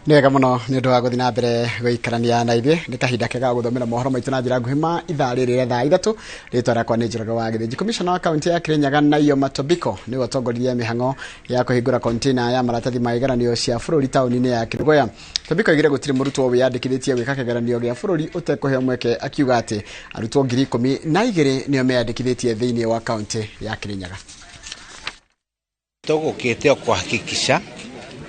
Nĩ wega mũno nĩ ũndũ wa gũthiĩ na mbere gũikarania na ithuĩ nĩ kahinda kega gũthomera mohoro maitũ na njĩra nguhĩ ma ithaa rĩrĩ rĩa thaa ithatũ. Rĩtwa rĩakwa nĩ Njoroge wa Gĩthĩnji. Komishona wa kaunti ya Kirinyaga Naiyo Matobiko nĩwe ũtongoririe mĩhang'o ya kũhingũra kontena ya maratathi ma igeranio cia bũrũri taũni-inĩ ya Kiruga. Tobiko augire gũtirĩ mũrutwo wĩyandĩkithĩtie gwĩka kĩgeranio gĩa bũrũri ũtekũheo mweke, akiuga atĩ arutwo 12,000 nĩo meyandĩkithĩtie thĩinĩ wa kaunti ya Kirinyaga. Tũgũkĩte kuhakikisha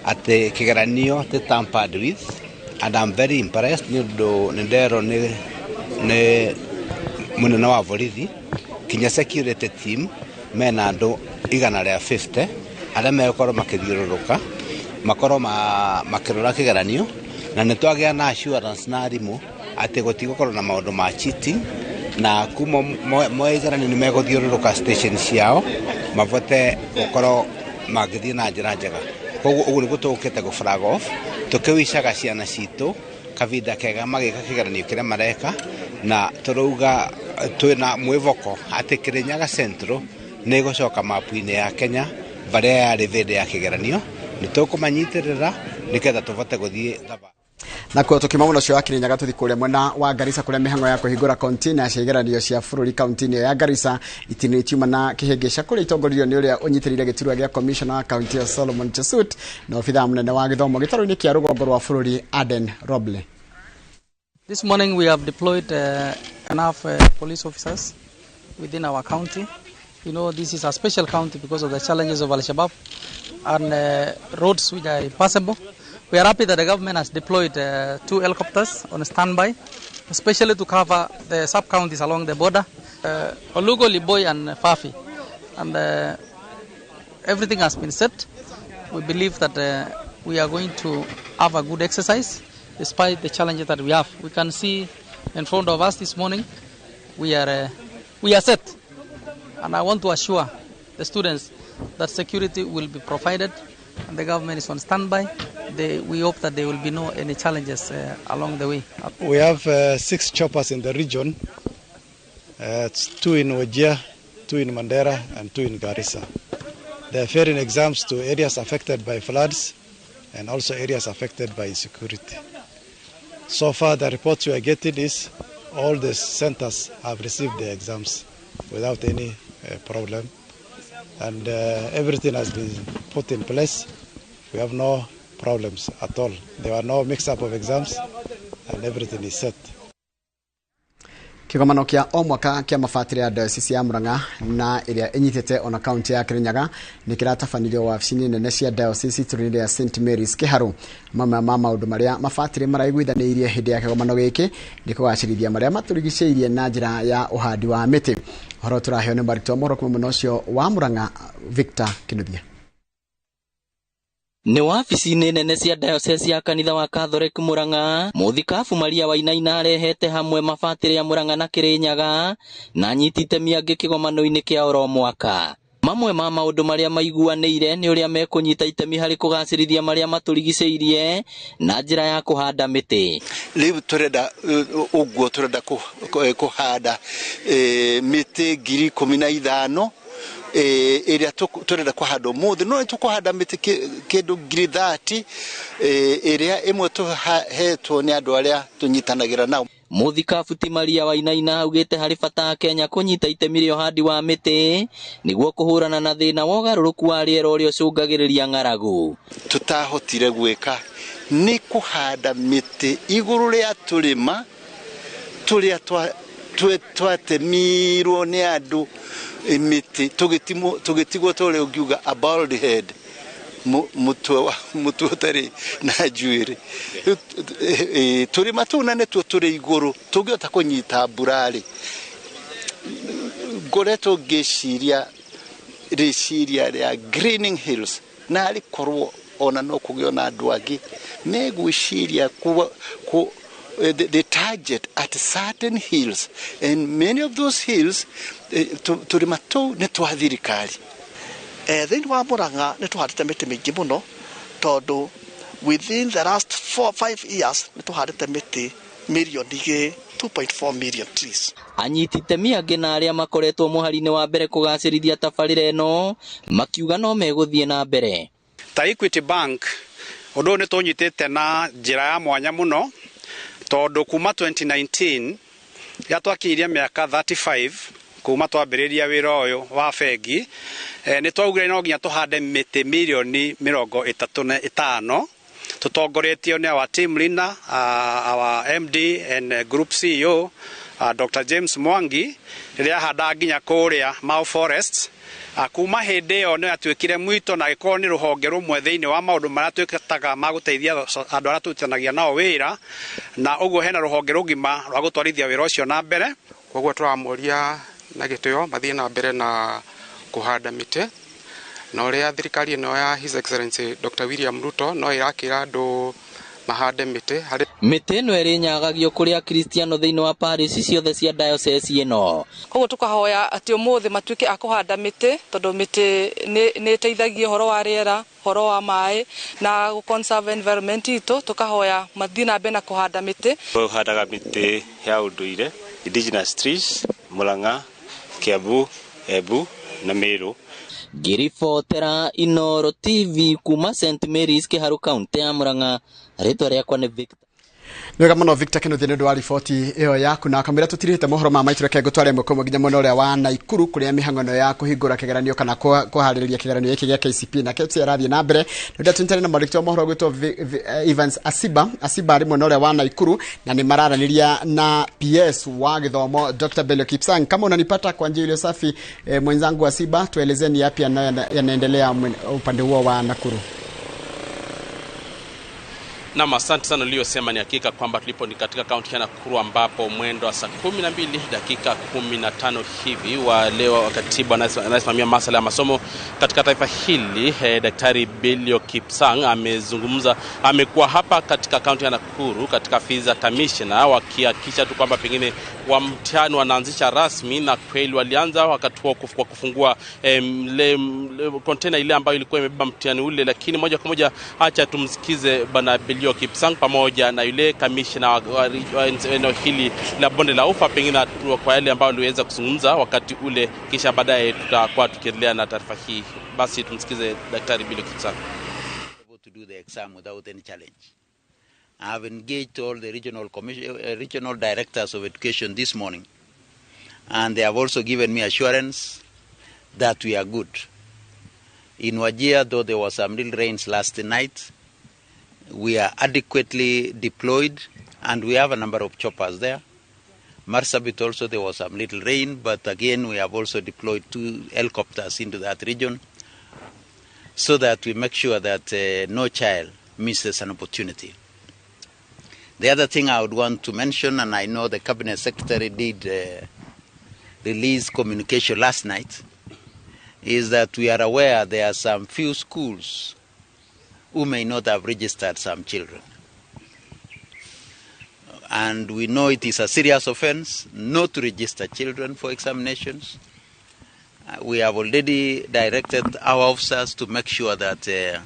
ati kigeranio ti tampered with, and I'm very impressed nĩũndũ nĩndero nĩ mũnene wa borithi kinya security team mena andũ 150 arĩa megũkorwo makĩthiũrũrũka makorwo makĩrora kĩgeranio, na nĩtwagĩa na assurance na arimũ atĩ gũtigũkorwo na maũndũ ma cheating, na kuma moigeranio nĩ megũthiũrũrũka station ciao mabote gũkorwo magĩthiĩ na njĩra njega. Ũguo nĩguo tũgũkĩte gũ-flag off tũkĩwicaga ciana citũ kavinda kega magĩka kĩgeranio kĩrĩa mareka, na tũrauga twĩna mwĩvoko atĩ Kirinyaga Central nĩ ĩgũcoka mapu-inĩ ya Kenya barĩa yarĩ hĩndĩ ya kĩgeranio. Nĩ tũkũmanyitĩrĩra nĩgetha tũvote gũthiĩ thaba. Nakuo tukima mũno cio wa Kirinyaga tuthi kũrĩa mwena wa Garissa kũrĩa mĩhang'o ya kũhingũra kontena cia igeranio cia bũrũri kaunti-inĩ ya Garissa itinĩtiuma na kĩhĩngĩca kũrĩa itongoririo nĩ ũrĩa ũnyitĩrĩire gĩturwa gĩa komishona wa kaunti ya Solomon Chesut na obithaa mũnene wa gĩthomo gĩtarũ-inĩ kĩa rũgongo rwa bũrũri Aden Roble. This morning we have deployed enough police officers within our county. You know, this is a special county because of the challenges of Al-Shabaab and roads which are impassable. We are happy that the government has deployed 2 helicopters on standby, especially to cover the sub-counties along the border, Olugo, Liboy and Fafi. And everything has been set. We believe that we are going to have a good exercise despite the challenges that we have. We can see in front of us this morning, we are set. And I want to assure the students that security will be provided and the government is on standby. We hope that there will be no any challenges along the way. We have 6 choppers in the region. It's 2 in Wajir, 2 in Mandera, and 2 in Garissa. They are ferrying exams to areas affected by floods and also areas affected by insecurity. So far, the reports we are getting is all the centers have received the exams without any problem, and everything has been put in place. We have no problems at all. There are no mix-up of exams and everything is set. Kĩgomano kĩa o mwaka kĩa mabatĩrĩ ya diocese ya Murang'a na ĩrĩa ĩnyitĩte ona kaunti ya Kirinyaga nĩ kĩratabanĩrio wabici-inĩ nene cia diocese itũũra-inĩ rĩa St Mary's Kĩharũ. Mamwe ma maũndũ marĩa mabatĩrĩ maraiguithanĩirie hĩndĩ ya kĩgomano gĩkĩ nĩ kũgacĩrithia marĩa matũrigicĩirie na njĩra ya ũhandi wa mĩtĩ. Ũhoro tũraheo nĩ Mbarito Moro kuma mwena ũcio wa Murang'a, Victor Kinuthia. Nĩ wabici-inĩ nene cia diocese ya kanitha wa Catholic Murang'a, mũthikabu Maria Wainaina arehete hamwe mabatĩrĩ ya Murang'a na Kirinyaga na anyitĩte mĩangĩ kĩgomano-inĩ kĩa oro mwaka. Mamwe ma maũndũ marĩa maiguanĩire nĩ ũrĩa mekũnyita itemi harĩ kũgacĩrithia marĩa matũrigicĩirie na njĩra ya kũhanda mĩtĩ. Rĩu tũrenda ũguo tũrenda kũhanda mĩtĩ 15,000 ĩrĩa tũrenda kũhanda ũmũthĩ. No tũkũhanda mĩtĩ kĩndũ 30,000 ĩrĩa ĩmwe tũhetwo nĩ andũ arĩa tũnyitanagĩra nao. Mũthikabu ti Maria Wainaina augĩte harĩ bata Kenya kũnyita itemi rĩa ũhandi wa mĩtĩ nĩguo kũhũrana na thĩna wa ũgarũrũku wa rĩera ũrĩa ũcũngagĩrĩria ng'aragu. Tũtahotire gwĩka nĩ kũhanda mĩtĩ igũrũ rĩa tũrĩma tũrĩa twatemirwo nĩ andũ mĩtĩ tũgĩtigwo tũrĩa ũngiuga a bald head, mũtwe ũtarĩ na njuĩrĩ. Tũrĩma tũu na nĩtuo tũrĩ igũrũ tũngĩhota kũnyita mbura-rĩ, ngoretwo ngĩciria rĩciria rĩa greening hills, na rĩkorwo ona no kũgĩo na andũ angĩ megwĩciria the target at certain hills, and many of those hills tũrĩma tũu nĩ twa thirikari. Thĩinĩ wa Murang'a nĩ tũhandĩte mĩtĩ mĩingĩ mũno tondũ within the last 4-5 years nĩ tũhandĩte mĩtĩ milioni 2.4 million trees. Anyitĩte mĩangĩ na arĩa makoretwo mũhari-inĩ wa mbere kũgacĩrithia tabarĩra ĩno makiuga no megũthiĩ na mbere. Ta Equity Bank Undu ni tunyitite na njira ya mwanya muno tondu kuma 2019 ya twakinyirie miaka 35 kuma twambiriria wira uyu wa bengi ni twaugire no nginya tuhande miti milioni 35 tutongoretio ni our team leader, our MD and group CEO Dr. James Mwangi riria handa nginya kuria Mau Forest. Kuma hindi yo no atuikire mwito na gikorwo ni ruhonge rumwe thiini wa maundu maria twikataga maguteithia andu aria tutanagia nao wira, na uguo hena ruhonge rugima rwa gutwarithia wira ucio na mbere. Koguo turamoria na gitio mathie na mbere na kuhanda mite na uria thirikari ino ya His Excellency Dr. William Ruto no irakira andu mahande mite no eri nyagagio kuria Kristiano thiini wa parish ciothe cia diocese ino. Koguo tukahoya ati umuthi matuike akuhanda mite tondu mite ni teithagia horo wa riera, horo wa mai na gu conserve environment itu. Tukahoya mathie na mbere na kuhanda mite. Tuhandaga mite ya unduire, indigenous trees, Murang'a, Kiambu, Embu na Meru. Ngiribotera Inooro TV kuma St Mary's Kiharu County ya Murang'a. Ritwa riakwa ni Victor. Nwega muno Victor Kinuthia ndu wa riboti iyo yaku na kamera tutirihite mohoro ma maitu reke gutware mwe nginya mwena uria wa Naikuru kuria mihangano ya kuhingura kigeranio kana kuhaririria kigeranio giki gia KCP na KCP arathie na mbere ndu tuntare na mwandiki wa mohoro gwitwo Evans Asiba ari mwena uria wa Naikuru na ni mararaniria na PS wa githomo Dr. Bello Kipsang. Kama unanipata kwa njia ile safi mwenzangu Asiba, tuelezeni yapi yanaendelea upande huo wa Nakuru. Na asante sana uliyosema, ni hakika kwamba tulipo ni katika kaunti ya Nakuru ambapo mwendo wa saa 12 dakika 15 hivi wa leo katibu anayesimamia masuala ya masomo katika taifa hili Daktari Bello Kipsang amekuwa hapa katika kaunti ya Nakuru katika afisi za commissioner wakihakikisha tu kwamba pengine wa mtihani wanaanzisha rasmi, na kweli walianza wakati wa kufungua container ile ambayo ilikuwa imebeba mtihani ule. Lakini moja kwa moja acha tumsikize bwana Bello Kipsang pamoja na yule kamishna wa eneo hili la bonde la ufa, pengine kwa yale ambayo aliweza kuzungumza wakati ule, kisha baadaye tutakuwa tukiendelea na taarifa hii. Basi tumsikize Daktari Bello Kipsang. To do the exam without any challenge. I have engaged all the regional directors of education this morning, and they have also given me assurance that we are good. In Wajir, though there was some little rains last night, we are adequately deployed, and we have a number of choppers there. Marsabit also, there was some little rain, but again, we have also deployed 2 helicopters into that region so that we make sure that no child misses an opportunity. The other thing I would want to mention, and I know the Cabinet Secretary did release communication last night, is that we are aware there are some few schools who may not have registered some children. And we know it is a serious offense not to register children for examinations. We have already directed our officers to make sure that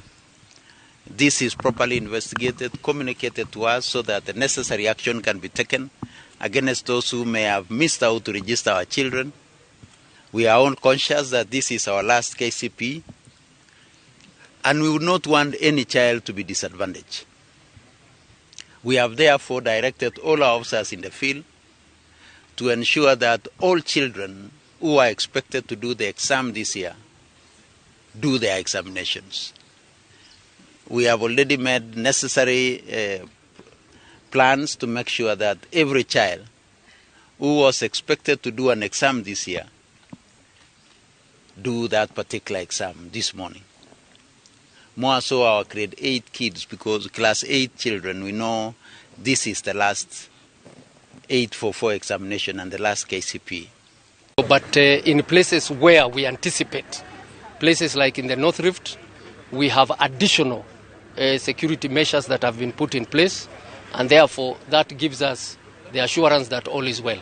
this is properly investigated, communicated to us, so that the necessary action can be taken against those who may have missed out to register our children. We are all conscious that this is our last KCP, and we would not want any child to be disadvantaged. We have therefore directed all our officers in the field to ensure that all children who are expected to do the exam this year do their examinations. We have already made necessary plans to make sure that every child who was expected to do an exam this year do that particular exam this morning. More so our grade 8 kids, because class 8 children, we know this is the last 844 examination and the last KCP. But in places where we anticipate, places like in the North Rift, we have additional security measures that have been put in place, and therefore that gives us the assurance that all is well.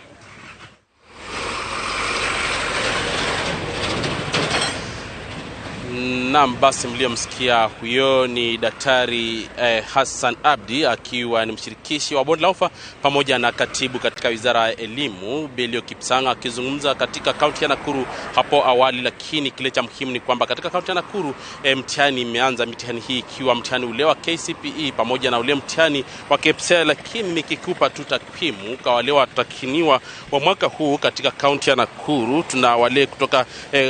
Naam, basi mliomsikia huyo ni Daktari Hassan Abdi akiwa ni mshirikishi wa bonde la ufa pamoja na katibu katika Wizara ya Elimu Belio Kipsanga akizungumza katika kaunti ya Nakuru hapo awali. Lakini kile cha muhimu ni kwamba katika kaunti ya Nakuru mtihani imeanza, mtihani hii ikiwa mtihani ule wa KCPE pamoja na ule mtihani wa KPSEA. Lakini nikikupa tu takwimu kwa wale watakiniwa wa mwaka huu katika kaunti ya Nakuru, tuna wale kutoka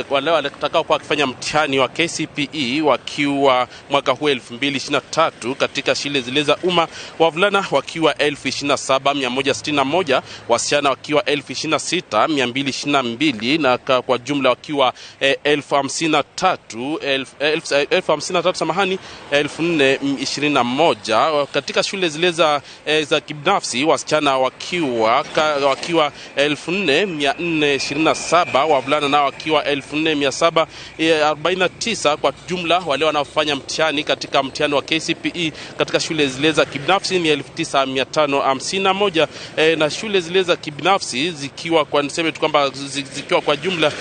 wale watakao kwa kufanya mtihani wa KCPE wakiwa mwaka huu 2023 katika shule zile za umma, wavulana wakiwa 27,161, wasichana wakiwa 26,222 na kwa jumla wakiwa 421 katika shule zile za kibinafsi, wasichana wakiwa 4,427, wavulana nao wakiwa 4,749. Kwa jumla wale wanaofanya mtihani katika mtihani wa KCPE katika shule zile za kibinafsi ni 9,551, na shule zile za kibinafsi zikiwa kwa niseme tu kwamba zikiwa kwa jumla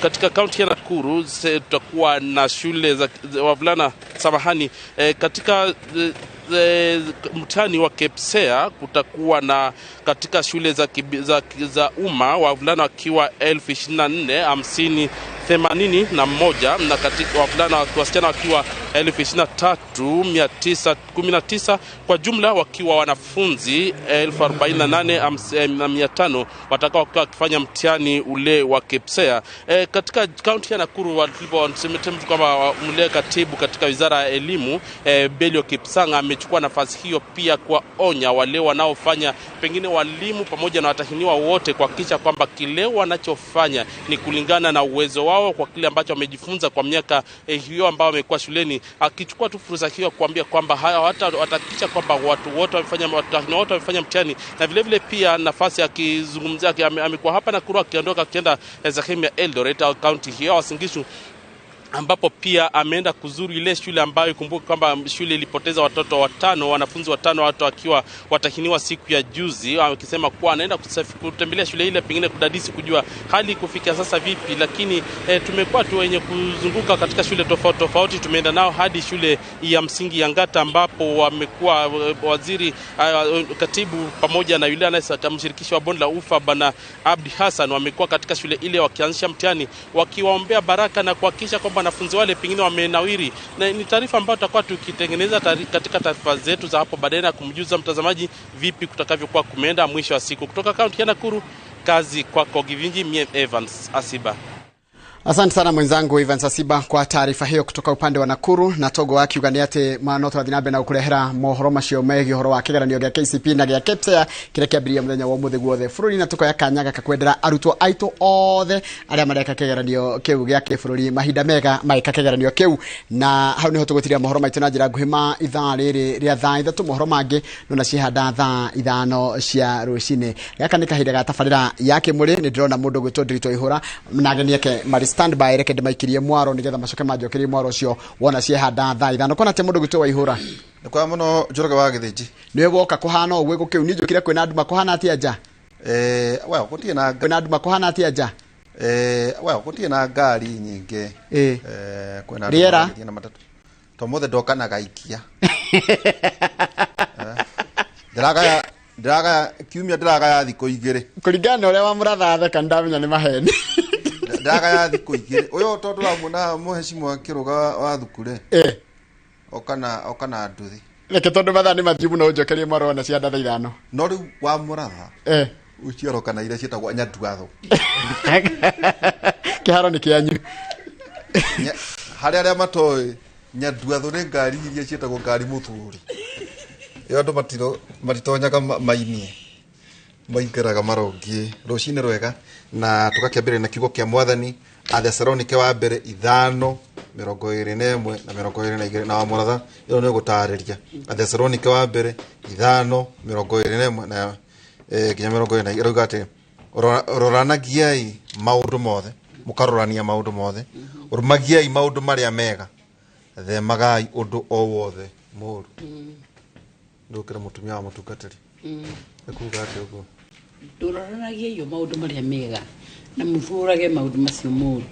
katika kaunti ya Nakuru tutakuwa na shule za wavulana katika mtihani wa KPSEA kutakuwa na katika shule za umma wavulana wakiwa 24,5081 na katika wasichana wakiwa 23,919, kwa jumla wakiwa wanafunzi 48,500 watakao wakifanya mtihani ule wa KPSEA. Katika kaunti ya Nakuru waliposema kwamba mle katibu katika Wizara ya Elimu Belio Kipsanga amechukua nafasi hiyo pia kwa onya wale wanaofanya pengine walimu pamoja na watahiniwa wote kuhakikisha kwamba kile wanachofanya ni kulingana na uwezo wao kwa kile ambacho wamejifunza kwa miaka hiyo ambao wamekuwa shuleni, akichukua tu fursa hiyo kuambia kwamba watahakikisha kwamba watu wote wamefanya mtihani. Na vile vile pia nafasi akizungumzia amekuwa hapa Nakuru akiondoka akienda Zahemia Eldoret au county hiyo Wasingishu, ambapo pia ameenda kuzuru ile shule ambayo kumbuka kwamba shule ilipoteza wanafunzi watano watu wakiwa watahiniwa siku ya juzi, akisema kuwa anaenda kutembelea shule ile pengine kudadisi kujua hali kufikia sasa vipi. Lakini tumekuwa tu wenye kuzunguka katika shule tofauti, tumeenda nao hadi shule ya msingi ya Ngata ambapo wamekuwa waziri katibu pamoja na yule anayemshirikisha wa bonde la ufa Bwana Abdi Hassan wamekuwa katika shule ile wakianzisha mtihani wakiwaombea baraka na kuhakikisha kwamba wanafunzi wale pengine wamenawiri. Na ni taarifa ambayo tutakuwa tukitengeneza katika taarifa zetu za hapo baadaye na kumjuza mtazamaji vipi kutakavyokuwa kumeenda mwisho wa siku. Kutoka kaunti ya Nakuru, kazi kwako Givinji, mie Evans Asiba. Asante sana mwenzangu Evans Asiba kwa taarifa hiyo kutoka upande wa Nakuru. Na togo waki uganiate manoto wa dinabe na ukurehera mohoro macio megi horo wa kigeranio gya KCPE na gya KPSEA kire kiambiria muthenya wa muthi guothe bururi na tuko yakanyaga kakwendera arutwo aito othe aria mareka kigeranio kiu gya kibururi mahinda mega maika kigeranio kiu. Na hau niho tugutiria mohoro maitu na njira nguhima ithaa riri ria thaa ithatu mohoro mangi nona cihanda thaa ithano cia rucine. Gaka ni kahinda ga tabarira ya Kĩmũrĩ, ni ndirona mundu gwitwo Ndiritu Ihura na agenieke mari standby reke ndimaikirie mwaro nigetha macoke manjokerie mwaro ucio wona ciehanda thaa ithano. Kona te mundu gwitwo wa Ihura kwa muno Njoroge wa Githĩnji niwe woka kuhana ogwe gukiu ni njukire kwina andu makuhana atia nja well gutie na kwina andu makuhana atia nja well gutie na ngari nyinge kwina riera na matatu to mothe ndokana gaikia Draga kiumia draga ya thiko igire kuringana uria Wamuratha theka ndamenya ni maheni draga ya thiko igire uyo tondu wa muna muheshimwa Kiruga wa Thuku okana nduthi reke tondu mathaa ni mathiu no njokerie mwaro ona cia ndatha ithano no riu Wamuratha uciaroka na ire cietagwo Nyanduatho kiharo ni kianyu haria matoi Nyanduatho ni ngari iria cietagwo ngari muthuri yo andu matitonyaga mainie maingeraga marongie rucine rwega na tugakiambire na kiugo kia Mwathani Athesalonike wa mbere 5:21 na 22 na Wamuratha iyo ni gutariria Athesalonike wa mbere 5:21 na kinya 22 rugate roranagiai maundu mothe mukarorania maundu mothe urumagiai maundu maria mega themagai undu o wothe muru ndukira mutumia wa mutungatiri ekuga ati ugo nduroranagie yo maundu maria mega na muthurage maundu macio muru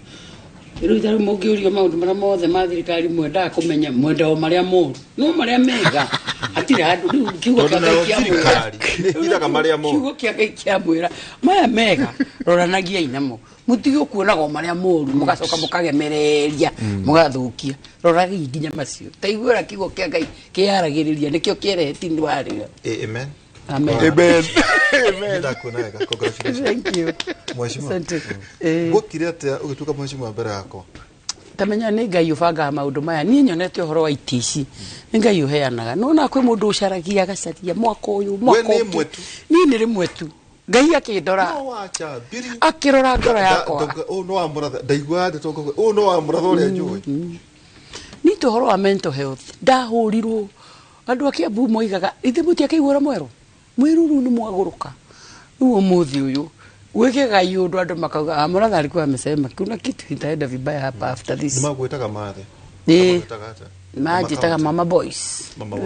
Riu tari mungiurio maundu maria mothe ma thirikari mwenda kumenya mwenda o maria moru no maria mega atire handu riu kiugo kia thirikari iraga maria moru kiugo kia mwira maya mega roranagia inamo mutigio kuonaga o maria moru mugacoka mukagemereria mugathukia roragi nginya macio taiguira kiugo kia Ngai kiaragiriria nikio kiereheti ni warira amen amen amen amen ndakunaga congratulations thank you mheshimiwa gukire atia ugituka mheshimiwa mbere yako tamenya ni Ngai ubanga maundu maya ni nyonete uhoro wa itici ni Ngai uheanaga no na kwi mundu ucaragia gacaria mwaka uyu mwaka ni rimwe tu Ngai akindora no wacha biri akirora ngoro yakwa no Wamuratha ndaigua tongo no Wamuratha uria njui ni tuhoro wa mental health ndahurirwo andu akiambu moigaga ithe mutia kiguora mwero mwiruru ni mwaguruka uo muthi uyu wekega yundu andu makauga Wamuratha alikuwa amesema kuna kitu kitaenda vibaya hapa after this ni magwetaga mathe majitaga mama boys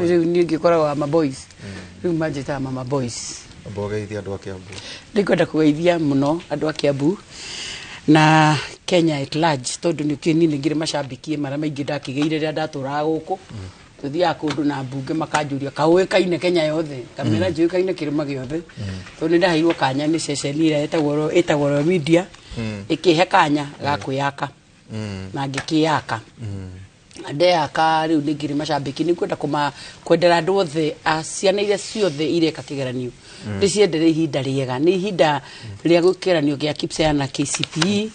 riu ni ngikoragwa mama boys riu majitaga mama boys mbogeithia andu akiambu ndikwenda kugeithia muno andu akiambu na Kenya at large tondu ni kinini ngire mashabikie mara maingi ndakigeire ria ndaturaga guku tuthia kundu na mbunge makanjuria kauikaine Kenya yothe kamera njuikaine kirima giothe tondu ndaheirwo kanya ni ceceni ira etagwo media ikihe kanya ga kwiyaka na ngikiyaka ndeyaka riu ningire mashabiki ni kwenda kwendera andu othe ciana iria ciothe ireka kigeranio ndiciendere ihinda riega ni ihinda ria gukigeranio gia KIPSEA na KCPE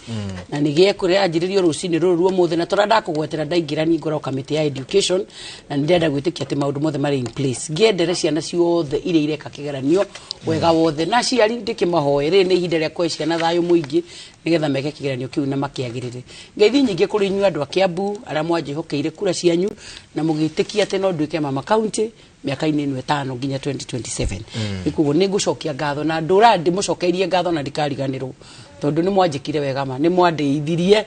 na nigie kuria anjiririo rucini ruru ruo muthe na tora ndakugwetera ndaingirani ngoro committee ya education na ndenda gwitikia ati maundu mothe mari in place ngiendere ciana ciothe iria ireka kigeranio wega wothe na ciari ndikimahoere ni ihinda ria kwa ciana thayo muingi nigetha meke kigeranio kiu na makiagirire ngeithi nyingi kuri inyu andu akiambu aria mwanjihokeire kura cianyu na mugitikia ati no nduike mama county miaka-ini ino 5 nginya 2027 ikugo ni ngucokia ngatho na ndura ndimucokeirie ngatho na ndikariganirwo tondu ni mwanjikire wega ma ni mwandeithirie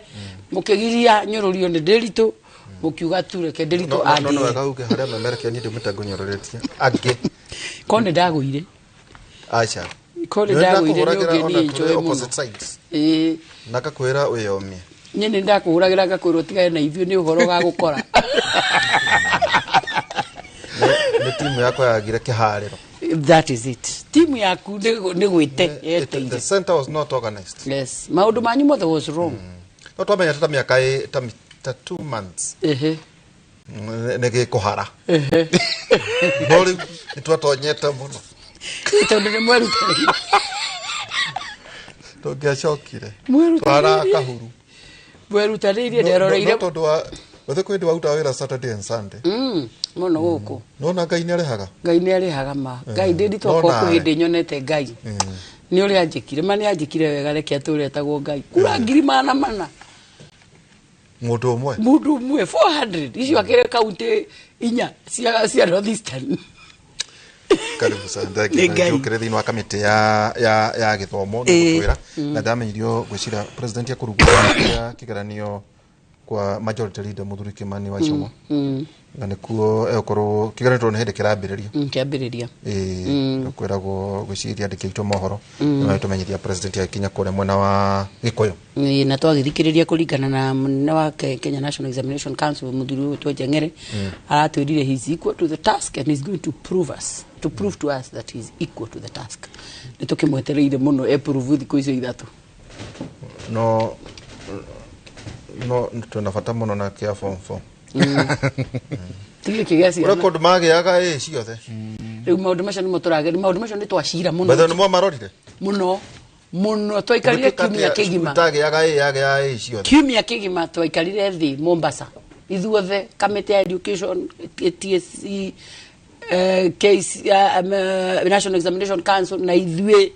mukigiria nyururio ni ndiritu mukiuga tu reke ndiritu andi no wega uke haria memereke ni ndimutago nyororetie age kone ndaguire acha kone ndaguire ni ugeni enjoy opposite sides nakakwira uyomie nyene ndakuragira ngakwirwo tigae na ithio ni uhoro ga gukora ni timu yako yagire kihariro that is it timu yaku ni gwite the center was not organized yes maundu manyu mothe was wrong no twamenya tata miaka ta 2 months nege kuhara bori twatonyete muno tondu ni mwerutanire tungiacokire twara kahuru mwerutanire nderoreire tondu wa wethe kwindi wa utawira Saturday and Sunday muno guku no na Ngai ni arihaga ma Ngai ndi twako kuhindi nyonete Ngai ni uri anjikire mani anjikire wega reke aturi etagwo Ngai kura ngiri mana mundu umwe 400 icio akire kaunti inya cia North Eastern karibu sana ndakire thini wa kamiti ya githomo ni kwira na ndamenyirio gwicira president ya Kiruga ya kigeranio kwa majority leader Muthuri Kimani wa Icũng'wa na nikuo ekorwo kigeranio ni hindi kirambiriria kwiragwo gwiciria ndikitwo mohoro na tumenyithia president ya Kenya kore mwena wa Gikuyu na twagithikiriria kuringana na munene wa Kenya National Examination Council Muthuri witwa Jeng'ere aratwirire he is equal to the task and is going to prove to us that he is equal to the task nitukimwetereire muno prove thiku icio ithatu no tunafata muno na kia form 4 tige kigasi record magiaga ciothe riu maundu macio nimo turageri maundu macio ni twacira muno betho nimo marorire muno twaikarire kiumia kigima yaga ciothe kiumia kigima twaikarire thi Mombasa ithuothe committee ya education TSC case National Examination Council na ithuĩ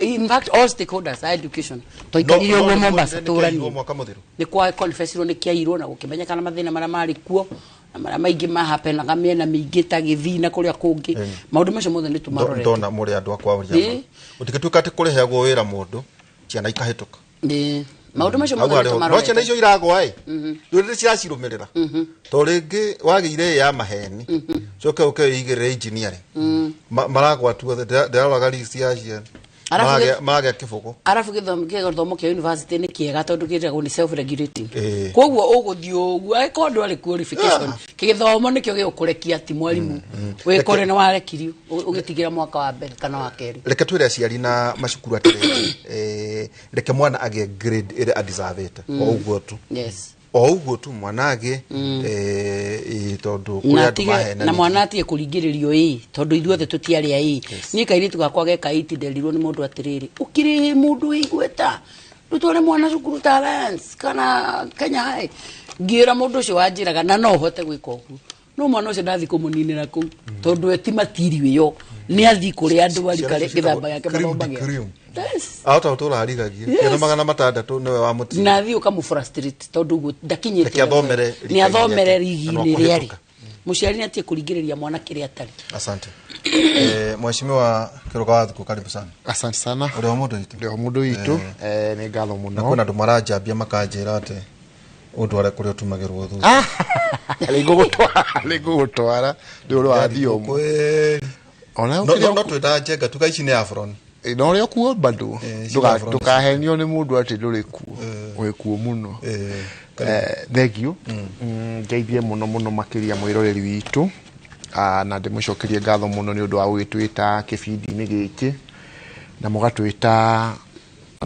in fact all stakeholders are education toikaririo no Mombasa turani ni kwa confessiro ni kiairwo na gukimenyekana mathina mara mari kuo na mara maingi mahapenaga miena mingi ta githina kuria kungi maundu macio mothe ni tumarore ndona muri andu akwa uria utikituka ati kurihagwo wira mundu ciana ikahituka maundu macio mothe ni tumarore no ciana icio iragwa nduri ciracirumirira to ringi wagire ya maheni coke igire engineering maragwa tu ndaraga list ya ciana mage kibugo arafu githomo kia university ni kiega tondu kitagwo ni self regulating koguo uguthii uguo aikondo ari qualification githomo nikio gikurekia ti mwalimu wikore na warekirio ugitigira mwaka wa mbere kana wa keri reke twire aciari na macukuru atirĩ reke mwana age grade ire adeservete o uguo tu o uguo tu mwanage tondu kuria andu mahena na mwana atie kuringiririo tondu ithuothe tutiaria ni kairitu gakwa geka nderirwo ni mundu atiriri ukiri mundu igweta ndutore mwana cukuru talents kana Kenya ngira mundu ucio wanjiraga na no hote gwika uguo no mwana ucio ndathi kumuninira ku tondu eti matiri yo ni athi kuri andu arikare githamba yake mathombagia auta utura arigagie kena magana matandatu niwe wa muti na thi ukamu frustrate tondu guo ndakinyite ni athomere rigi-ini riari muciari atie kuringiriria mwana kiri atari asante mheshimiwa Kiruga wa Thuku karibu sana asante sana uri o mundu itu ni ngatho muno na kuna andu marajambia makanjira ati undu ara kuri utumagirwo thu ligutwara ndu wa thio ona no twita jenga tukaici ni afron no rio kuo bado tukahenio ni mundu ati nduri kuo we kuo muno thank you ngeithie muno makiria mwiroreri witu na ndimucokerie ngatho muno ni undu wa gwitwita kibindi-ini giki na mugatwita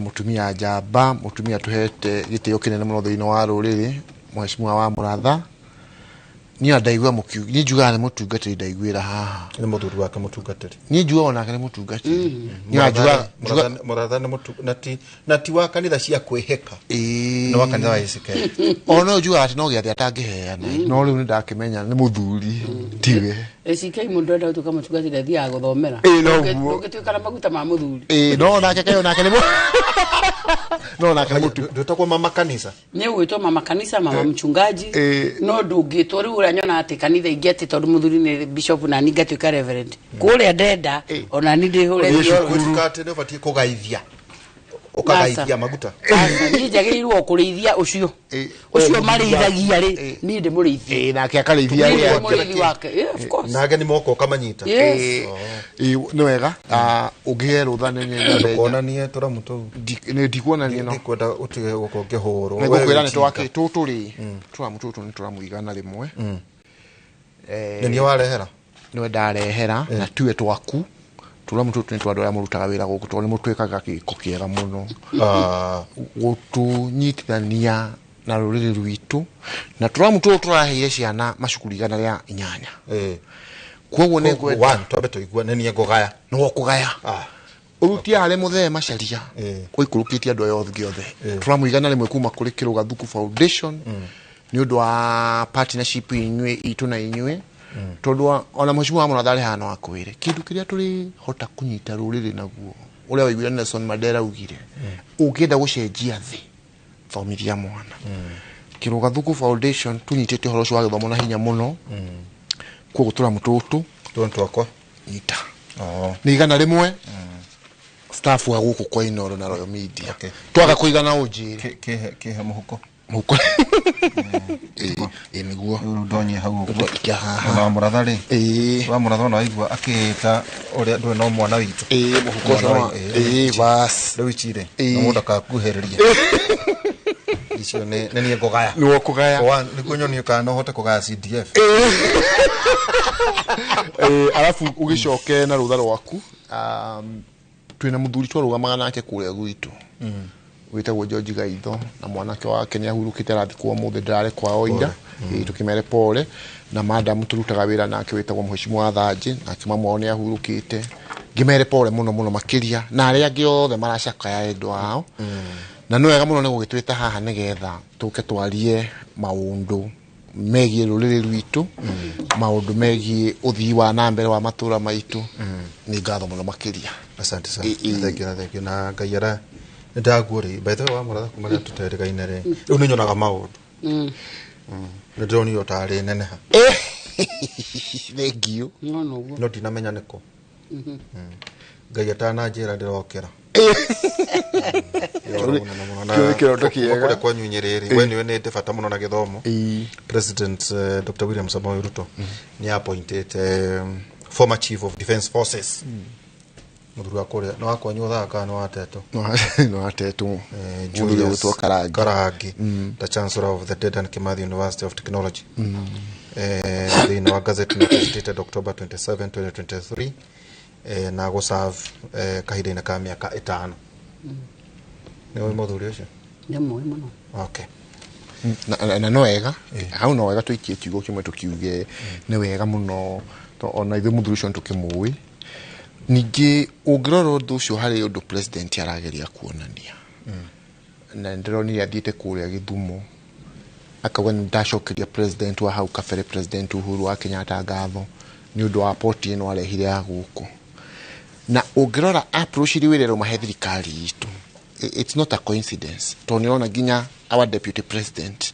mutumia njamba mutumia tuhete gitio kinene muno thiini wa ruriri mheshimiwa Wamuratha ni ndaigua mukiu ni njuga ni mutungatiri ndaiguira haha ni muthuri wake mutungatiri ni njuga ona kana mutungatiri ni njuga Muratha ni mutungatiri na ti wa kanitha cia kwiheka no wa kanitha wa isike ono njuga ati no giathi atangiheana no riu ni ndakimenya ni muthuri tiwe isike mundu enda utuka mutungatiri thia guthomera ugituikara maguta ma muthuri no nake kayo nake ni no nake mutu ndutagwo mama kanisa ni ugwitwo mama kanisa mama mchungaji no ndungitwo riu uranyona ati kanitha ingeti tondu muthuri ni bishop na ni ngatuika reverend kuria ndenda ona ni ndi hure kutukate ne batie kugaithia ukagaithia maguta ni njagirwo kurithia ucio marithagia ri ni ndi murithia nake akarithia ri wake of course nage ni moko kamanyita ni wega ugie rutha ni kona ni turamuto ni ndikuona ni no ndikwenda utige gukonge horo we gukwira ni twake tuturi turamututu ni turamuigana rimwe ni warehera ni ndarehera na tuwe twaku turamututu ni twandu ya murutaga wira guku tondu ni mutwikaga giko kiega muno gutunyitithania na ruriri rwitu na turamututu turaheire ciana macukuru igana ria 8 kwoguo ni kwenda twabe tuigua ni ngogaya no kugaya urutia hale muthe macaria kuikurukitie andu yothe turamuigana rimwe kuma kuri Kiruga Thuku Foundation ni undu wa partnership inywe itu na inywe tondu ona mheshimiwa Wamuratha ari hana wakwire kindu kiria turi hota kunyita ruriri naguo uria waiguira Nelson Mandela ugire ukienda gucenjia thi thomithia mwana Kiruga Thuku Foundation tunyitite horo cio wa githomo na hinya muno kwoguo turamututu twakwa nyita ni igana rimwe staff wa guku kwa Inoro na Royal Media twaga kuigana ujiri kihe muhuko niguo ndonye hau na Wamuratha ri Wamuratha no aigua akita uria ndwe no mwana witu muhuko no bas riu ichire no mundu akakuheriria icio ni ngogaya ni kugaya wa nikunyoni kana hote kugaya CDF alafu ugicoke na rutha rwaku twina muthuri twarugamaga nake kuria gwitu witagwo George Gaitho na mwanake wake ni ahurukite rathi kwa muthe ndare kwa oira tukimere pole na madam turutaga wira nake witagwo mheshimiwa Thaji na kimamwo ni ahurukite ngimere pole muno makiria na aria angi othe maracaka ya endo ao na no wega muno ni gugitwita haha nigetha tuke twarie maundu megie ruriri rwitu maundu megie uthii wa na mbere wa matura maitu ni ngatho muno makiria asante sana thank you na ngayara ndaguri by the way Wamuratha kumana tuterekaine ri riu ni nyonaga maundu ni ndoni yo tari nene ha thank you no dinamenya niko ngayata na njira ndirokera kiroto kiega kule kwa nyunyereri we niwe nende bata muno na githomo President Dr. William Samoei Ruto ni appointed former chief of defense forces muthuri wa kuria no akwanyu thaka no ateto no ateto Julius Karangi the chancellor of the Dedan Kimathi University of Technology in our gazette notice dated October 27 2023 na go serve kahida ka miaka 5 ni we muthuri ucio ni mwe muno okay na no wega hau no wega twikie kiugo kimwe tukiuge ni wega muno to ona ithe muthuri ucio tukimui ningi ungirora undu ucio hari undu president arageria kuonania na ndironi athiite kuria Githumo akauga ndacokeria president wa hau kabere president Uhuru wa Kenyatta ngatho ni undu wa poti ino arehire ya guku na ungirora approach riwirero mahe thirikari itu it's not a coincidence to niona ginya our deputy president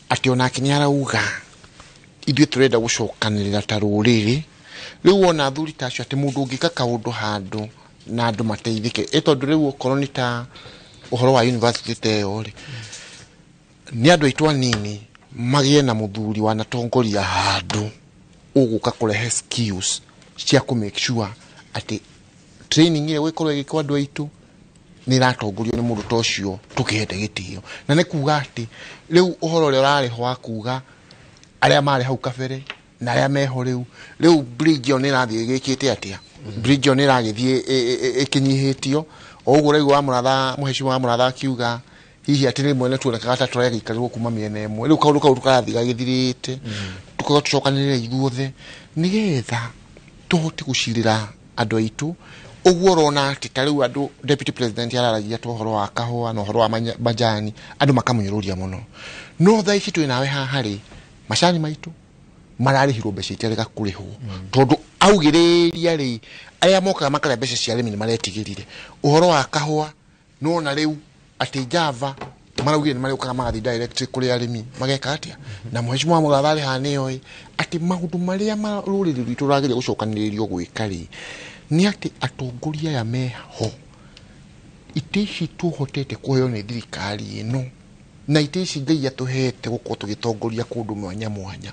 ationa kinyara uga ithuĩ turenda gucokanirira ta ruriri riu wona athuri tacio ati mundu ungika kaundu handu na andu mateithike tondu riu okorwo ta uhoro wa university teo ri ni andu aitwa nini magie na muthuri wanatongoria handu uguka kurehe skills cia ku make sure ati training ile wekorwo igikwa andu aitu ni ratongorio ni mundu tocio tukihete gitio na ne kuga ati riu uhoro ule urari ho akuga aria mari hau kabere na aria meho riu bridge on irathie gikite atia bridge on iragithie ikinyihitio oguo riu Wamuratha muheshimu Wamuratha kiuga hihi ati ni mwene tuone kagata tũrĩa gĩikarĩrwo kuma mĩena ĩmwe rĩu kaũndũ kau tũkarathiĩ gagĩthirĩte tũkorwo tũcokanĩrĩra ithuothe nĩgetha tũhote gũcirĩra andũ aitũ ũguo ũrona atĩ ta rĩu andũ deputy president araragia ũhoro wa kahũa na ũhoro wa majani andũ makamũnyũrũria mũno no thaa ici twĩ nawe haha rĩ macani maitũ mararĩhirwo mbeca itarĩ kũrĩhwo tondũ augĩrĩria rĩ arĩa mokaga makarĩa mbeca cia arĩmi nĩ maretigĩrire ũhoro wa kahũa no na rĩu ati Java maraugire ni mareukaga magathi direct kuri arimi mageka atia na muheshimu wa Wamuratha hane oi ati maundu maria maruriri rwitu rageria gucokaniririo gwikari ni ati atongoria ya meho itici tuhotete kuheo ni thirikari ino na itici ngai atuhete gukorwo tugitongoria kundu mwanya mwanya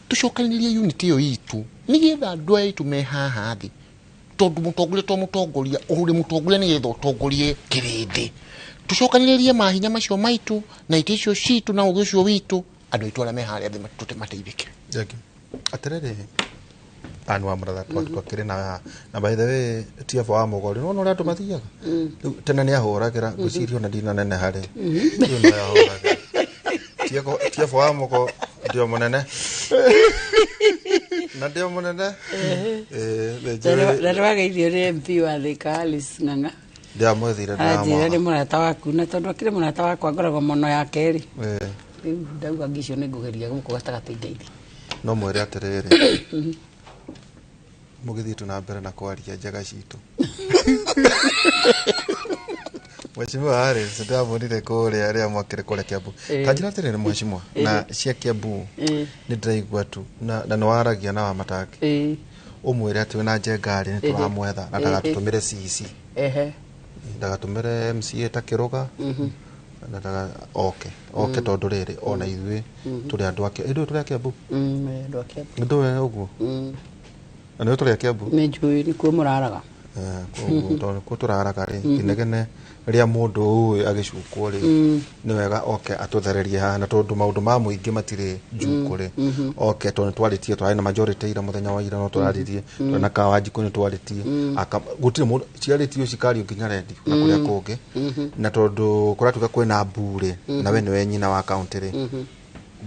tucokanirie unity yo itu nigetha andu aitu me haha thi tondu mutongoria uri mutongoria nigetha utongorie kirindi tucokaniririe mahinya macio maitu na iticio citu na ugucio witu andu aitu ara meharia thi matute mateithike yake aterere anu Wamuratha twakire na by the way tia for amogori no no ratu mathiaga tena ni ahuragira gucirio na dina nene hari no ya ahuragira tia for amogo ndio munene na ndio munene na rwageithio ni MP wa Thika Alice Ng'ang'a ndia muthire na ma ni murata waku na tondu akire murata wakwa ngoragwo mono ya keri riu ndauga ngicio ni ngugeria guko gatagati ngeithi no mwere aterere mugithi tuna mbere na kwaria njaga citu Mheshimiwa Harry sida monire kule aria mwakire kule Kiambu kanjira aterere mheshimiwa na cia Kiambu ni ndiraigua tu na no aragia na wa mataki umwire ati wina njengari ni turamwetha na ndagatutumire CC ndagatumire MCA ta Kiruga na daga okay tondu riri ona ithui turi andu ake ndu turi Kiambu ndu ake ndu we uguo na ndu turi Kiambu ni njui ni ku muraraga ko turaraga ri kinegene ria mundu uyu agicukwo ri ni wega atuthererie ha na tondu maundu ma muingi matire njukuri tondu twaritie twari na majority ira muthenya wa ira no turaririe na kawaji kuni twaritie gutire mundu ciaritio cikari nginya rendi na kuria kungi na tondu kuratuka kwina mbure na we ni we nyina wa county ri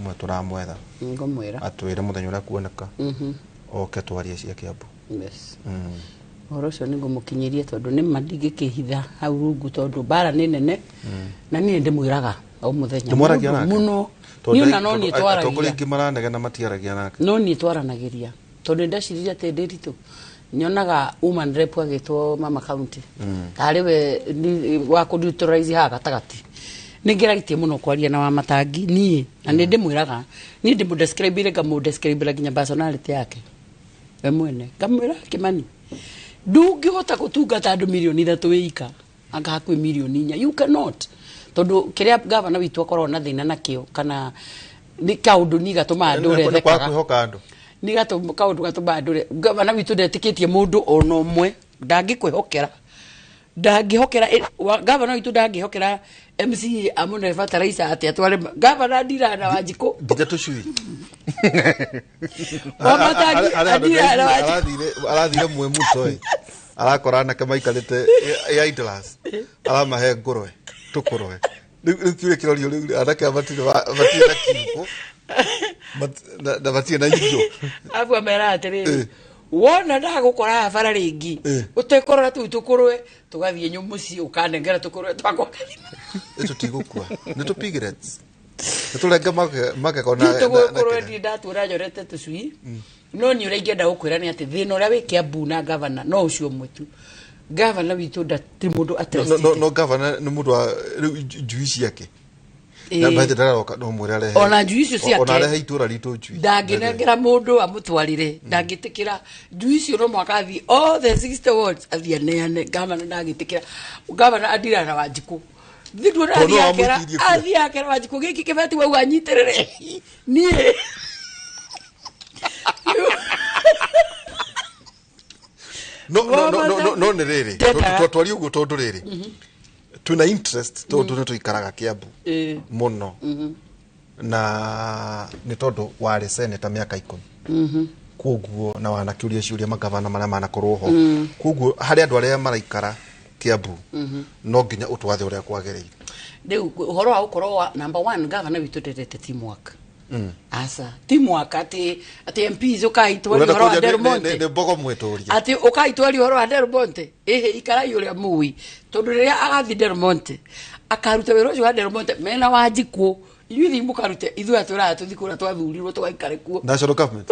mwe turamwetha ngomwira atwire muthenya uria kuoneka twarie cia Kiambu yes orocio ni ngumukinyirie tondu ni mandigikihitha hau rungu tondu bara ni nene na ni ndimwiraga au muthenya muno ni una no ni twaragia atongoria ngimaranega na matiaragia nake no ni twaranagiria tondu ndaciriria te ndiritu nyonaga woman rep agitwo mama county tari we wa kuduturize ha gatagati ningiragitie muno kwaria na wa matangi ni na ni ndimwiraga ni ndimudescribe ngamu ginya personality yake we mwene ngamwira Kimani ndungihota gutungata andu milioni 3 wika anga hakwi milioni 4 you cannot tondu kiria governor witu akorwo na thina nakio kana ni kaundu ni gatuma andu rethekaga kwa kwihoka andu ni kaundu gatuma andu governor witu ndetikitie mundu ono mwe ndangĩkwĩhokera gavana witũ ndangĩhokera MCA amune fertilizer ati atware gavana ndira na Wanjikũ ndija tũcui arathire mwe muto arakora anake maikarĩte idlers aramahe ngũrwe tũkũrwe rĩu kiuge kĩrorio rĩu anake matirĩ na kiugo na matirĩ na irio abu amera atĩrĩrĩ wona ndagũkora bara rĩngĩ ũtekorora tũu tũkũrwe tũgathiĩ nyũmũ ũkanengera tũkũrwe twakwa tũtigũkua nĩ tũpigirets nĩtũrenge magekona tũgũkũrwe ndi ndatũra nyorete tũcui no nĩ ũrĩa ingĩenda gũkwĩra nĩ atĩ thĩna ũrĩa wĩ Kiambu na gavana no ũcio ũmwe tu gavana witũ ndatĩ mũndũ atrustite no gavana nĩ mũndũ wa njui ciake na baada ndaroka no mwĩra rehe ona njui icio ciake ona rehe itũra ritũ njui ndangĩnengera mũndũ amũtwarire ndangĩtĩkĩra njui icio no mwaka athi all the 60 wards athi aneane gavana ndangĩtĩkĩra gavana andira na Wanjikũ thidwo athi akera Wanjikũ gĩkĩ kĩbeti wau anyitĩrĩre niĩ no nĩ rĩrĩ twari ũguo tondũ rĩrĩ tuna interest tondũ nĩ tũikaraga Kiambu mũno na nĩ tondũ warĩ senator mĩaka 10 koguo na wanakĩũria ciũria magavana marĩa manakorwo ho koguo harĩ andũ arĩa maraikara Kiambu no nginya ũtwathe ũrĩa kwagĩrĩire rĩu ũhoro wa gũkorwo number 1 gavana witũ ndendete teamwork asa teamwork ati MPs ukaitwari horo wa Delmonte ne bogo mwetoria ati ukaitwari horo wa Delmonte ikarai uria muwi tondu riria agathi Delmonte akaruta wĩra ũcio wa Delmonte mena Wanjikũ inyuĩ mukarute ithuĩ atũra tuthikũra twathurirwo tũgaikare kuo national government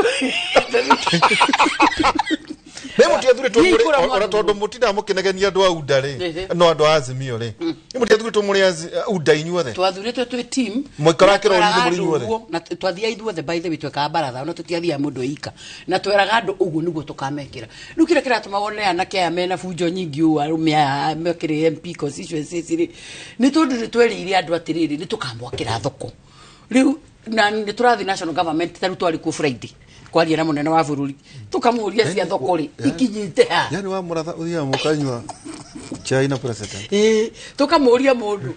Nemo tiathuri tumuri ora tondu mutinda mukinegenia andu au ndari no andu azimio ri nimo tiathuri tumuri uda inyuothe twathurite twi team mwikara kiro ni muri inyuothe na twathia ithuothe by the way tweka baratha no tutiathia mundu eika na tweraga andu uguo niguo tukamekira riu kira kiratuma wone anake aya mena fujo nyingi u arumia mekire MP constituencies ri ni tondu ni twerire andu atiriri ni tukamwakira thoko riu na ni turathi national government taru twari ku Friday kwaria na munene wa bururi tukamuria cia thoko ri ikinyite ha yani Wamuratha uthia mukanywa chai na president tukamuria mundu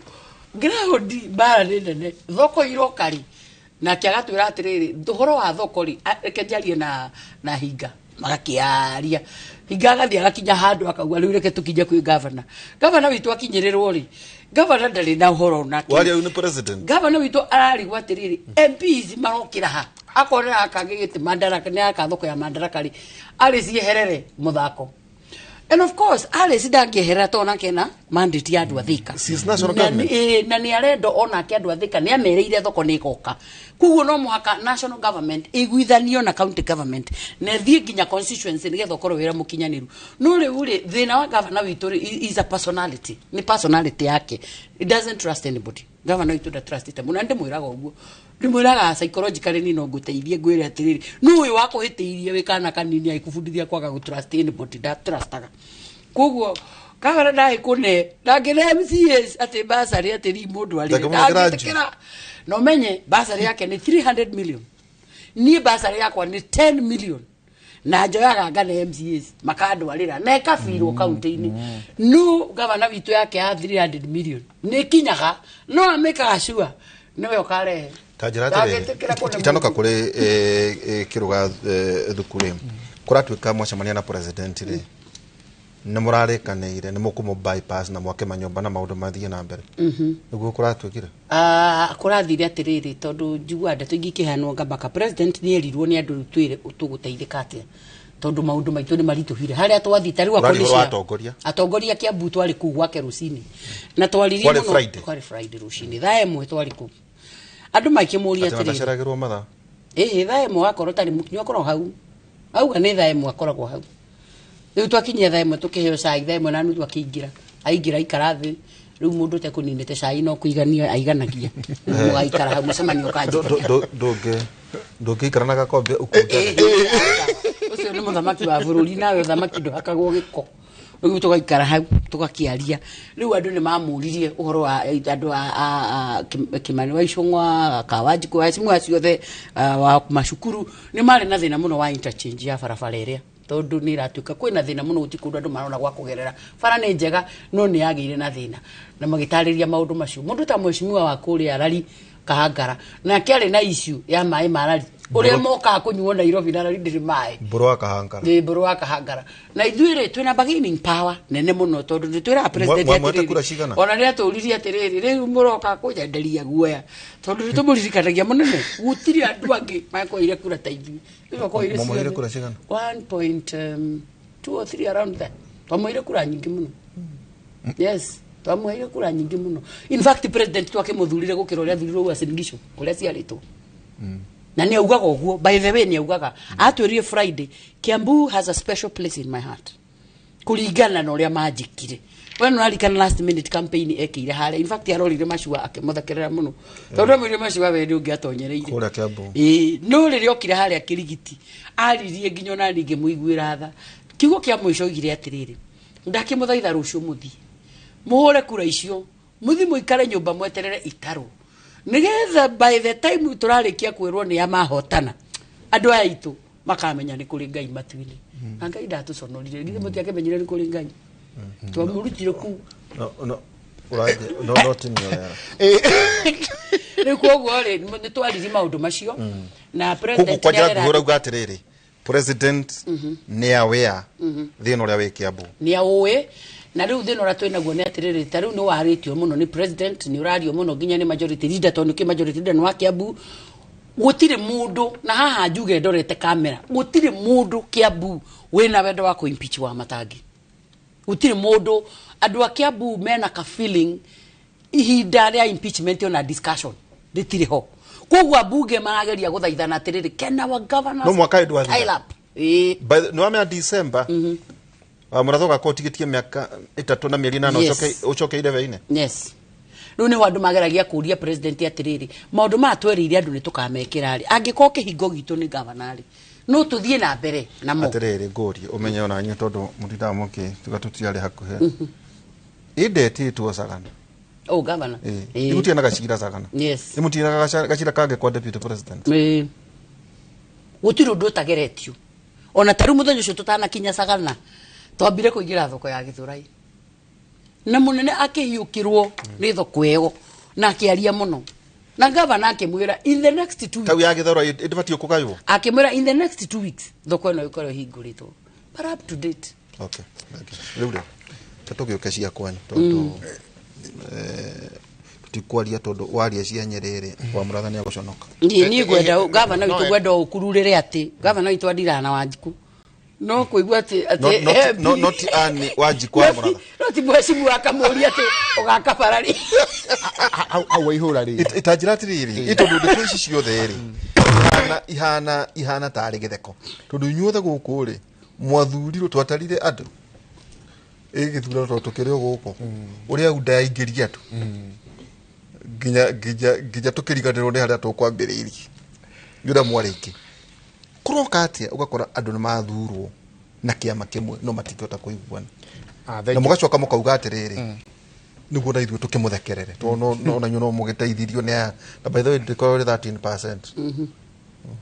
ground bara nene thoko irokari na kiagatwira atiriri horo wa thoko ri rekenjarie na hinga magakiaria hinga gathia gakinya handu akagwa riu reke tukinje kwi governor witu akinyirirwo ri governor ndari na horo na waria ni president governor witu ararigwa atiriri MPs marokira ha akora akagite Madaraka ne akathoko ya Madaraka ri ari cieherere muthako and of course ari sidangehera tona kena mandate ya andu athika na ni arendo ona ke andu athika ni amereire thoko ni goka kuguo no muhaka national government igwithanio na county government na thie nginya constituency ni getho korwo wira mukinyaniru no riu ri thina wa governor witu is a personality ni personality yake it doesn't trust anybody governor witu da trust ite muna ndimwiraga uguo ndimwiraga psychologically ni no nguteithie ngwire atiriri no uyu wako hitiirie wikana kanini aikubundithia kwaga gutrust anybody da trustaga kuguo kagara dai kune ndagire MCAs ati basari atiri mundu ari ndagikira no menye basari yake ni 300 million ni basari yakwa ni 10 million na njoyaga ngane MCAs makando alira na kafiro county-ini no governor witu yake ya 300 million ni kinyaga no ameka sure niwe ukare tajirate itanoka kuri Kiruga Thuku ri kuratwika mwacemania na president ri nä må rarä kanäire nä må kå må bypass na mwake manyomba na maå ndå mathiä na mbere nä guo kå ratwä kå rathire atä rä rä tondå njigua ndeto ingä kä heanwo ngambaka president nä erirwo nä andå twä re tå gå teithä ka atä tondå maå ndå maitå nä maritå hire harä a twathi ta rä u atongoria Kiambu twarä kå u gwake rå cinä na twaririe må no kwarä Friday rå cinä thaa ĩmwe twarä kå andå maingä må ria atä rä thaa ĩmwe akorwo tarä må kinyo akorwo hau auga nä thaa ĩmwe akoragwo hau riu twakinyia thaa ĩmwe tukiheo cai thaa ĩmwe na nuthu akiingira aingira ikara thi riu mundu te kuninete cai no kuigania aiganagia mugaikara hau mucemanio kanji ndũngĩikara na gakombe ũkũnja ucio nĩ mũthamaki wa bũrũri nawe ũthamaki ndũhakagwo gĩko riu tugaikara hau tugakiaria riu andũ nĩ mamũririe ũhoro wa andũ a Kimani wa Icũng'wa Kawanjikũ acimu aciothe wa macukuru nĩ marĩ na thĩna mũno wa interchange ya barabara ĩrĩa tondu ni ratuika kwina thina muno utikundu andu marona gwa kugerera bara ni njega no ni yagiire na thina na magitariria maundu macio mundu ta mweshimiwa wa kuria arari Kahangara na kiari na issue ya mai marari uria moka kunyuo Nairobi na rari ndiri mai mburu wa Kahangara ni mburu wa Kahangara na ithuire twina bargaining power nene muno tondu ni twira president ona ria turirie atiriri riu muroka kunyenderia guoya tondu tumuriririkanagia munene gutiri andu angi makoire kura ta ithui makoire kura cigana 1.2 or 3 around that twamoire kura nyingi muno yes twamoire kura nyingi muno in fact president twake muthurire gukira uria thuriro wa Singisho kuria ciaritwo na ni augaga uguo by the way ni augaga atwiriye Friday Kiambu has a special place in my heart kuringana na uria majikire we no arikana last minute campaign ekire hare in fact arorire macua akimuthakerera muno tondu mwire macua we ndio ngiatonyereire kuria Kiambu no riri okire hare akirigiti aririe nginyo na ninge muiguira tha kiugo kia mwisho igire atiriri ndakimuthaitha rucio muthi muhore kura icio muthi muikare nyumba mweterere itaro nigetha by the time turarikia kwirwo ni amahotana andu aya itu makamenya ni kuri Ngai matuini na Ngai ndatuconorire githe mutiake menyire ni kuri Ngai twamurutire ku no uraje no tinyo ni koguo ri ni twariri maundu macio na president kwa jagu hora ugatiriri president ni aware thina uria wi Kiambu ni awe na riu thina uria twinaguo ni atiriri ta riu ni waritio muno ni president ni urario muno nginya ni majority leader tondu ki majority leader ni wa Kiambu gutire mundu na haha njuge ndorete kamera gutire mundu Kiambu wina wendo wa ku impeach wa Matangi gutire mundu andu a Kiambu mena ka feeling ihinda ria impeachment ona discussion ritire ho koguo bunge marageria guthaithana atiriri kena wa governors no mwaka ndwa no amea December Wamuratha gakotigitie miaka 3 na mieri 8 ucoke ire veine yes no ni wandu mageragia kuria president atiriri maundu ma twerire andu ni tukamekira ari angiko kihingo gitu ni governor no tuthie na mbere na mo atiriri ngori umenye ona nyu tondu mutida muki tugatutiari hakuhe inde tu sagana oh governor imutie na gacira sagana yes imutie na gacira kage kwa deputy president gutiro ndutageretio ona taru muthanyo cio tutana kinya sagana twambire kuigira thoko ya Githurai na munene akihiukirwo ni thoko ego na akiaria muno na governor akimwira in the next 2 weeks tawi ya Githurai ndibatio kugaywo akimwira in the next 2 weeks thoko ino ikorwo hinguritwo but up to date okay riu tatugioke cia kwanyu tondu tutikwaria tondu waria cia Nyerere Wamuratha ni aguconoka ni gwenda governor witu gwenda ukururire ati governor witu adira na Wanjiku no kuigua ati not ani Wanjiku Wamuratha no ti mwesimu akamuria ati ugakabarari au ihura ri itajiratiriri itondu ndeto ici ciothe ri ihana tari githeko tondu inyuothe guku ri mwathurirwo twatarire andu igithura tukirio guku uria unda ingiria andu ginya tukiriganirwo ni haria tukwambiririe ngira mwariki kuroka atia ugakora andu ni mathurwo na kiama kimwe no matikota kuiguana na mugacoka mukauga atiriri niguo na ithuĩ tukimuthekerere no na nyuno mugiteithirio ni na by the way ndikoro 13%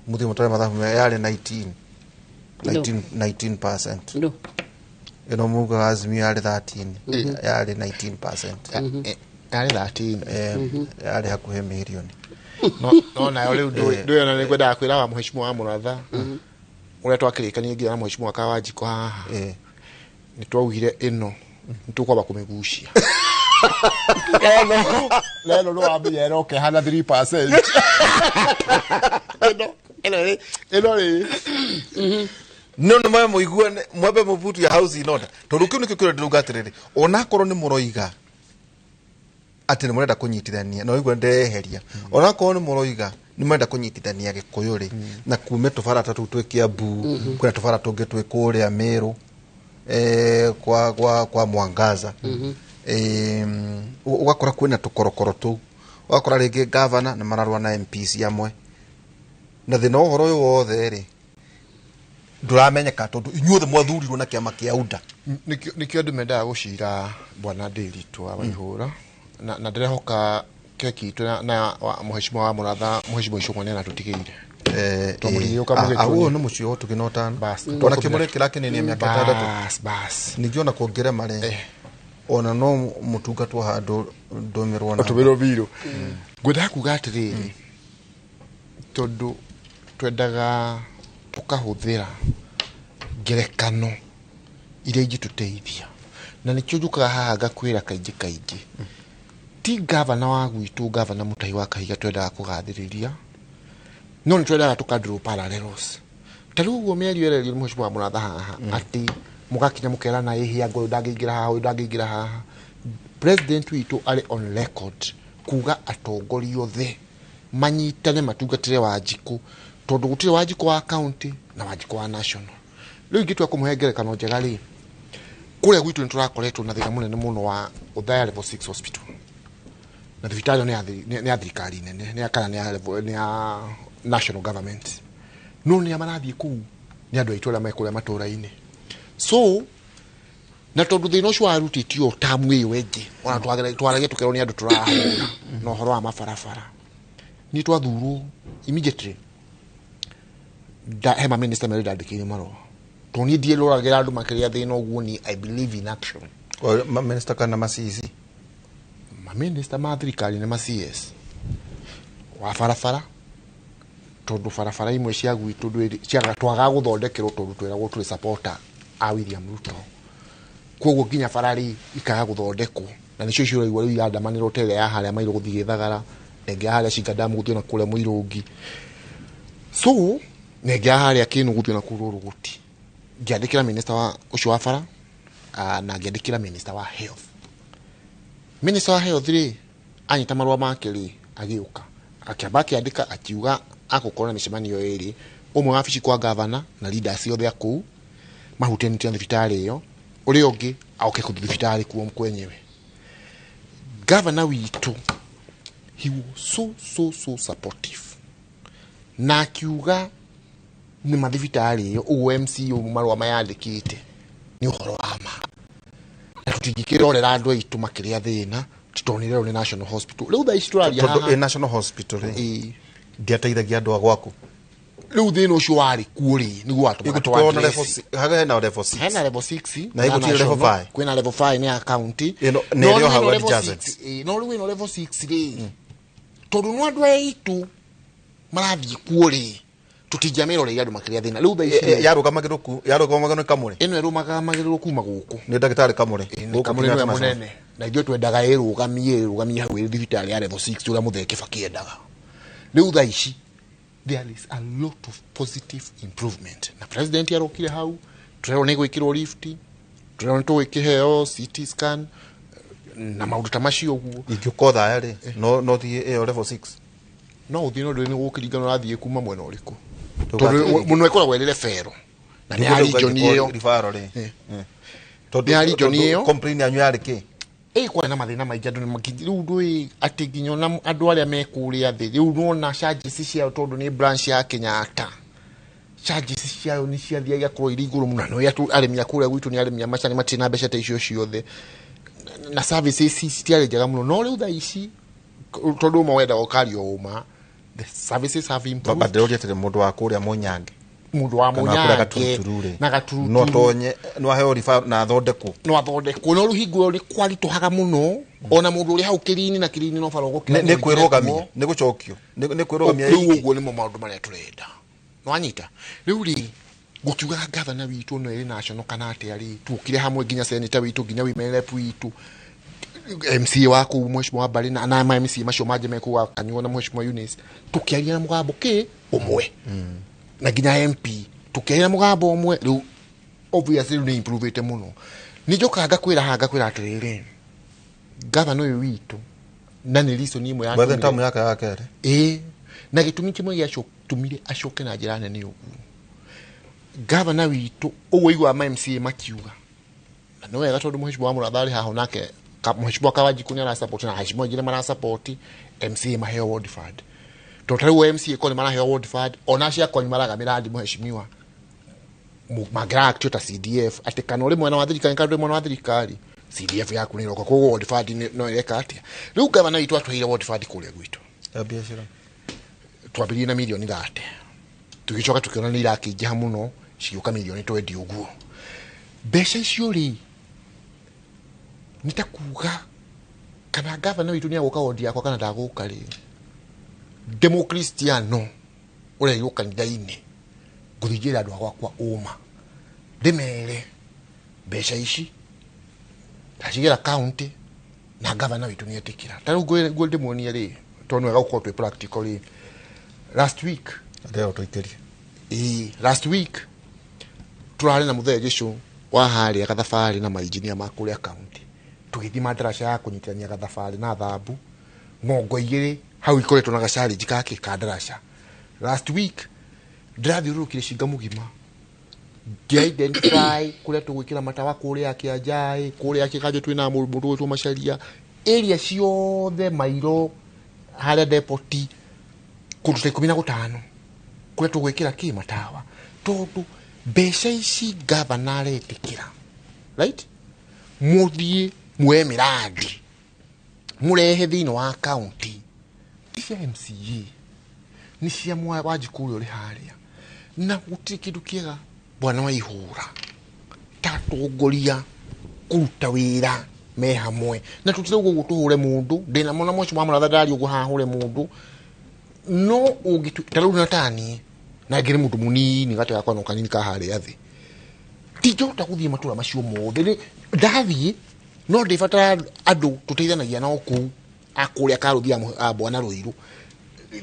muthi mutare mathabu yari 19% no ino muga azmi yari 13 yari 19% yari 13 yari hakuhe milioni no na yole ndio na nigwenda akwira wa mheshimiwa Wamuratha uria twakirikanie ngira na mheshimiwa Wanjiku haha ni twaugire ino nitukwaba kumigucia lelo no amenya roke hana 3% no mwe muigua mwebe mubutu ya house in order tondu kiu nikio kirondiruga atiriri ona korwo ni muroiga ati ni murenda kunyitithania no igua ndeheria ona korwo ni muroiga ni murenda kunyitithania Gikuyu ri na kume tubara tatu twi Kiambu kuna tubara tungi twi kuria Meru kwa Mwangaza ugakora kwina tukorokoro tu ugakora ringi governor na mararwa na MPs amwe na thina uhoro uyu wothe ri nduramenyeka tondu inyuothe mwathurirwo na kiama kia UDA nikio ndumendaga gucira bwana Ndiritu Waihura na ndirehoka keki tu na mheshimiwa Wamuratha mheshimiwa Icung'wa na tutigeire Awo no mucio tukinotana. Tona Kĩmũrĩ kĩrakinenia mĩaka 6. Bas. Ningiona kuongera mare. Ona no mutungatwo handu ndomerwo na. Otumirwo biro. Ngwenda kuga atiriri. Tondu twendaga tukahuthira ngerekano iria ingĩtũteithia na nĩkĩo njũkaga haha ngakwĩra kaingĩ ti gavana wa gwitũ gavana Mũtahi wa Kahiga twendaga kũgathĩrĩria no nĩtwendaga tũkandrũ parallels ta rĩu ũguo mĩario ĩrerio nĩ Mheshimiwa Wamuratha haha atĩ mũgakinya mũkerana ĩhia ngũyũ ndangĩingĩra haha ũyũ ndangĩingĩra haha president witũ arĩ on record kuga atongoria othe manyitane matungatĩre Wanjikũ tondu gutire Wanjikũ wa county na Wanjikũ wa national riu ingĩtua kũmũhe ngerekano njega rĩ kũrĩa gwitũ nĩ tũrakoretwo na thĩna mũnene mũno wa Othaya level 6 hospital na thibitarĩ nĩ ya thirikari nene nĩ kana nĩ ya national government no nĩ marathiĩ kũu nĩ andũ aitũ arĩa mekũrĩa matũũra-inĩ so na tondu thĩna ũcio warutĩtio tamu ĩyo ĩngĩ ona twarage tũkerwo nĩ andũ tũrahũra na ũhoro wa mabarabara ni twathurwo immediately hema minister Mary ndandĩkĩire marũa toni ndiye roragĩra andũ makĩria thĩna ũguo ni I believe in action minister kana macisi minister ma thirikari nĩ ma CS wa barabara tondu barabara imwe cia gwitũ ciaga twaga gũthondekerwo tondu twĩragwo tũrĩ supporter a William Ruto koguo nginya barari ikaga gũthondekwo na nĩcio ciũraigua rĩu yandamanĩrwo tele ya harĩa mairũ gũthiĩ Gĩthagara nenge harĩa Cingadamu gũthiĩ na kũrĩa Mũirũngi so nenge harĩa Kĩnũ gũthiĩ na kũrĩa Rũgũti ngĩandĩkĩra minister wa ũcio wa bara na ngĩandĩkĩra minister wa health rĩ anyita marũa make rĩ agĩũka akĩamba akĩandĩka akiuga agũkorwo na mĩcemanio ĩrĩ ũmwe wabici kwa gavana na leaders othe akũu mahutanitie na thibitarĩ ĩyo ũrĩa ũngĩ aoke kũthi thibitarĩ kuo mkwenyewe gavana witũ he was so supportive na akiuga nĩ mathibitarĩ ĩyo ũguo MCO marũa mayandĩkĩte nĩ ũhoro wa ma na tũtingĩkĩrorera andũ aitũ makĩria thĩna tũtonire nĩ national hospital rĩu thaa ici tũraria haha national hospital ndiateithagia andũ a gwaku rĩu thĩna ũcio warĩ kuo rĩ nĩguo atũma haga na level 6 hena level 6 na ĩgũtire level 5 kwĩna level 5 nĩ ya county no rĩo hawa adjacent no rĩu ĩno level 6 rĩ tondũ nĩ andũ aitũ marathiĩ kuo rĩ tũtingĩameroreire andũ makĩria thĩna rĩu thaa ici yarũgamagĩrwo Kamũrĩ ĩno ĩrũgamagĩrĩrwo kuma gũkũ nĩ ndagĩtarĩ Kamũrĩ Kamũrĩ nĩ mũnene na ithuĩ twendaga ĩrũgamie hau thibitarĩ ya level 6 ũrĩa Mũthee Kĩbakĩ endaga rĩu thaa ici there is a lot of positive improvement na president yarokire hau turero nĩ gwĩkĩrwo lift turero nĩ tũgĩkĩheo CT scan na maũndũ ta macio ũguo ingĩũka Othaya rĩ no thiĩ ĩyo level 6 no ũthiĩ no ndũĩ nĩ gũkĩringana ũrathiĩ kuma mwena ũrĩkũ tondũ mũno ĩkoragwo ĩrĩ fero na nĩ region ĩyo tondũ ya region ĩyo complain yanyu yarĩ kĩ kwa na mathĩna maingĩ andũ rĩu ndũĩ atĩ nginya ona andũ arĩa mekũrĩa thĩ rĩu nona charges ciao tondũ nĩ branch ya Kenyatta charges ciao nĩ ciathiaga kũrwo irĩ igũrũ mũno no arĩmi akũrĩa gwitũ nĩ arĩmi macani matirĩ na mbeca ta icio ciothe na services citiarĩ njega mũno no rĩu thaa ici tondũ ũma wenda ũkario ũma the services have improved babaderoria tele mũndũ wa kũrĩa Mũnyange mundu wa Mũnyange na gaturuturu no tonye no aheo rifa na athondekwo no ruhingo ri kwarituhaga muno ona mundu uri hau kirini na kirini no faro gukira nĩ kwĩrũgamia nĩ gũcokio nĩ kwĩrũgamia rĩu ũguo nĩ maũndũ marĩa tũrenda no anyita rĩu ri gukiuga gavana witũ no ĩrĩ national kana atĩa ri tukire hamwe nginya senator witũ nginya women rep witũ MC wako Mheshimiwa Bari na MC macio maje mekuwa kanyuo na Mheshimiwa Eunice tukiaria na mugambo ki umwe na nginya MP tukiaria mugambo umwe riu obviously ni improvete muno nijoka ngakwira atiriri gavana uyu witu na ni reason imwe ya bado tamu yake na gitumi kimwe gĩa tumire acoke na njĩra nene ũguo gavana witu ũgũigua MC makiuga na no wega tondũ Mheshimiwa Wamuratha haha nake Mheshimiwa Kawajikũ nĩ ara support na Mheshimiwa Ngire mara support MC maheo ward fund totari MC ko ni maraheo ward fund ona cia konyi maraga miradi Mheshimiwa magra actor CDF atekana uri mwana wa thirikari kandi mwana wa thirikari CDF yaku ni roka ko ward fund no eka atia riu gavana witu atwire ward fund kule gwitu biashara twambirie na milioni 30 tugicoka tukiona ni irakĩingĩha mũno cigĩũka milioni 20 ũguo. Mbeca icio rĩ nĩ ta kuga kana gavana witũ nĩ agũka wodi yakwa kana ndagũka rĩ, Demokristiano ũrĩa yũka kanitha-inĩ ngũthingĩra andũ akwa ũma ndĩmere mbeca ici ndacigĩra kaunti na gavana witũ nĩ etĩkĩra. Ta rĩu ngũ ndĩmuonie rĩ tondũ wega gũkorwo twĩ practical rĩ, last week turarĩ na mũthee Jesũ wa harĩa gathabarĩ na mainjinia ma kũrĩa kaunti tũgĩthiĩ mandaraca ya kũnyitithania gathabarĩ na thambu ng'ongo igĩrĩ hau ikoretwo na gacharĩnji gake ka ndaraca. Last week ndirathiũrũrũkire Cinga mũgima ngĩ-identify kũrĩa tũgwĩkĩra matawa kũrĩa Kĩanjaĩ kũrĩa Kĩganjũ twĩna mũndũ gwĩtwo Macharia area ciothe Mairo harĩa depoti kũndũ ta 15 kũrĩa tũgwĩkĩra matawa tondũ mbeca ici gavana aretĩkĩra, right? Mũthiĩ muoe mĩradi mũrehe thĩinĩ wa kaunti ti cia MCA nĩ cia Wanjikũ ũrĩa ũrĩ harĩa na gũtirĩ kĩndũ kĩega bwana Waihũra ta atongoria kũruta wĩra me hamwe na tũtire ũguo tũhũre mũndũ ndĩna mona mweci Wamuratha ndari ũguo hahũre mũndũ no ũngĩtuĩka rĩu na tani na ngĩrĩ mũndũ mũnini gatega kwa no kanini ka harĩa thĩ tijota gũthiĩ matũra macio mothe ndathiĩ no ndĩbatara andũ tũteithanagia na kũu akũrĩa Karũthia bwana Rũirũ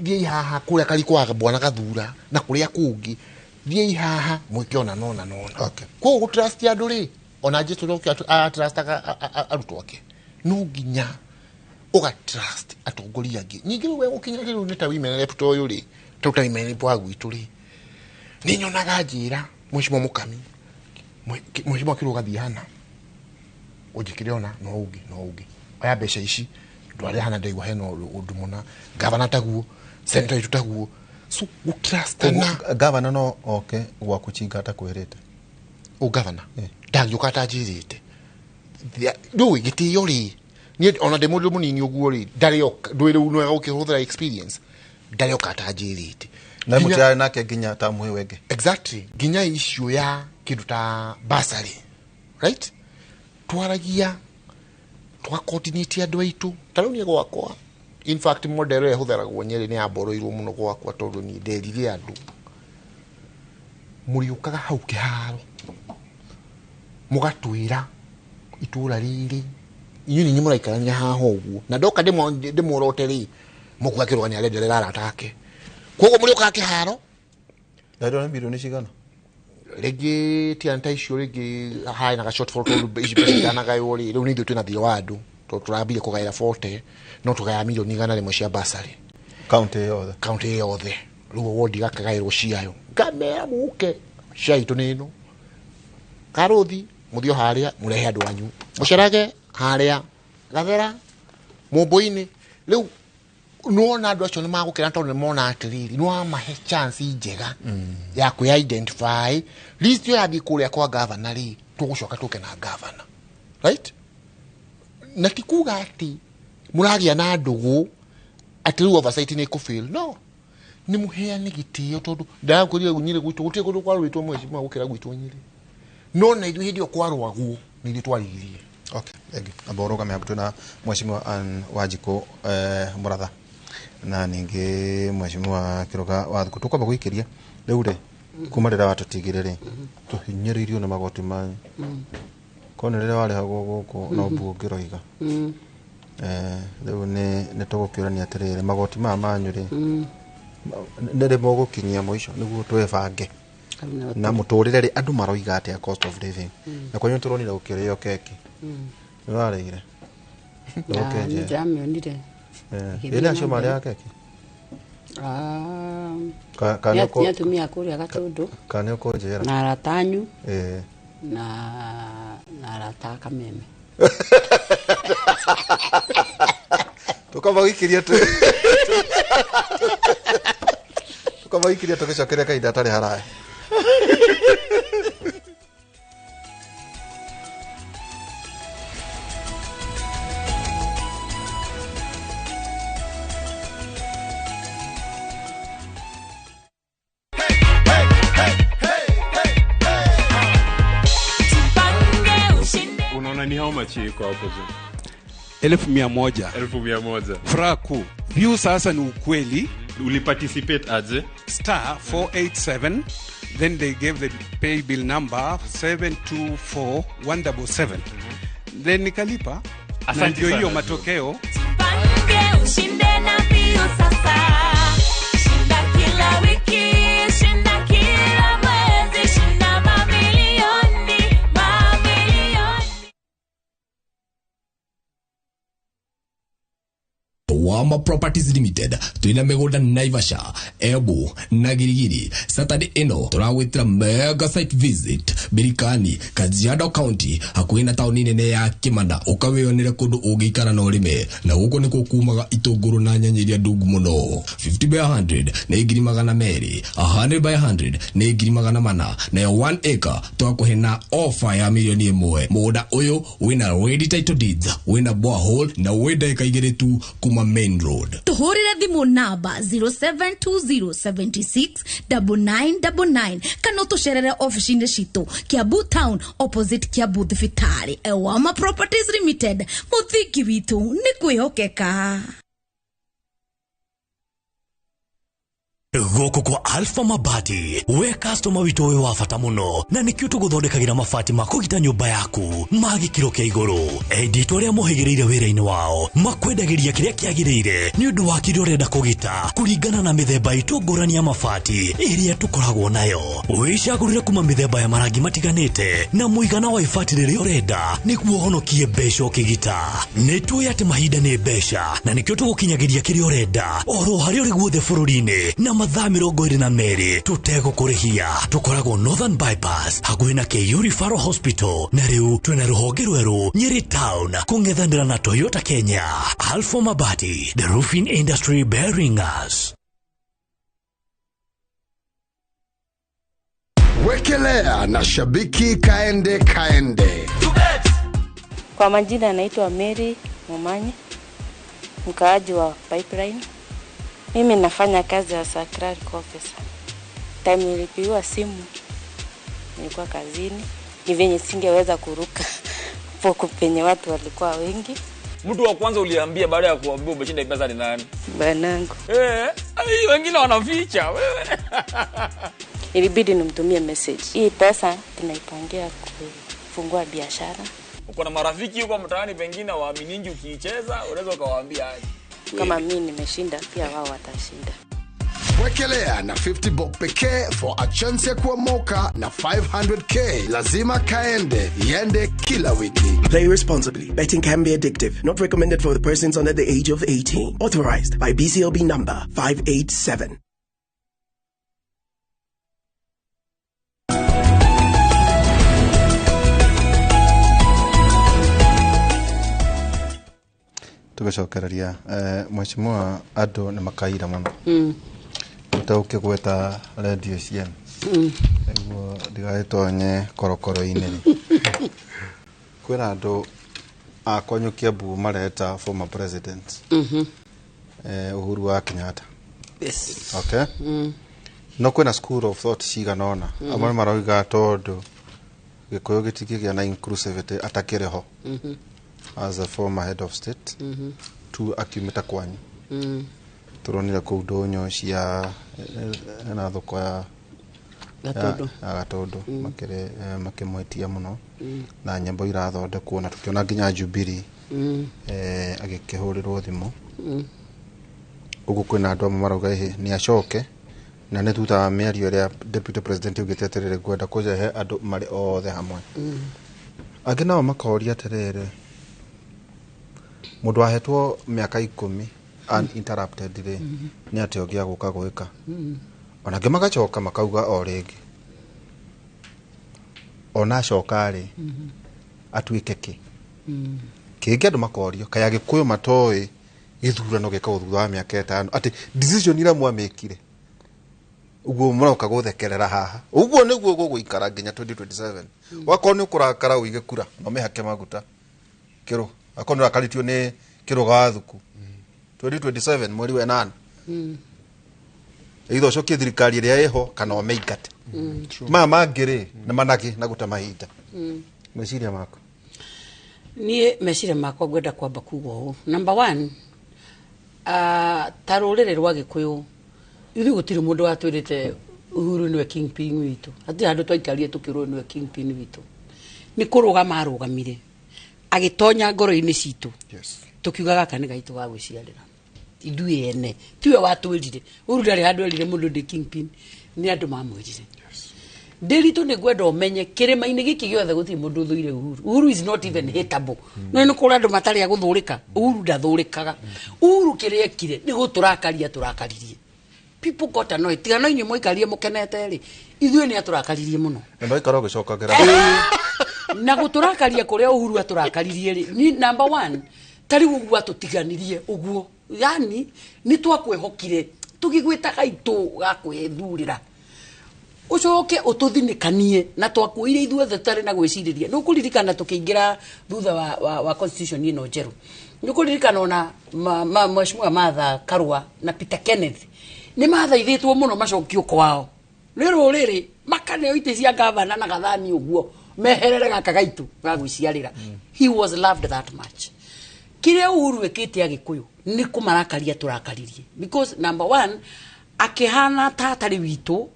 thiĩ haha kũrĩa Karikwaga bwana Gathura na kũrĩa kũngĩ thiĩ haha mwĩkĩona nona okay. Kwa trust andũ rĩ ona Jesũ ndokia trust arutwo ake no nginya uga trust atongoria angĩ ningĩ we gũkinya rĩu nĩ ta women rep to ũyũ rĩ to ta women rep wa gwitũ rĩ nĩ nyonaga njĩra Mheshimiwa Mũkami Mheshimiwa Kiruga thiana ũnjĩkĩre ona no ũngĩ aya mbeca ici ndwarĩ hana ndaigua hena ũndũ mũna gavana taguo senator itu taguo so trust na gavana no okay gwa kuchingata kwirite gavana ndangĩũka atanjĩrĩte ndũĩ gĩtĩo rĩ niĩ ona ndĩ mũndũ mũnini ũguo rĩ ndarĩoka ndwĩrĩ unwega gũkĩhũthĩra experience ndarĩoka atanjĩrĩte na mũtĩarĩ nake nginya tamuhe wenge exactly nginya issue ya kĩndũ ta basarĩ right twaragia twakoordinate andũ aitũ ta rĩu niĩ gwakwa in fact model ĩrĩa hũthĩragwo Nyeri nĩ yamboroirwo mũno gwakwa tondũ niĩ nderire andũ mũriũkaga hau kĩharo mũgatwĩra itũra rĩrĩ inyuĩ nĩ mũraikarania haha ũguo na ndoka ndĩmũrote rĩ mũgwakĩrwo nĩ arenderera arata ake koguo mũriũkaga kĩharo ndarĩona milioni cigana rĩngĩ tianta icio rĩngĩ haĩ na short fall tondũ ici mbeca nagayo rĩ rĩu nĩ ithuĩ twĩna thirĩ wa andũ tondũ tũrambire kũgaĩra 40 no tũgaya milioni 100 cia basarĩ kaunti yothe rĩu wodi gakagaĩrwo ciayo ngamera mũke ciaitũ nĩ ĩno Karũthi mũthio harĩa mũrehe andũ anyu mũcerage harĩa Gathera Mũmbũi-inĩ rĩu nuona andũ acio nĩ magũkĩra tondũ nĩ mona atĩrĩrĩ nĩ wamahe chance njega ya kwĩ-identify list yo yathiĩ kũrĩa kwa gavana rĩ tũgũcoka tũke na gavana right na ti kuga atĩ mũragĩa na ndũgũ atĩ rĩu oversight nĩ ĩkũfail no nĩ mũheane gĩtĩo tondũ ndagũkũria Nyeri gwitũ gũtirĩ kũndũ kwarũĩtwo Mheshimiwa gũkĩra gwitũ Nyeri no na ithuĩ hĩndĩ ĩyo kwarwagwo nĩ ithuĩ twarigirie okay aboroga me hapo na Mheshimiwa Wanjikũ Mũratha na ningĩ Mheshimiwa Kiruga wa Thuku tukwamba gũikĩria rĩu rĩ kuma rĩrĩa watutigire rĩ tũhinyĩrĩirio na magoti manyu kone rĩrĩa warĩhagwo gũkũ no mbũngĩroiga rĩu nĩ tũgũkĩũrania atĩrĩrĩ magoti maya manyu rĩ nĩ rĩ mũgũkinyia mũico nĩguo twĩbange na mũtũrĩre rĩ andũ maroiga atĩa cost of living na kwanyu tũronire gũkĩrĩo keki nĩ warĩire nĩ ndamĩonire ĩrĩa acio marĩ ya keki nĩ atumia kũrĩa Gatũndũ kana ũkũnjĩra na arata anyu na arata Kameme tukamba gũikĩria tũgĩcokeria kahinda atarĩ haraya much iko hapo juu? 1,100. 1,100. Furaha kuu. View sasa ni ukweli. Uliparticipate aje? *487, then they gave the pay bill number 724,177. Then nikalipa. Na ndio hiyo matokeo. Pange ushinde na mbio sasa. Shinda kila wiki, shinda kila mwezi, shinda mamilioni, mamilioni. Wama Properties Limited twina migunda Naivasha, Embu na Girigiri. Saturday ino turawitira mega site visit Birikani, Kajiado County, hakuhi na tauni nene ya Kimana. Ukawionere kundu ugikara na urime, na guko niko kumaga itunguru na nyanyiria ndungu muno. 50 by 100 na igiri magana meri, 100 by 100 na igiri magana mana, na ya 1 acre twakuhena offer ya milioni 1. Muda uyu wina ready title deeds, wina borehole na wenda ikaigire tu kuma main road. Tuhurira thimu namba 0720769999 kana tusherere ofisini shitu Kiambu Town opposite Kiambu Thibitari. Wama Properties Limited, muthiki witu ni kwihokeka. Goko kwa Alpha Mabati, we customer wito we wafata muno, na nikio tuguthondekagira mabati makugita nyumba yaku magikiro kia iguru. Edito ria muhigireire wira-ini wao makwendagiria kiria kiagirire ni undu wa kiria urenda kugita kuringana na mithemba itungurani ya mabati iria tukoragwo nayo. Wicagurire kuma mithemba ya marangi matiganite na muigana wa ibati riria urenda niguo honokie mbeca ukigita. Nitui ati mahinda ni mbeca, na nikio tugukinyagiria kiria urenda oro haria uri guothe bururi-ini na mathaa 22 tutegũkũrĩhia. Tukoragwo Northern Bypass hakuhĩ na Kĩiyũ Referral Hospital, na rĩu twĩna rũhonge rwerũ Nyeri Town kũng'ethanĩra na Toyota Kenya. Alpha Mabati, the roofing industry bearing us. Wekelea na shabiki kaende. Kwa majina anaitwa Mary Mumanyi, mkaaji wa Pipeline. Mimi nafanya kazi ya secretary officer. Time nilipiwa simu nilikuwa kazini, ni venye singeweza kuruka poko penye watu walikuwa wengi. Mtu wa kwanza uliambia baada ya kuambia umeshinda pesa ni nani? Banangu. Wengine wanaficha wewe. Ilibidi nimtumie message. Hii pesa tunaipangia kufungua biashara. Uko na marafiki huko mtaani pengine waaminingi ukiicheza, unaweza ukawaambia aje. Kama mimi nimeshinda pia wao watashinda. Wekelea na 50 bob pekee for a chance ya kuomoka na 500k. Lazima kaende, yende kila wiki. Play responsibly. Betting can be addictive. Not recommended for the persons under the age of 18. Authorized by BCLB number 587. Tugacokereria mheshimiwa ando ni makaira muno utagukigweta radio cian niguo ndigagitonye korokoro-ini kwina andu akwanyu Kiambu mareta former president Uhuru wa Kenyatta. Yes. Okay. No kwina school of thought ciganona amwe maroiga tondu Gikuyu gitikigia na inclusivity atakireho as a former head of state to accumulate kwanyu turonira ku ndonyo cia na thoko ya Gatondo makimwetia muno na nyambo irathondekwo na tukiona nginya Jubilee agikihurirwo thimu ugu kwina andu amwe marauga ni acoke na ni tuta miario ria deputy president ugite atirire gwenda kujehe andu mari othe hamwe angi nao makoria atirire mundu ahetwo miaka 10 uninterrupted ri ni atio gia guka gwika ona ngi magacoka makauga o ringi ona coka ri atuike ki kingi andu makorio kaya Gikuyu matoi githurano gikao thutha wa miaka 5 ati decision ira mwamekire uguo muroka guthekerera haha uguo niguo guguikara nginya 2027 wakoni ukurakara uige kura no mehake maguta kiro akoni akalitio ni Kiruga Thuku 2027 mweri wa 8 eitho cokie thirikari iria yeho kana omeigate mangiri na manaki na guta mahinda meciria mako nie mecire makwa gwenda kwamba kuga ũũ. Number 1, ta rũrĩrĩ rwa Gĩkũyũ ithuĩ gũtirĩ mũndũ watwĩrĩte Uhuru nĩwe kingpin witũ. Hatirĩ handũ twaikarire tũkĩrwo nĩwe kingpin witũ. Nĩ kũrũgama arũgamire agĩtonya ngoro-inĩ citũ. Tukiuga gaka nĩ gaitũ ga gwĩciarĩra ithuĩ ene tiwe watwĩrire. Uhuru ndarĩ handũ erire mũndũ ndĩ kingpin, nĩ andũ mamwĩrire. Ndĩritũ nĩ gwenda ũmenye kĩrĩma-inĩ gĩkĩ gĩothe gũtirĩ mũndũ ũthũire Uhuru. Uhuru is not even hateable. No nĩ kũrĩ andũ matarĩ a gũthũrĩka. Uhuru ndathũrĩkaga. Uhuru kĩrĩa ekire nĩ gũtũrakaria tũrakaririe. People got annoyed. Tiga no inyuĩ mũikarie mũkenete rĩ, ithuĩ nĩ atũrakaririe mũno. Na ikara ũgĩcokagĩra. Na gũtũrakaria kũrĩa Uhuru atũrakaririe rĩ, ni number 1 tari ũguo atũtiganirie ũguo. Yani nĩ twakwĩhokire tũgĩgwĩta gaitũ ga kwĩthurĩra. Ucoke ũtũthinĩkanie na twakuire ithuothe tarĩ na gwĩcirĩria. Nĩ ũkũririkana tũkĩingĩra thutha wa constitution ĩno njerũ. Nĩ ũkũririkana ona Mheshimiwa Martha Karua na Peter Kenneth nĩ mathaithĩtwo mũno macokio kwao. Nĩ rũrĩrĩ makaneo itĩ cia gavana na gathani ũguo meherere gaka gaitũ ga gwĩciarĩra. He was loved that much. Kĩrĩa Uhuru ekĩte Agĩkũyũ nĩ kũmarakaria tũrakaririe. Because number 1 akĩhana tatari witũ,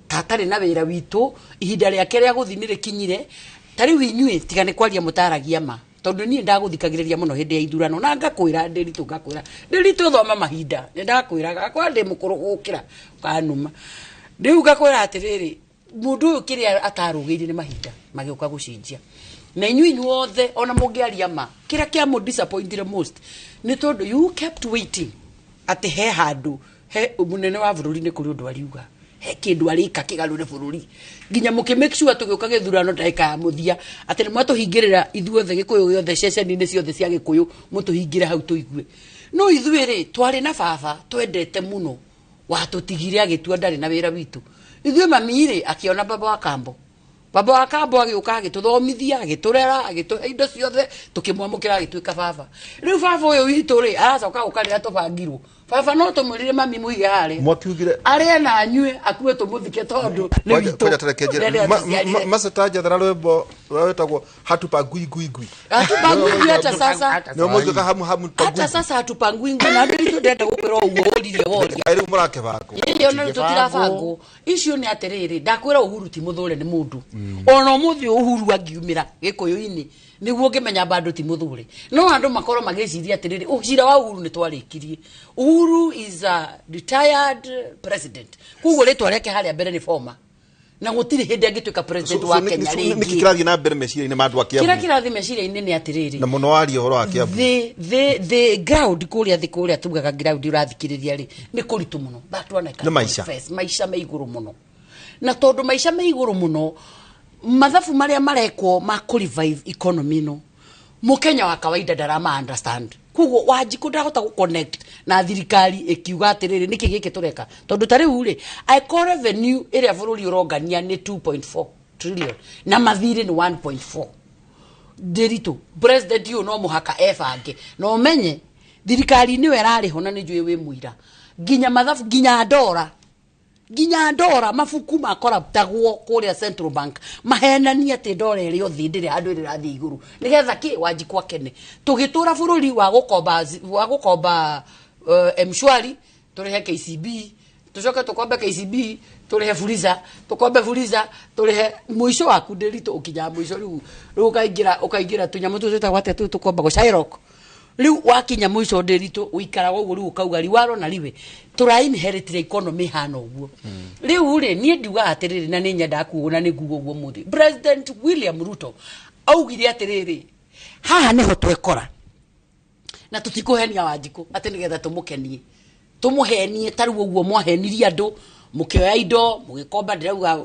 tatari na wĩra witũ, ihinda rĩake rĩa gũthi nĩrĩkinyire. Tarĩ inyuĩ tiga nĩ kwaria mũtaragia ma. Tondũ niĩ ndagũthikagĩrĩria mũno hĩndĩ ya ithurano na ngakwĩra Ndĩritũ thoma mahinda. Nĩ ndakwĩraga kwa ndĩ mũkũrũ gũkĩra kanuma. Rĩu ngakwĩra atĩrĩrĩ, mũndũ ũyũ kĩrĩa atarũgĩire nĩ mahinda magĩũka gũcenjia. Na inyuĩ inyuothe ona mũngĩaria ma, kĩrĩa kĩa mũ disappointed most nĩ tondũ you kept waiting atĩ he handũ he mũnene wa bũrũri nĩ kũrĩ ũndũ ariuga. He kĩndũ arĩka kĩgarũre bũrũri. Nginya mũkĩ make sure tũgĩũka gĩthurano ndagĩka ya mũthia atĩ nĩ mwatũhingĩrĩra ithuothe Gĩkũyũ gĩothe ceceni-inĩ ciothe cia Gĩkũyũ mũtũhingĩre hau tũigue. No ithuĩ rĩ twarĩ na baba twendete mũno watũtigire agĩtua ndarĩ na wĩra witũ. Ithuĩ mami rĩ akĩona baba wa kambo. Baba wa kambo agĩũka agĩtũthomithia agĩtũrera agĩtũhe indo ciothe tũkĩmwamũkĩra agĩtuĩka baba. Rĩu baba ũyũ witũ rĩ aracoka gũkarĩra tũbangirwo. Baba no tũmwĩrire mami mũige harĩ. Mwakĩugire arĩa na anyue akuwe tũmũthike tondũ nĩ witũ. Masetaja thara rwĩmbo rwetagwo hatupangui ngui ngui. Hatupangui hata sasa. Nĩ mũthika hamu hata sasa hatupangui ngui na Ndĩritũ ndenda gũkwĩra ũguo ũririe woria. Rĩu mũrakĩbangwo. Iyo nĩ tũtirabangwo. Icio nĩ atĩrĩrĩ ndakwĩra Uhuru ti mũthũre nĩ mũndũ. Ona mũthĩ Uhuru angiumĩra Gĩkũyũ-inĩ nĩguo ngĩmenya bado ti mũthũre. No andũ makorwo magĩciria atĩrĩrĩ ũcira wa Uhuru nĩ twarĩkirie. Uhuru is a retired president. Kuguo rĩtwa rĩake harĩa mbere nĩ former. Na gũtirĩ hĩndĩ angĩtuĩka president wa Kenya rĩngĩ. Nĩkĩ kĩrathiĩ na mbere meciria-inĩ ma andũ a Kiambu? Kĩrĩa kĩrathiĩ meciria-inĩ nĩ atĩrĩrĩ. Na mũno waria ũhoro wa Kiambu. The ground kũrĩa thĩ kũrĩa tugaga ground ũrathikĩrĩria rĩ nĩ kũritũ mũno. That one I can confess. Maica me igũrũ mũno. Na tondũ maica me igũrũ mũno mathabu marĩa marekwo ma revive economy no Mũkenya wa kawaida ndarama understand. Kuguo Wanjikũ ndahota gũconnect na thirikari ĩkiuga atĩrĩrĩ nĩkĩ gĩkĩ tũreka. Tondũ tarĩ rĩ ĩko revenue ĩrĩa bũrũri ũrongania nĩ 2.4 trillion na mathirĩ nĩ 1.4. Ndĩritũ president ũyũ no mũhaka ebange na ũmenye thirikari nĩwe ĩrarĩho na nĩ njũĩ wĩ mũira. Nginya mathabu nginya ndora mabuku makorabtagwo kũrĩa Central Bank mahenania atĩ ndora ĩrĩ othĩ ndĩrĩ handũ ĩrĩ rathiĩ igũrũ nĩgetha kĩ Wanjikũ akene tũgĩtũra bũrũri wa gũkomba mshwari tũrĩhe KCB tucoke tukombe KCB tũrĩhe Fuliza tũrĩhe mũico waku Ndĩritũ ũkinya mũico rĩu ũkaingĩra tũnyamũ tũtũ twatĩa tũkomba gũcairoko riu wakinya mũico Ndĩritũ ũikaraga ũguo riu ukauga riwaro na riwe tura inherit economy hana ũguo riu rĩ niĩ ndiuga atĩrĩrĩ na nĩ nyenda kuona na nĩ nguga ũguo mũthĩ President William Ruto augire atĩrĩrĩ haha nĩho twekora na tũtikũhenia Wanjikũ atĩ nĩgetha tũmũkenie tũmũhenie tarĩ ũguo mwahenirie andũ mukioya indo mugikomba ndirauga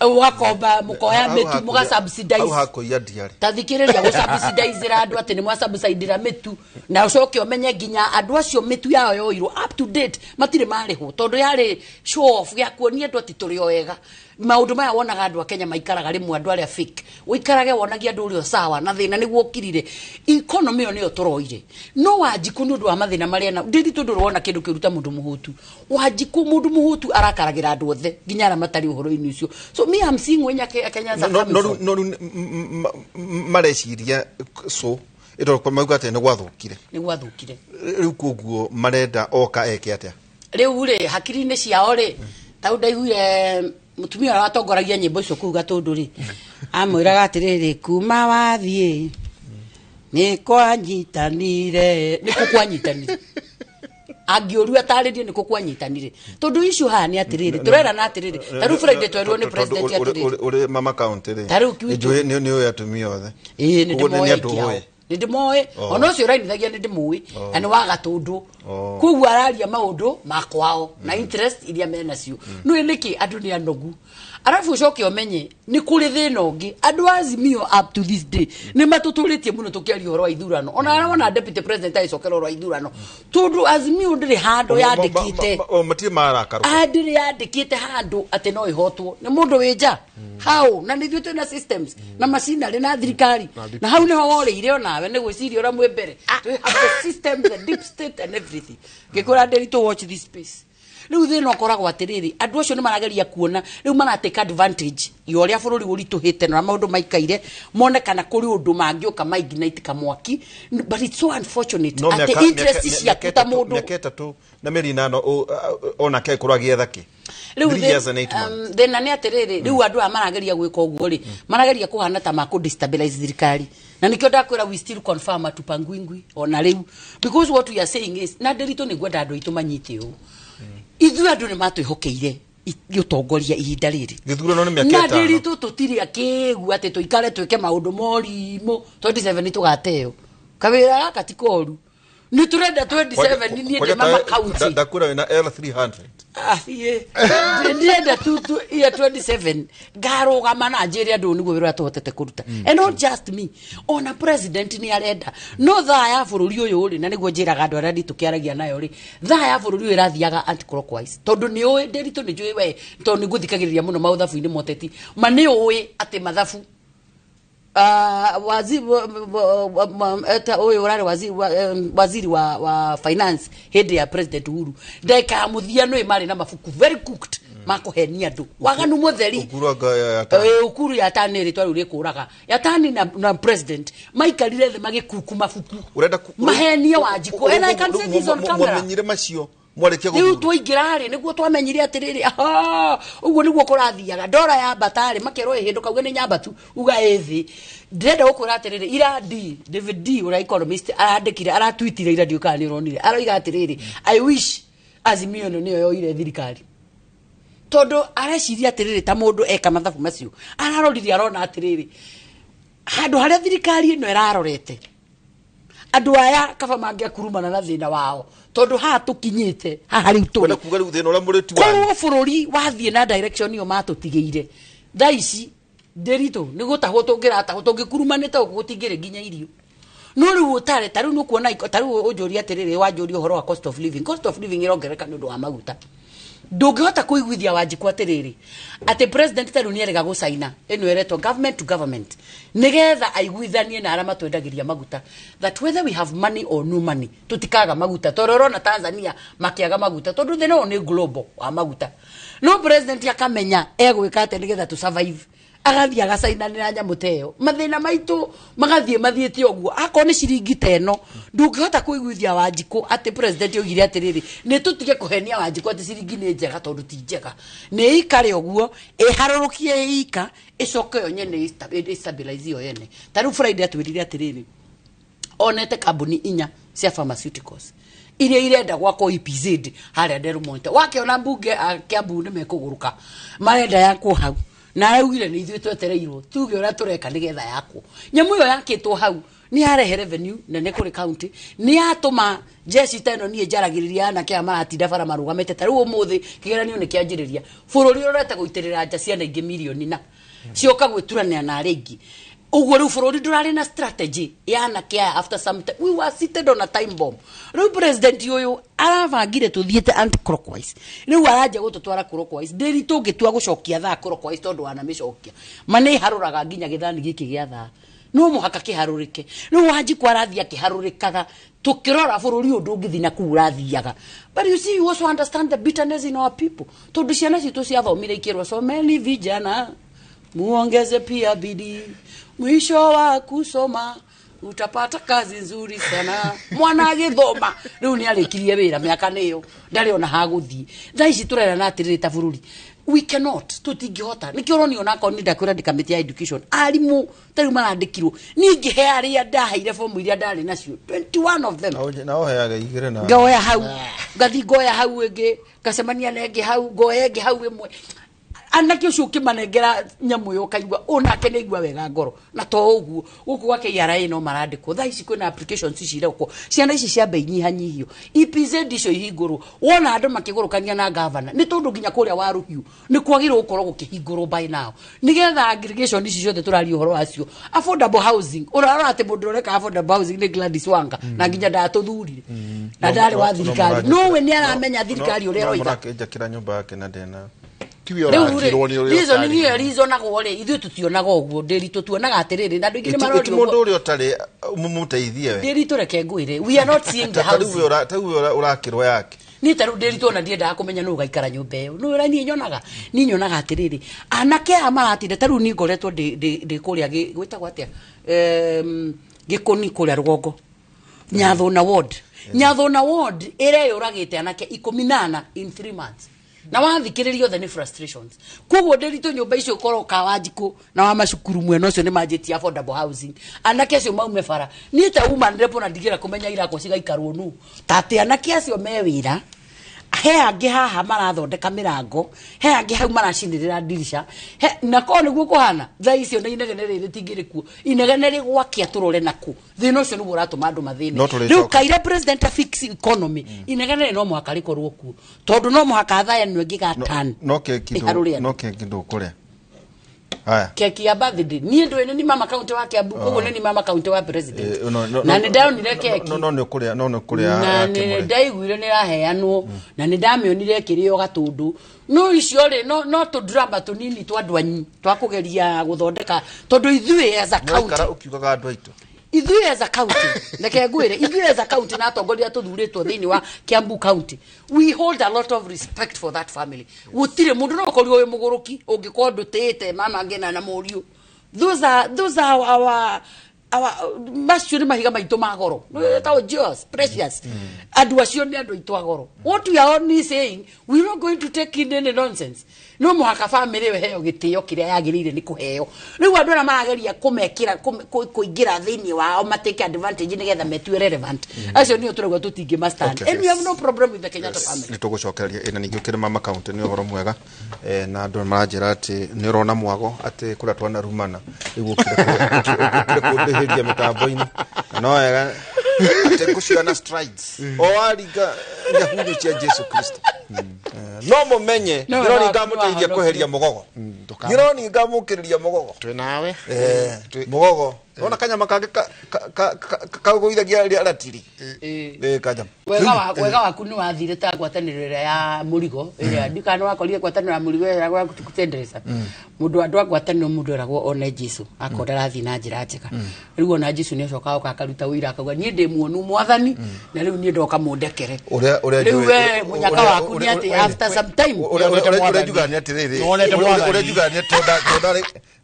wakomba mukoya metu muga subsidize au hakoya ndiari tathikiriria go subsidize andu ati ni mwa subsidize metu na ucoke omenye nginya andu acio metu yao yoirwo up to date matire mariho tondu yari show off ya kuonia andu ati turi wega maundu maya wonaga andu a Kenya maikaraga rimwe andu aria fake wikarage wonagia andu urio sawa na thina niguo ukirire economy yo niyo turoire no Wanjiku ni undu wa mathina maria na ndiri tundu wona kindu kiruta mundu muhutu Wanjiku mundu muhutu arakaragira andu othe nginya ara matari uhoro-ini ucio so me am seeing wenya Kenya za no mareciria so ito kwa mauga ate ni gwathukire riu koguo marenda oka eke atia riu ri hakiri-ini ciao ri tau ndaiguire mutumia wa atongoragia nyimbo icio kuga tundu ri amwiraga atiriri kuma wathie ni kwanyitanire angioru ataririe ni kwanyitanire tondu icio ha ni atiriri turera na atiriri taru Friday twerwo ni president atiriri uri mama county ri ni yatumia othe ni ndimoe ono cio rainithagia ni ndimui na ni waga tundu kugu araria maundu makwao na interest iria mena cio no niki andu ni anogu arafu coke omenye ni kuri thina ungi andu Azimio up to this day ni matuturitie muno tukiaria horo wa ithurano ona deputy president aicokera horo wa ithurano tundu Azimio ndiri hando yandikite matie marakaru ndiri yandikite hando ate no ihotwo ni mundu winja how na nithio twina systems na machinery na thirikari na hau niho woriire onawe ni gwiciria ora mwembere we have the system the deep state and everything ngikura ndiri to watch this space riu thina okoragwo atiriri andu acio ni marageria kuona riu mana take advantage yoria bururi urituhite na maundu maikaire monekana kuri undu mangioka maignite kamwaki but it's so unfortunate ati interest cia kuta mundu miaka 3 na meri 8 ona ke kuragia thaki thina ni atiriri riu andu marageria gwika uguo ri marageria kuhana ta ma destabilize thirikari na nikio ndakwira we still confirm atupangwingwi ona riu because what we are saying is na ndirito ni gwenda andu itu manyite u ithu andu ni matwihokeire utongoria ihinda riri githurano ni miaka 5 na ndirito tutiri akigu ati tuikare twike maundu morimu 27 tugateo kawira gaka tikoru ni turenda 27 ni ndi mama county ndakura wina L300 ndienda tu ya 27 garugama na Nigeria ndu niguo wira tuhotete kuruta and not just me ona president ni arenda no tha ya bururi uyu ri na niguo njiraga andu aria tukiaragia nayo ri tha ya bururi uyu irathiaga anti clockwise tondu ni uwi ndiritu ni njui we tondu niguthikagiriria muno mauthabu-ini moteti ma ni uwi ati mathabu waziri wa finance hedi ya president Uhuru ndeka muthia no imari na mafuku very cooked makuhenia andu waganu mutheri ukuru ya tani ri twari uri kuraga ya tani na president maikarire the magikuku mafuku mahenia Wanjiku and I can say this on camera mumenyire macio mwarekia riu twaingirari niguo twamenyire atiriri uguo niguo kurathiaga ndora ya batari makero hindu kauga ni nyambatu uga ethi ndenda gukura atiriri ira David D ura economist arandikire aratwitire ira ndiuka ni ronire aroiga atiriri I wish Azimio no niyo yoire thirikari tondu areciria atiriri ta mundu eka mathabu macio ararorithia arona atiriri handu haria thirikari no irarorete andu aya kaba mangia kurumana na thina wao tondu ha tukinyite ha riu turi kuga riu thina ura mureti wa ko bururi wathie na direction iyo matutigeire thaici ndirito ni gutahwo tungirata tungikurumanite gutingire nginya irio no riu utare taru no kuona taru unjuri atiriri wanjuri horo wa cost of living irongereka ni undu wa maguta ndungihota kuiguithia Wanjiku atiriri ati president taru ni erega gusaina eno eretwo government to government nigetha aiguithanie na ara matwendagiria maguta that whether we have money or no money tutikaga maguta tororo na Tanzania makiaga maguta tondu thino ni global wa maguta no president akamenya egwika ati nigetha to survive agathia gacaina ni nya muteo mathina maitu magathie mathiete oguo ako ni ciringi teno ndungihota kuiguithia Wanjiku ati president yogire atiriri ni tutige kuhenia Wanjiku ati ciringi ni njega tondu ti njega ni ikare oguo harurukie ika icoke yo nyene stabilize yo yene taru Friday atwirire atiriri onete kambuni 4 cia pharmaceuticals iria irenda gwako EPZ haria Delmonte wakiona mbunge Kiambu ni mekuguruka marenda yako hau na augire ni ithuĩ twetereirwo tuge ora tureka nigetha yakwo nyamu yo yakitwo hau ni arehe revenue nene kuri county ni atuma jeshi teno nie jaragiriria na kia maratinda bara marugamete taru umuthi kigeranio ni kianjiriria bururi urete guitirira nja ciana ingi milioni na cioka gwiturania na aringi uguo riu bururi ndurari na strategy yana kia after some time we were seated on a time bomb riu president uyu aravangire tuthiete anti clockwise riu araje gututwara clockwise ndiri tungitua gucokia thaa clockwise tondu wana micokia mane haruraga nginya githani giki gia thaa no muhaka kiharurike riu wanji kwarathia kiharurikaga tukirora bururi undu ngithina kurathiaga but you see you also understand the bitterness in our people tondu ciana citu ciathomire ikirwa so many vijana muongeze pia bidii mwisho wa kusoma utapata kazi nzuri sana mwana agithoma riu ni arikirie wira miaka niyo ndari ona haguthii tha ici turera na atirita bururi we cannot tutingihota nikio roni ona ko ni ndakwira ndikamiti ya education arimu tari marandikirwo ningi he aria ndaheire fomu iria ndari nacio 21 of them na oheaga igire na ngoya hau ngathi ngoya hau enge ngacemania nenge hau ngoya enge hau imwe anake ucio kimanengera nyamu yo kaigwa onake ne igwa wega ngoro na to uguo guku gwake yara ino marandiko tha ici kwina applications ici reko ciana ici cia bei nyihanyihio EPZ icio ihinguru wona andu makigurukania na governor ni tondu nginya kuria waruhiu ni kwagirwo ukorwo gukihingurwo by now nigetha aggregation ici ciothe turari uhoro acio affordable housing urarora ati mundu ureka affordable housing ni Gladys Wanga na nginya ndatuthurire na ndari wa thirikari no we ni aramenya thirikari uria roiga kira nyumba yake na ndena reason agore ithu tutionaga uguo ndiri tutuonaga atiriri na ndu ingine marori mundu uri utari mumuteithie we ndiri tureke ngwire we are not seeing the house tagu urakirwa yake ni taru ndiri tuona ndiendaga kumenya nu gaikara nyumba iyo nu ura ni nyonaga atiriri anake amaratinde taru ni ngoretwo ndi kuria gwitagwa atia gikoni kuria rugongo Nyathona ward ire uragite anake 18 in 3 months na wathikiririo the frustrations kugo ndiritu nyumba icio koro kawanjiku na wa macukuru mweno cio ni manjiti affordable housing anake cio maume bara ni ta woman rep na ndigira kumenya ira ko cigaikarwo nu tate anake acio mewira he angi haha marathondeka mirango he angi hau maracinirira dirisha he nako niguo kuhana tha icio na inegene riri tingirikuo inegene ri gwakia turore naku thino ucio niguo ratuma andu mathine riu kaire president fix economy inegene no muhaka rikorwo kuo tondu no muhaka thaya nwe ngigatani no kindu kuria haya keki ya birthday ni ndo ni mama county wa Kiambu kogo ni mama county wa president na ni down ni keki no kuria na ni ndaiguire ni raheanwo na ni ndamionire kirio gatundu no icio ri no to drama tunini twandwanyi twakugeria guthondeka tondu ithui as a county ukiugaga andu aitu ithui as a county leke ngwire ithui as a county na atongoria tuthuritwo thini wa Kiambu county we hold a lot of respect for that family gutire mundu no korio we muguruki ungikondu tete mama ngena na muriu those are our mashuri mahiga maitu magoro tawo just precious andu acio ni andu itu agoro what we are only saying we are not going to take in any nonsense no muhaka family we heo gitio kiria yagirire ni kuheo riu andu na marageria kumekira kuingira thini wao matake advantage nigetha metue relevant acio ni uturagwa tutingi master and we have no problem with the Kenyatta family ni tugucokeria ina ningi ukire mama county ni uhoro mwega na andu maranjira ati ni urona mwago ati kuria twana rumana riu ukire hiria mitambo-ini no wega ati kuciona strides o ariga nyahudu cia Jesu Kristo no mumenye ngironi ngamuteithia kuheria mugogo ngironi ngamukiriria mugogo twe nawe mugogo ona kanyama kage kaguithagia ria ratiri kanyama wega waku ni wathire ta ngwatanirira ya murigo iria ndikano wakorire ngwatanira murigo ya gwa kutendereza mundu andu ngwataniro mundu eragwo one Jesu akonda rathi na njira njega riu ona Jesu ni acoka akaruta wira akauga nie ndi muonu mwathani na riu nie ndoka mundekere riu we munyaka waku ni ati after some time urejuga ni atiriri urejuga ni tonda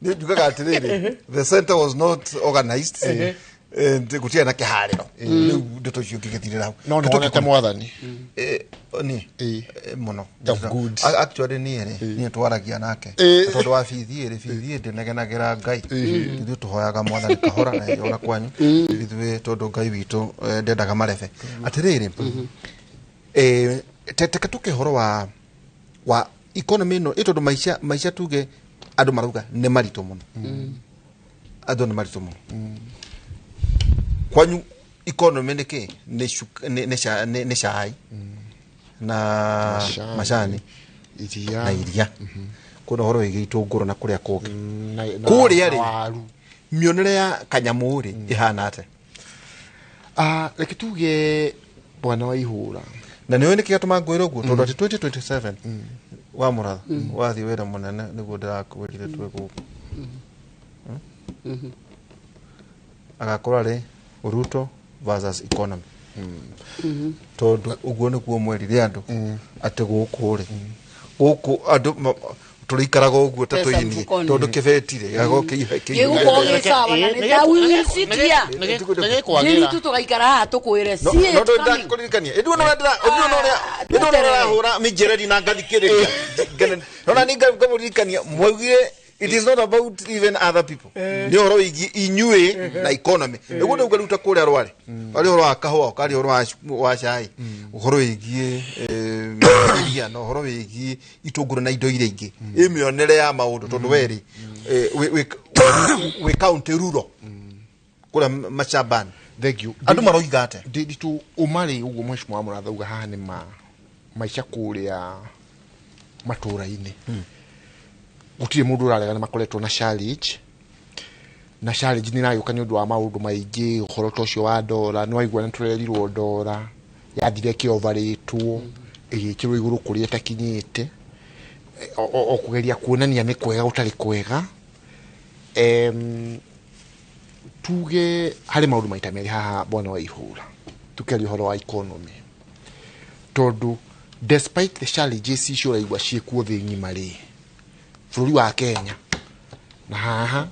ni jugaga atiriri the center was not organized gutia na kihariro ndu to cio kigithirira no nonete mwathani ni muno actually ni twaragia nake tondu wa bithi ndinegenagira Ngai ithu tuhoyaga mwathani kahora na yona kwanyu ithu tondu Ngai witu ndendaga marebe atiriri tete tuke horo wa economy no itondo maisha tuge andu maruga ne marito muno andu ne marito muno kwanyu economy niki ne shai na mashani iria kuna horo igitunguru na kuria kungi kuria ri mionere ya Kanyamuri ihana ate reke tuge bwana wa ihura na niwe nikigatuma ngwira guo tondu ati 2027 Wamuratha wathi wira munene niguo ndirakwirire twe guku agakorwo ari Ruto versus economy tondu uguo niguo mwerire andu ati guku ri guku andu turikaraga uguo tatuini tondu kibetire gago giguko gisawa na nitawisitia ngi tutugaikara ha tukwire sie no ndakuririkania edu no hura mijeredi na ngathikiriria no ni ngamuririkania mwagire. It is not about even other people. Ni horo wigi inyue na economy. Ego ndo ngaruta kuri arwari. Ari horo akahwa, ari horo wa chai. Horo wigi iria no horo wigi itoguru na indo iringi. Imionere ya maundu tondu weri we count rural. Kula machabani. Thank you. Andu maroiga ate. Nditu umari ugo Mheshimiwa Wamuratha uga haha ni maisha kuria matura-ini. Gutire mundu urarega ni makoretwo na challenge ni nayo kanyo ndwa maundu maingi uhoro tocio wa ndora no aigwa na turerirwo ndora yathire kiovaritwo igikirwo iguru kuria takinyite okugeria kuonania ni kwega utari kwega tuge hari maundu maita meri haha bwana wa ihura tukeri uhoro wa economy tondu despite the challenges icio raigwa ciekuo thi ngima ri bururi wa Kenya na haha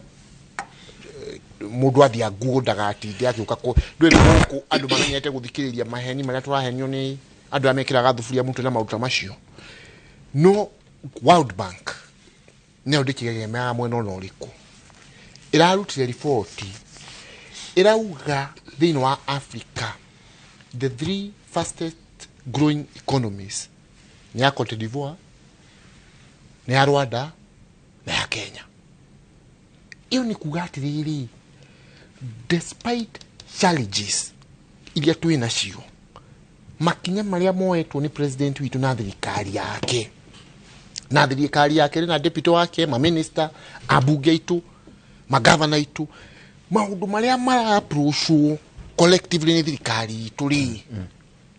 mundu athia nguo ndagatinde akiuka ko ndwiri guku andu mamenyete guthikiriria maheni maria turahenio ni andu amekiraga thufuria muntu na mauta macio no World Bank ne odikigege mea mweno no riku irarutire report irauga thini wa Africa the 3 fastest growing economies ni ya Cote d'Ivoire ni ya Rwanda na ya Kenya. Iyo ni kuga atiriri despite challenges iria twina cio makinya maria moetwo ni president witu na thirikari yake na deputy wake ma minister abunge itu magavana itu maundu maria mara approach collectively ni thirikari turi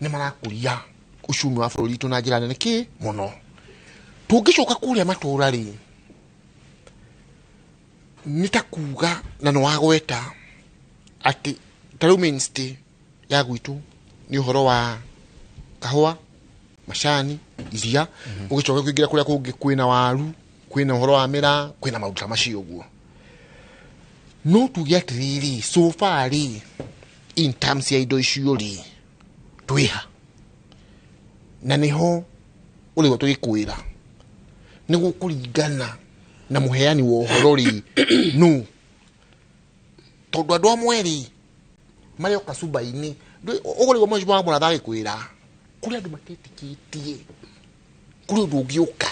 ni marakuria ucumi wa bururi tu na njira nene ki muno tungicoka kuria matura ri nitakuga na no wagweta ati taru ministry ya gwitu ni uhoro wa kahwa mashani iria ugicoka kuingira kuria kungi kwina waru kwina uhoro wa mira kwina maundu macio guo no tugia atiriri so far in terms ya indo icio ri twiha na niho uri go tugikwira ni gukuringana na muheani wa uhoro ri no tondu andu amweri mario kasuba-ini uguri go Mheshimiwa Wamuratha agikwira kuri andu matetikitie kuri undu ungiuka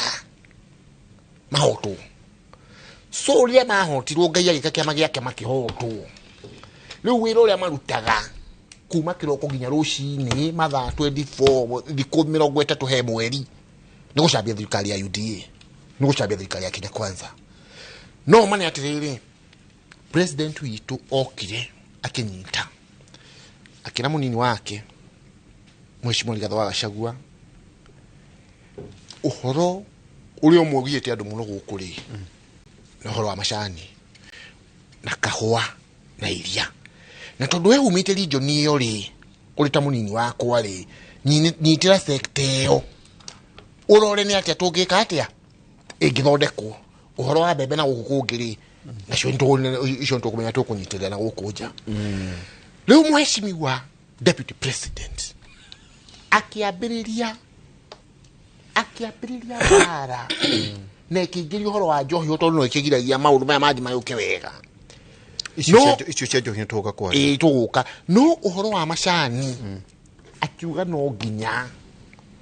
mahoto so uria mahotirwo Ngai agika kiama giake makihotwo riu wira uria marutaga kuma kiroko nginya rucini mathaa 24 thiku 30 he mweri ni gucambia thirikari ya UDA ni gucambia thirikari ya Kenya Kwanza no mani atiriri president witu okire akinyita akina munini wake Mheshimiwa Rigathi wa Gachagua uhoro uri omwogiete andu muno gukuri na uhoro wa macani na kahwa na iria na tondu we umite region iyo ri uri ta munini wakwa ri nyitira sector iyo urore ni atia tungika atia ingithondekwo uhoro wa bebe na gukungiri na cio ntu kumenya tukunyitirira na gukunja riu Mheshimiwa Deputy President akiambiriria bara na ikiingiria uhoro wa njohi utondu no ikigiragia maundu maya mathi mayuke wega icio cia njohi tuga kwa tuguka no uhoro wa macani akiuga no nginya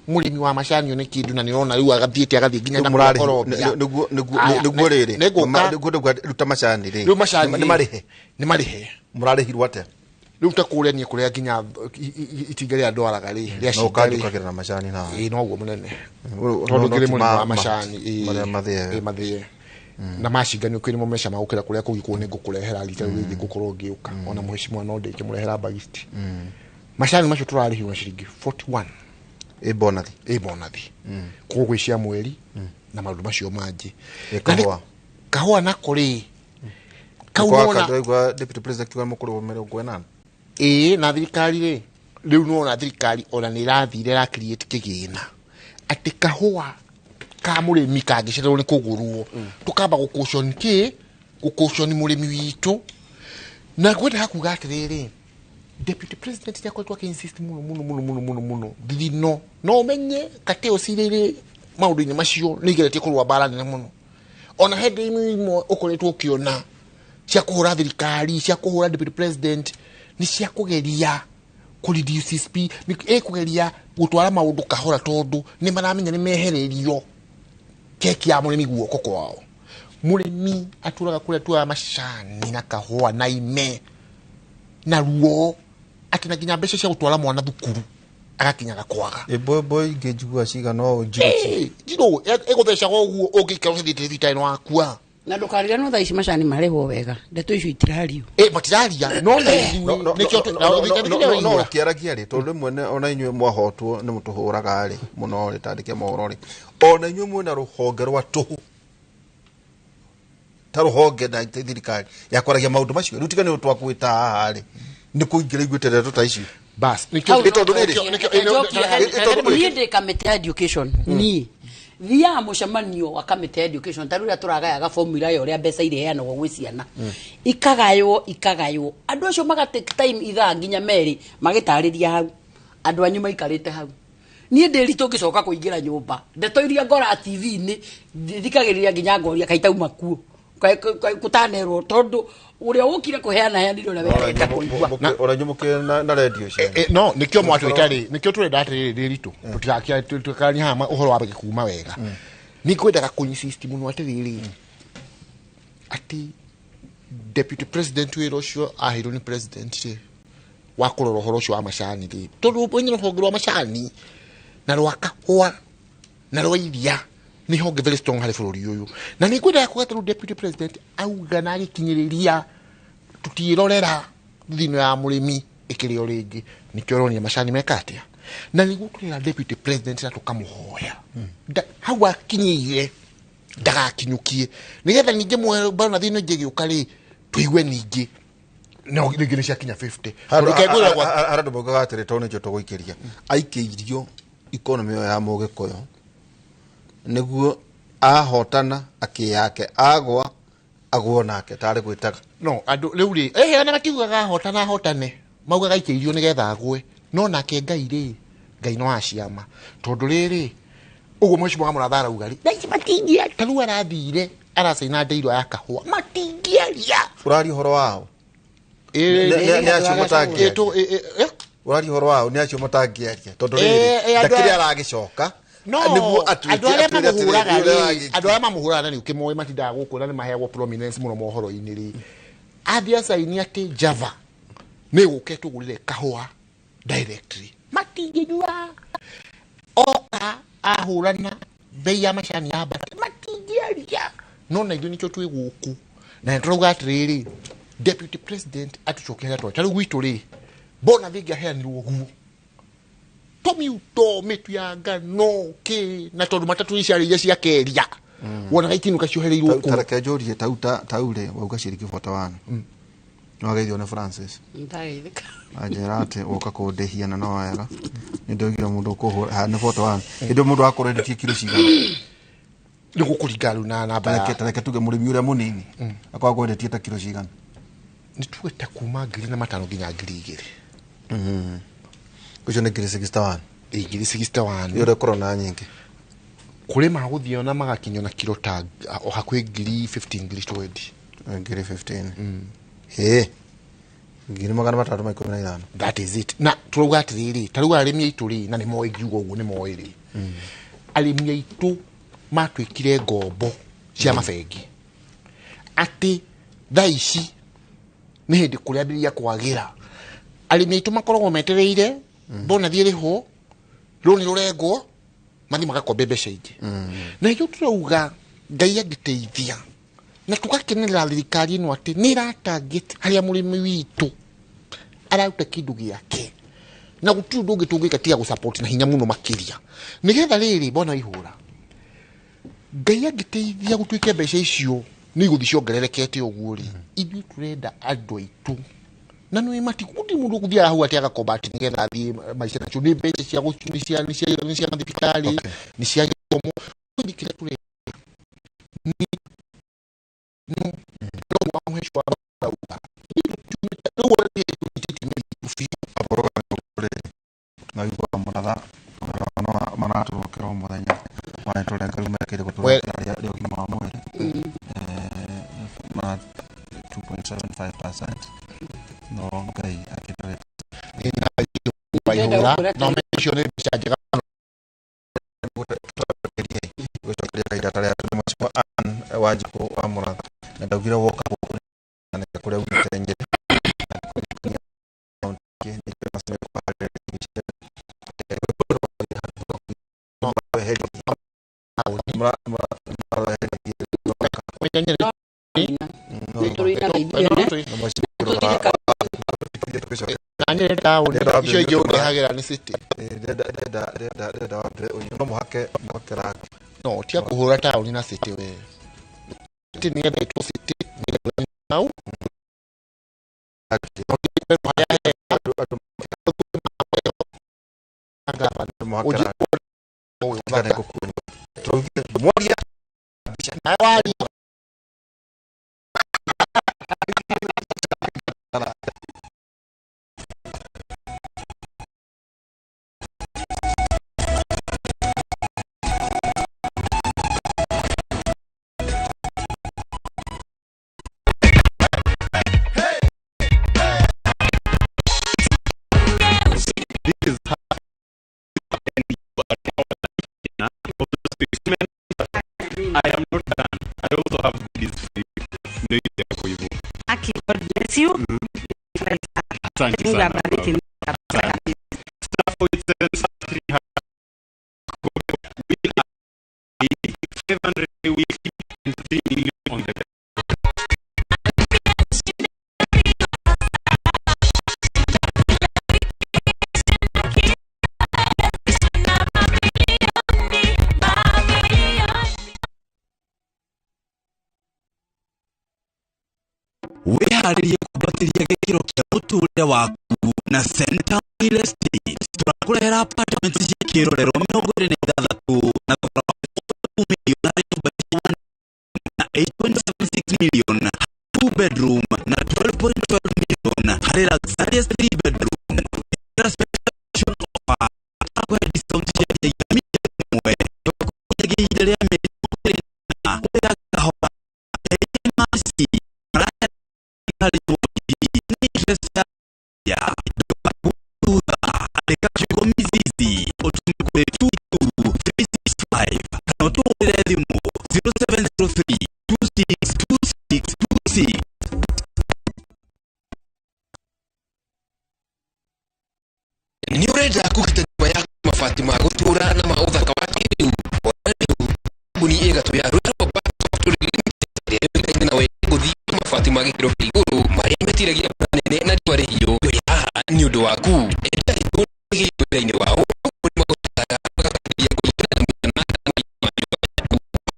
murimi wa macani ni kindu na nirona riu agathiete agathie nginya na muroro niguo riri niguo ruta macani ri riu macani ni marihe murarihirwo ate riu ta kuria ni kuria nginya itingere andu araga ri ria no kagira na macani na no guo munene tondu ngiri murimi wa macani mathie na macinganio kwini mo mesha magukira kuria kugikwo ni ngukurehera rita rĩngĩ ngukorwo ngiuka ona mheshimiwa no ndike murehera bagiti macani macio turarihirwo ciringi 41 bonathi kogwe cia mweri na maundu macio mangi kahua na kuri kauna deputy president kiwa mukuru mĩrongo 8 na thirikari ri riu no na thirikari ona ni rathire ra create kigina ati kahua ka murimi kangicererwo ni kugurwo tukamba gukushoni murimi witu na gwenda hakuga atiriri deputy president yakoretwo akinsist muno thino no menye kate osirire maundu-ini macio nigeretie kurwa bara nene muno ona hindi imwe ukoretwo ukiona cia kuhura thirikari cia kuhura deputy president ni cia kugeria reduce speed ni kugeria gutwara maundu kahora tondu ni maramenya ni mehererio keki ya murimi guoko kwao murimi aturaga kuria twa macani na kahua na ime na ruo atina ginya mbeca cia gutwara mwana thukuru agakinyaga kwaga boy ngejigua ciga no jiro egothesha goguo ungikara thitithita no akua na ndukarira no thaici macani marehwo wega ndeto icio itirario matiraria no no kiaragia ri tondu mwene ona inywe mwahotwo ni mutuhuraga ri muno ri tandike mohoro ri ona inywe mwena ruhonge rwa tuhu taruhonge na thirikari yakoragia maundu macio rutika ni twakwita haha ri ni kuingira igwetera tuta icio bas ni committee education ni thia mucemanio wa committee education taruria turagayaga formula ya uria mbeca ireanagwo gwi ciana ikagaywo andu acio magatake time ithaa nginya meri magitariria hau andu anyu maikarite hau nie nderi tungicoka kuingira nyumba ndeto iria ngora TV ni thikagiriria nginya ngoria kaitauma kuo kutanerwo tondu uria ukire kuheana yaniro na wenda kuigwa ora nyumuke na radio cia no nikio mwatwitari nikio turenda atiriri ritu tutigakia tukanya hama uhoro wa kuma wega ni kwendaga kunyi system no atiriri ati deputy president wiro cio ahiro ni president ri wakororo horo cio wa macani ri tondu bonye hogirwa macani na rwakahwa na rwairia ni honge very strong hari bururi uyu na ni kwenda kugatru deputy president auga na gikinyiriria tutirorera thino ya murimi ikirio ringi nikioronia macani mekatia na ni gukurira deputy president na tukamuhoya hawa kinyire ndagakinyukie nigetha ninge mwe bana thino njegi ukari tuigwe ninge no ngi cia kinya 50 ukegura kwa aradu boga atire tone cyo tuguikiria aikeirio economy ya mugikoyo niguo ahotana akiyake agwa nake tari gwitaga no andu riu ri ana makiugaga ahotane maugaga ikeirio nigetha agwe no nake ngai no aciama tondu riri uguo mheshimiwa Wamuratha arauga ndaici matingia taru arathire aracaina ndeiro ya kahua matingiaria urari horo wao ni acio mutangia urari horo wao ni acio mutangiaria tondu riri ndakiri aragicoka no andu aria mamuhuraga ni ukimoe matindaga guku na ni maheagwo prominence muno mohoro-ini ri athia saini ati Java ni guke tugurire kahua directly matingijua oka ahurana bei ya macani ya bata matingiaria no na ithu nicho twi guku na ntroga atiriri deputy president atucokera twa taru gwitu ri bona viga heanirwo guo tomi uto metu ya ngano ke na tondu matatu iciariria cia keria wona gaitinuka ciohereirwo ku tareke jorie taure wauga ciriki 41 no gaithio na Francis ndaithika ajerate oka kudehia na no wega nindogira mundu kuhura na 41 indo mundu akorendetie kilo cigana ni gukuringaru na namba tareke tuge murimi uria munini akwa kwendetie ta kilo cigana ni tuweta kuma 5,000 nginya 2,000 kucho ne ngiri 61 ngiri 61 yore corona nyingi kuri maguthio na magakinyo na kilo tag o hakwe ngiri 15 ngiri 20 ngiri 15 ngiri magana matatu maikumi na ithano that is it na turuga atiriri taruga arimi aitu ri na ni moe ngiugo uguo ni moe ri arimi aitu matwikire ngombo cia mabengi ati thaici ni hindi kuria biria kwagira arimi aitu makoragwo metereire bona thiere ho roni rurengo mathi magakombe mbeca ingi na iyo turauga ngai agiteithia na tugakenerera thirikari ino ati ni target haria murimi witu arauta kindu giake na gutu ndugi tungika tiga gu support na hinya muno makiria nigetha riri bona ihura Ngai agiteithia gutuike mbeca icio ni guthi ciongererekete uguo ri ithu turenda andu aitu na no matikundi mundu kuthia hau ati agakombati nigetha athie maica nacio ni mbeca cia gutunia ni cia thirikari ni cia githomo thikire turenda ni no wamheshwa Wamuratha manaturukira umuthenya wanaturenga rumekire guturekera rio kima mweri na 2.75% no Ngai akitore ina bayura no mention bichaje gutokeria kaida tare tumaswa an wajibu Wamuratha na ndagira woka na kuria utenje no tia kuhura tauni na city we city ni ebe to city ni now I am not done. I also have goodies for you. Aki, God bless you. Asante sana. Staff with 7,300. We are 500 a week and 3 million on the weharirie kubatiria gikiro kia muturire waku na Center Real Estate turakurehera apartments cia kirorero 26 na thogora wa milioni na 8.76 million 2 bedroom na 12.12 million hari luxurious 3 bedroom special offer kwa discount ya mwe kugigira ya meri na kahoa masi ni urenda kugita nyumba yako mabati ma gutura na mauthaka wa kiriu buni igatu ya rwero na we guthi mabati ma gikiro iguru mari metiragia nene na tware hiyo ya ni undu waku enda igiro-ini wao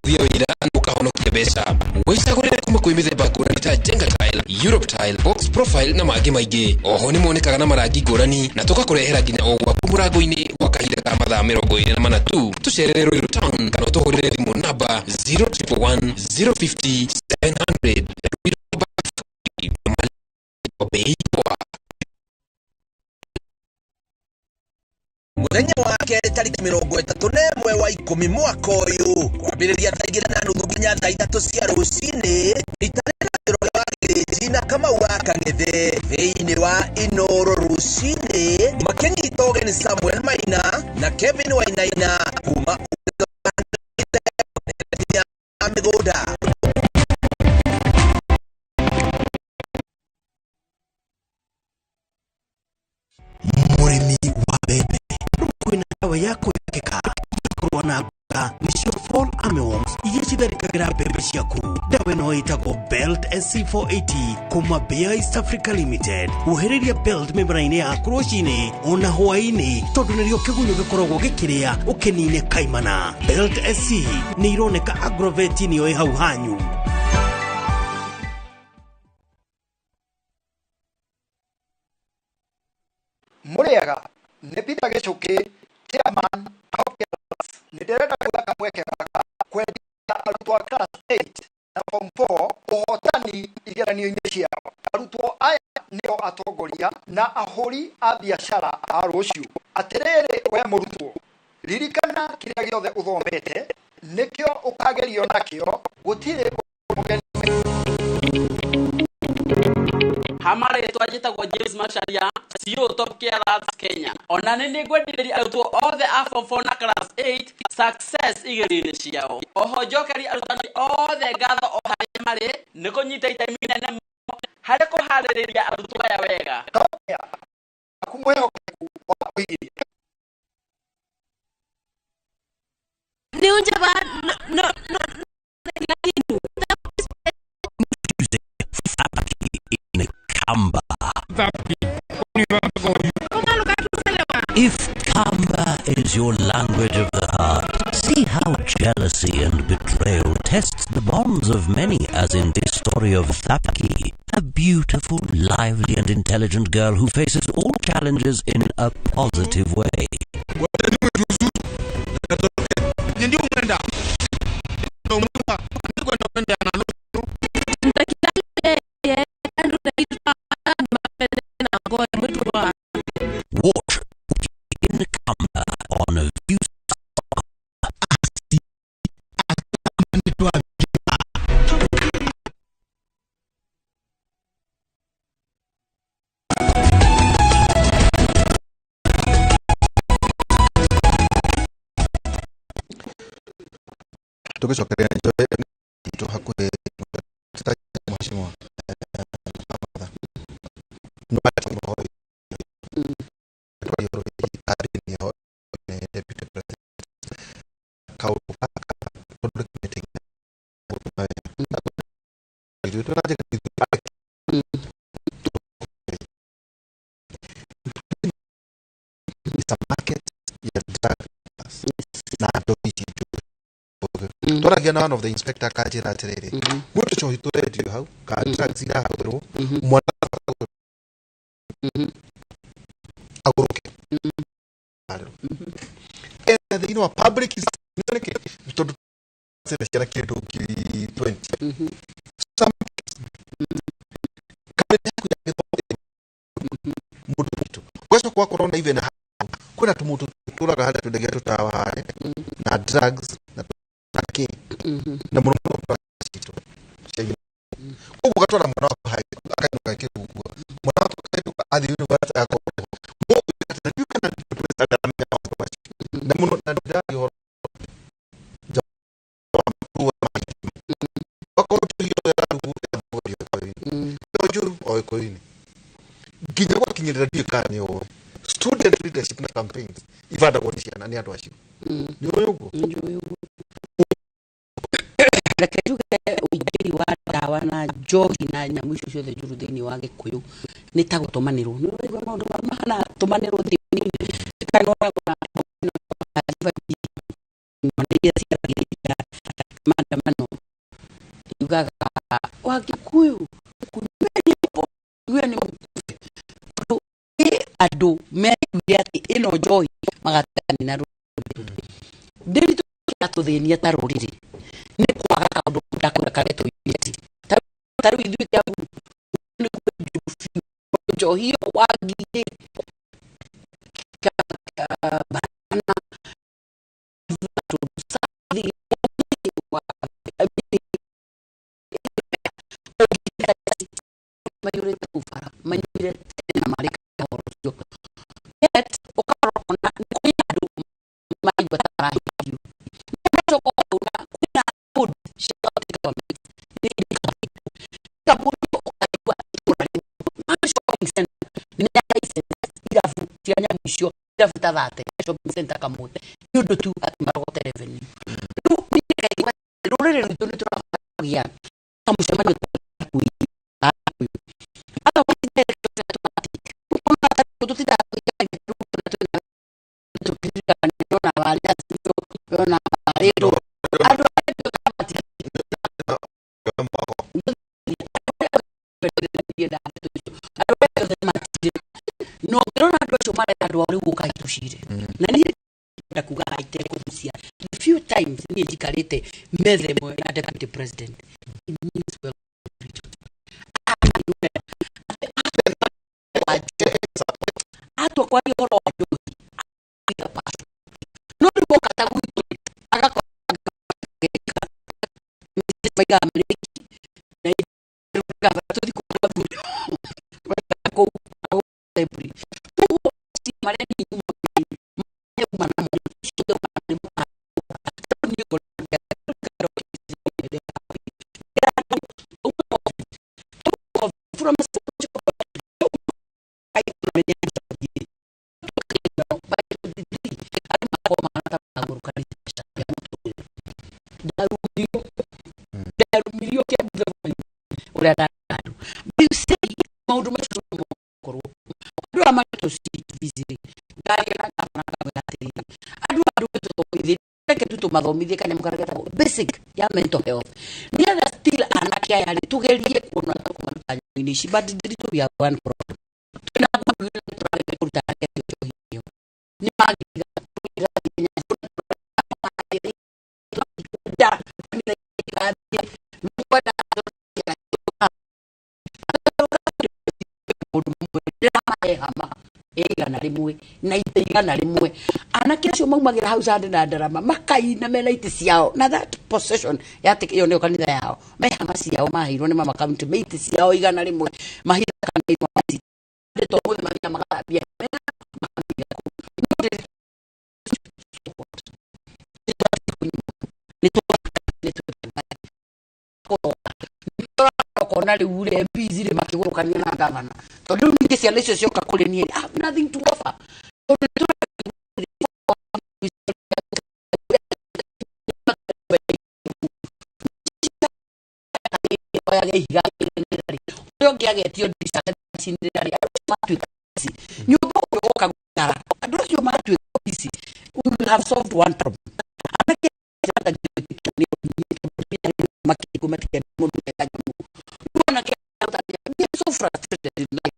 wira nukahonokia mbeca wicagurire kuma kwi mithemba ngurani ta Jenga Tile, Europe Tile, Box Profile na mangi maingi. Oho ni monekaga na marangi ngurani na tugakurehera nginya o gwaku murango-ini gwa kahinda ka mathaa 24 tu. Tucerere Ruiru Town kana tuhurire thimu namba 011 050 700 muthenya wake tariki 31 wa 10 mwaka uyu kwambiriria thaa 2:30 nginya thaa 3 cia rucini ritarera wa gereji na kama wa Kang'ethe thiini wa Inoro rucini makenyita ũgeni Samuel Maina na Kevin Wainaina kuma mĩgũnda. Murimi wa bebe kwina dawa yako ya kika kurwana nicio fall ame worms iria citharĩkagĩra mbembe ciaku. Dawa ĩno ĩtagwo Belt SC480 kuma Bayer East Africa Limited. Wohereria Belt mĩmera-inĩ yaku rũcinĩ ona hwaĩ-inĩ tondũ nĩrĩo kĩgunyũ gĩkoragwo gĩkĩrĩa ũkĩnine kaimana. Belt SC nĩ ironeka Agrovet-inĩ ĩyo ĩ hau hanyu. Mũrĩega nĩ Peter Gĩcũkĩ chairman of Kiruga. Nĩ ndĩrenda kuga kamweke gaka kwendia arutwo a class 8 na form 4 ũhotani igeranio-inĩ ciao. Arutwo aya nĩo atongoria na ahũri a biacara a rũciũ. Atĩrĩrĩ we mũrutwo, ririkana kĩrĩa gĩothe ũthomete nĩkĩo ũkagerio nakĩo, gũtirĩ mũgeni. Hamare twajitagwo James Macharia, CEO Top Carers Kenya. Ona nĩ ngwendirĩria arutwo othe a form 4 na class 8 success igerio-inĩ ciao. Oho njokeri arutani othe ngatho o harĩa marĩ nĩ kũnyita itemi inene harĩ kũharĩrĩria arutwo aya wega. Kamba. If Kamba is your language of the heart, see how jealousy and betrayal tests the bonds of many, as in this story of Thapki, a beautiful, lively and intelligent girl who faces all challenges in a positive way. Watch in Kamba on a view. Tukichokelea ndio hakuwe mheshimiwa Again, one of the inspector kajira atiriri mutu cho hitore dio hau ka drugs ira hagro mwana aguruke and you know public is noneke to se kira kido ki 20 some mutu kweso kwa corona even kuna tumutu turaga hada tudegea tutawa hale na drugs na murumo kitu shebi uko gatwara mwana wako hai akainuka kikugua mwana wako kainuka hadi university yako mo you can na muno na ndio horo wako hiyo ya juru oiko ini kinyako kinyira dio kani o student leadership na campaigns ivada kuoneshana nani atwashi ni wewe Rekejuge ujiri wa dawa na jogi na nyamwisho ciothe njuru thĩinĩ wa Gĩkũyũ nĩ ta gũtũmanĩrwo nĩ ũraigua maũndũ mahana tũmanĩrwo thĩinĩ tikanora na maandamano yugaga wa Gĩkũyũ andũ meiguire atĩ ĩno njohi magatani na rũrĩrĩ ndĩritũ tũthĩnia ta rũrĩrĩ nĩ kwaga kaũndũ ndakũreka tũithi tarũ ithuĩ kĩa njohi wa ngigĩ bana mayurete kufara mayurete na marika horojo yet ukarona ni adu mayu tarahiyo ndio kwa kuna food shout economics ni kaburi kwa shopping center ni irafu tianya misho irafu tadate shopping center kamote yudo tu at marote revenue tu ni kwa rũrĩrĩ rwitũ nĩ tũragia kamũcemanio no ndona andũ acio marenda andũ arĩa gũka itucire na niĩ ndakuga haite kũhucia the few times niĩ njikarĩte metha ĩmwe na deputy president it means well atwa kwa horo wa ndogi no ndimo katagu agakora maiga ameriki na iruga tuthi kwa bure ko every si mareni mathomithie kana mukarageta basic ya mental health niatha still anake aya ri tugerie kuona kumaruta nyini ici but ndiritu ya one problem tuna kuruta hiyo ni magiga na rimwe na itigana rimwe anake acio maumagira hau sande na ndarama makaina mena iti ciao na that possession yate iyo ndio kanitha yao meha maciao mahirwo ni mama county meiti ciao igana rimwe mahira kana imo mati to mwe maria magabia kona riu ure bizire makigurukania na gavana to riu ninge ciana icio cioka kuri nie I have nothing to offer we have solved one problem. So frustrated in life.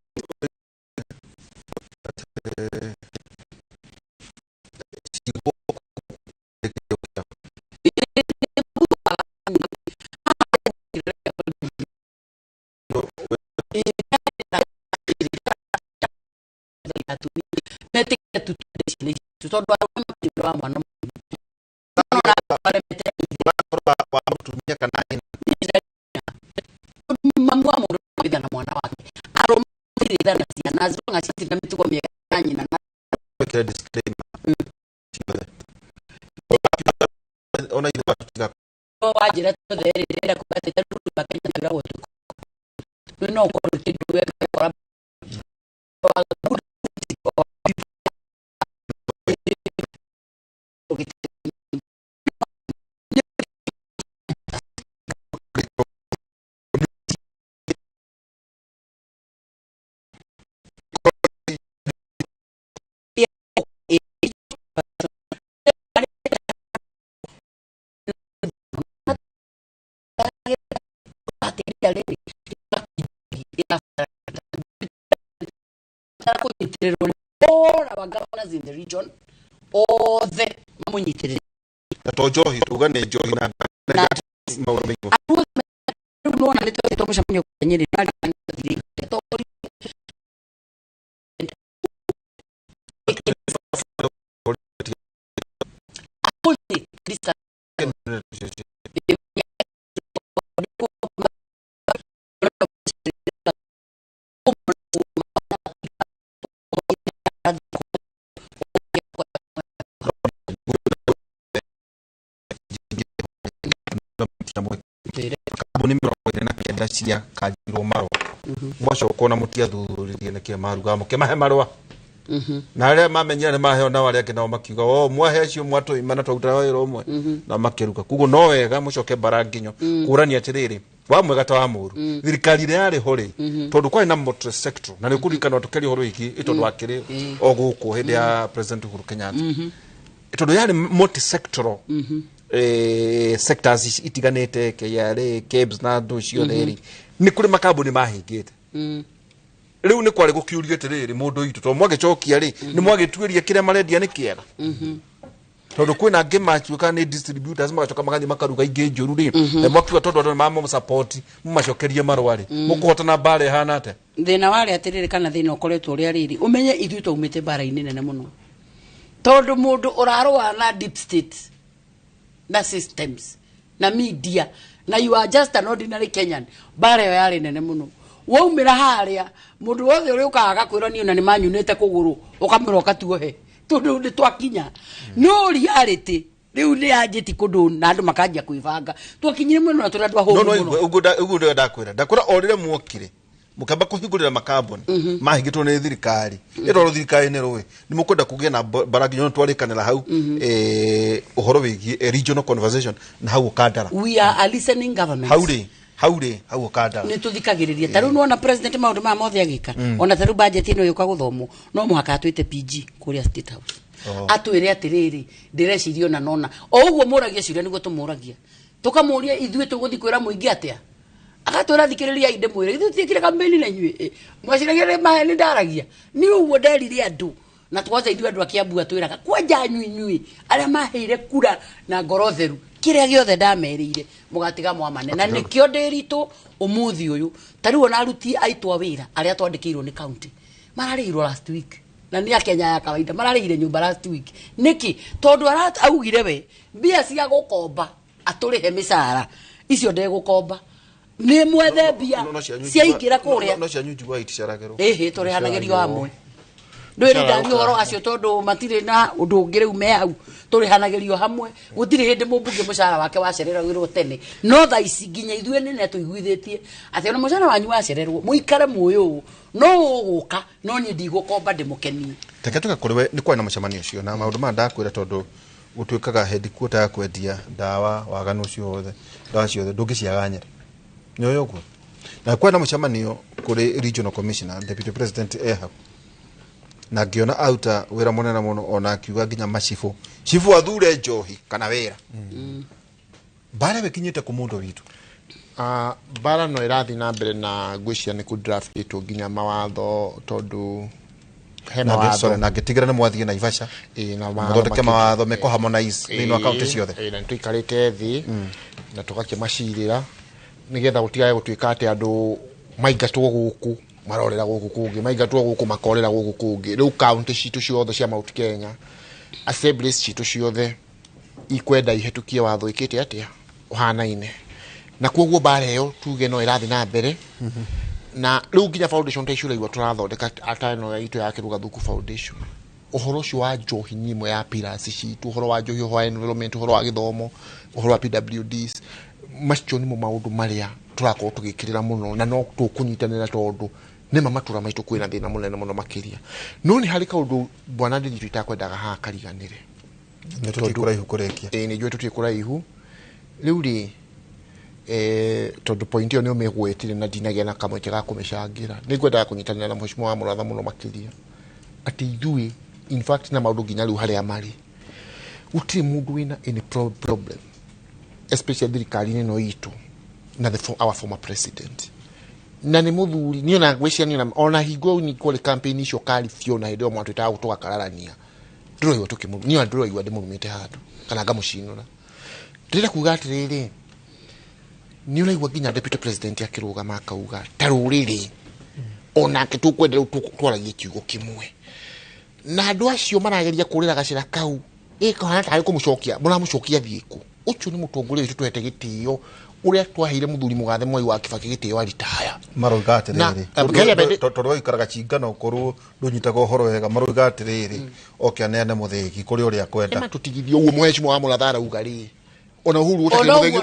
All our governors in the region, all the mamunyitirire. Tojohi tugane johi na mawabingo. Unaona nitoe tomusha mwenye kwenye nani cia kajiro maro wacho kona mutia thuririe ne ke maruga muke mahe marwa na aria mamenyira ni maheo na waria kinao makiuga o mwahe acio mwatu imana twaruta wira umwe na makiruka kugo no wega mucoke baranginyo kurania atiriri wa mwega ta wa muru thirikari ria yari hori tondu kwa ina multi sector na ni kurikana tukeri horo iki itondu wakiri o guku hindi ya president Uhuru Kenyatta tondu yari multi sector sectors itiganite KRA KEBS na ndo cio theri ni kuri makambuni mahingite riu ni kwari gukiuria atiriri mundu itu to mwagicokia ri ni mwagituiria kire marendia ni kiega tondu kwina ngimachi kana ni distributors magacoka magathi makaruga ingi njuru ri mwakiwa tondu mama support mumacokerie marwari mukuhotana bare hana ate thina wari atiriri kana thina ukoretwo uri riri umenye ithu taumite bara-ini nene muno tondu mundu urarwa na deep state na systems na media na you are just an ordinary Kenyan bare yo yari nene muno waumira haria mundu wothe uri ukaga kwira ni ona ni manyunite kuguru ukamira ukatuohe tondu ndi twakinya no reality riu ni ajiti kundu na andu makanjia kwibanga twakinyire muno na turandu aho no uguo ndakwira orire muokire mukamba kuhingurira makamboni mahingitwo ni thirikari ero thirikari ni ruwe ni mukwenda kugia na baragi nyo twarikanira hau uhoro wigie regional conversation na hau ukandara we are a listening government hau ukandara ni tuthikagiriria taru no na president maundu ma mothe agika ona taru budget ino yuka guthomo no muhaka atwite PG kuria state house atwire atiriri ndirecirio na nona o uguo muragia ciria niguo tumuragia tukamuria ithue tuguthi kwira muingi atia agatora thikiriria inde mwire ithu tikire kampeni na inyue mwaciragia maheni ndaragia ni uguo nderire andu na twaza ithu andu akiambu atwiraga kwanja nyuinyui aria maheire kura na ngorotheru kiria giothe ndamerire mugatiga mwamane na nikio ndirito umuthi uyu tari wona aruti aitwa wira aria twandikirwo ni county mararihirwo last week na ni Kenya ya kawaida mararihire nyumba last week niki tondu augire we mbia cia gukomba aturihe misara icio ndegukomba ni mwethe mbia ciaingira kuria no cia nyunju wa iticaragerwo turihanagirio hamwe ndwiri ndari horo acio tondu matire na undu ungire ume hau turihanagirio hamwe gutire hindi mumbunge mucara wake wacereragirwo tene no tha ici nginya ithue nene tuiguithitie ati ona mucara wanyu wacererwo muikare muyo no uguka no ni ndigukomba ndimukenie teke tukakuriwe ni kwa na mucemanio cio na maundu ma ndakwira tondu gutuikaga headquarter ya kwendia dawa waganu cio othe dawa cio othe ndungiciaganyire nyoyo guo na kwa na mucemanio kuri regional commissioner deputy president eha na ngiona auta wira munene muno ona akiuga nginya macifu cifu athure njohi kana wira bare bekinyite ku mundu witu bara no irathi na mbere na ngwicia ni ku draft itu nginya mawatho tondu hema watho na ngitigira na mwathie na Ivasha na muthondeke mawatho meko harmonize ni no account ciothe na tuikarite thi na tukakimacirira nigetha gutigae gutuika ati andu maingatwo guku marorera guku kungi maingatwo guku makorera guku kungi riu county citu ciothe cia Mount Kenya assemblies citu ciothe ikwenda ihetukie watho ikite atia uhanaine na kuoguo bare yo tuge no irathi na mbere na riu nginya foundation ta icura igwa turathondeka atano ya itu ya Kiruga Thuku foundation uhoro cio wa njohi nyimwe ya pillars citu uhoro wa njohi wa environment uhoro wa githomo uhoro wa PWDs macio nimo maundu maria turakorwo tugikirira muno na no tukunyitanira tondu ni mamatura maitu kwina thina munene muno makiria no ni hari kaundu bwana ndithi tutakwendaga ha kariganire ni tutikura ihu kurekia ni jwe tutikura ihu riu ri tondu point yo ni umegwetire na dinagia na kamwe ga kumishangira ni ngwendaga kunyitanira na mheshimiwa Wamuratha muno makiria ati ithui in fact na maundu nginya riu haria mari utiri mundu wina any problem especially thirikari-inĩ no itu na our former president na ni muthuri ni ona ngwĩcia ni ona hingo ni kore campaign icio kari fio na hĩndĩ mwantu ta gutoka kararania ndĩroigua tũkĩmũ ni ndĩroigua ndĩmũrumĩte handũ kana ngamucinũra ndĩrenda kuga atĩrĩrĩ ni ũraigua nginya deputy president akĩrũgama akauga ta rũrĩrĩ onake tũkwenda twaragie kiugo kĩmwe na andũ acio marageria kũrĩra gacĩra kau ĩkahana tarĩ kũmũcokia mũramũcokia thiĩku ucio ni mutongoria witu twete gitio uria twaheire muthuri mugathe Mwai wa Kibaki gitio aritaya maroiga atiriri tondu ikaraga cingano korwo ndunyitaga uhoro wega maroiga atiriri oke aneane muthegi kuri uria kwenda ema tutigithio uguo mheshimiwa wa Wamuratha arauga ri ona Uhuru utakire muthegi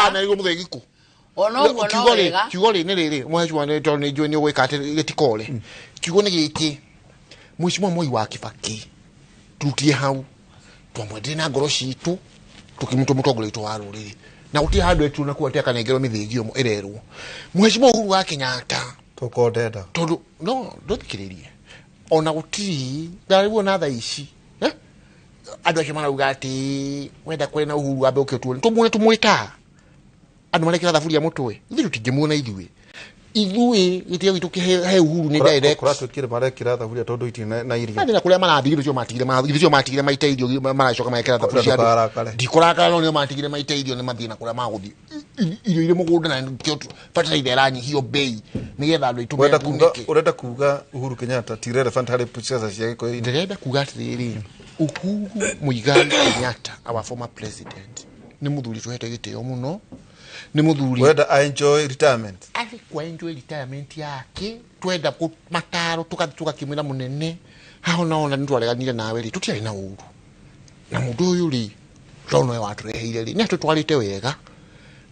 anaigwo muthegi ku ona uguo no wega kiugo ri ni riri mheshimiwa ni tondu ni njui ni gwika ati gitikore kiugo ni giki Mheshimiwa Moi wa Kibaki tutie hau twamwendere na ngoro citu tukimutongole wa ruriri na utie handu etu na kuatia kanengero mithigio ererwo Mheshimiwa Uhuru wa Kenyatta tukondenda tondu no nduthikiririe ona gutiri ndariguo na tha ici andu acio marauga ati wenda kwena na Uhuru ambe ukiotwo tumune tumwita andu marekera thaburia mutwe ithu tingimuona ithui gitia gitu kihe Uhuru ni direct kuratwikire marekera thaburia tondu iti na irio na kuria marathigire cio matigire maita irio maracoka marekera thaburia ndikorakara no matigire maita irio ni mathina kuria maguthi irio ire mugunda na kio fertilizer iranyihio bei ni getha andu itu urenda kuga Uhuru Kenyatta ti relevant hari siasa cia giko ndirenda kuga atiriri Uhuru Muigai Kenyatta our former president ni muthuri tuhete gitio muno ni muthuri wenda I enjoy retirement ali kwa enjoy retirement yake twenda ku mataro tukakimwira munene haho naona ndu areganire nawe ri tutiari na uru na mundu uyu ri tono wa tureheire ri ni tutwarite wega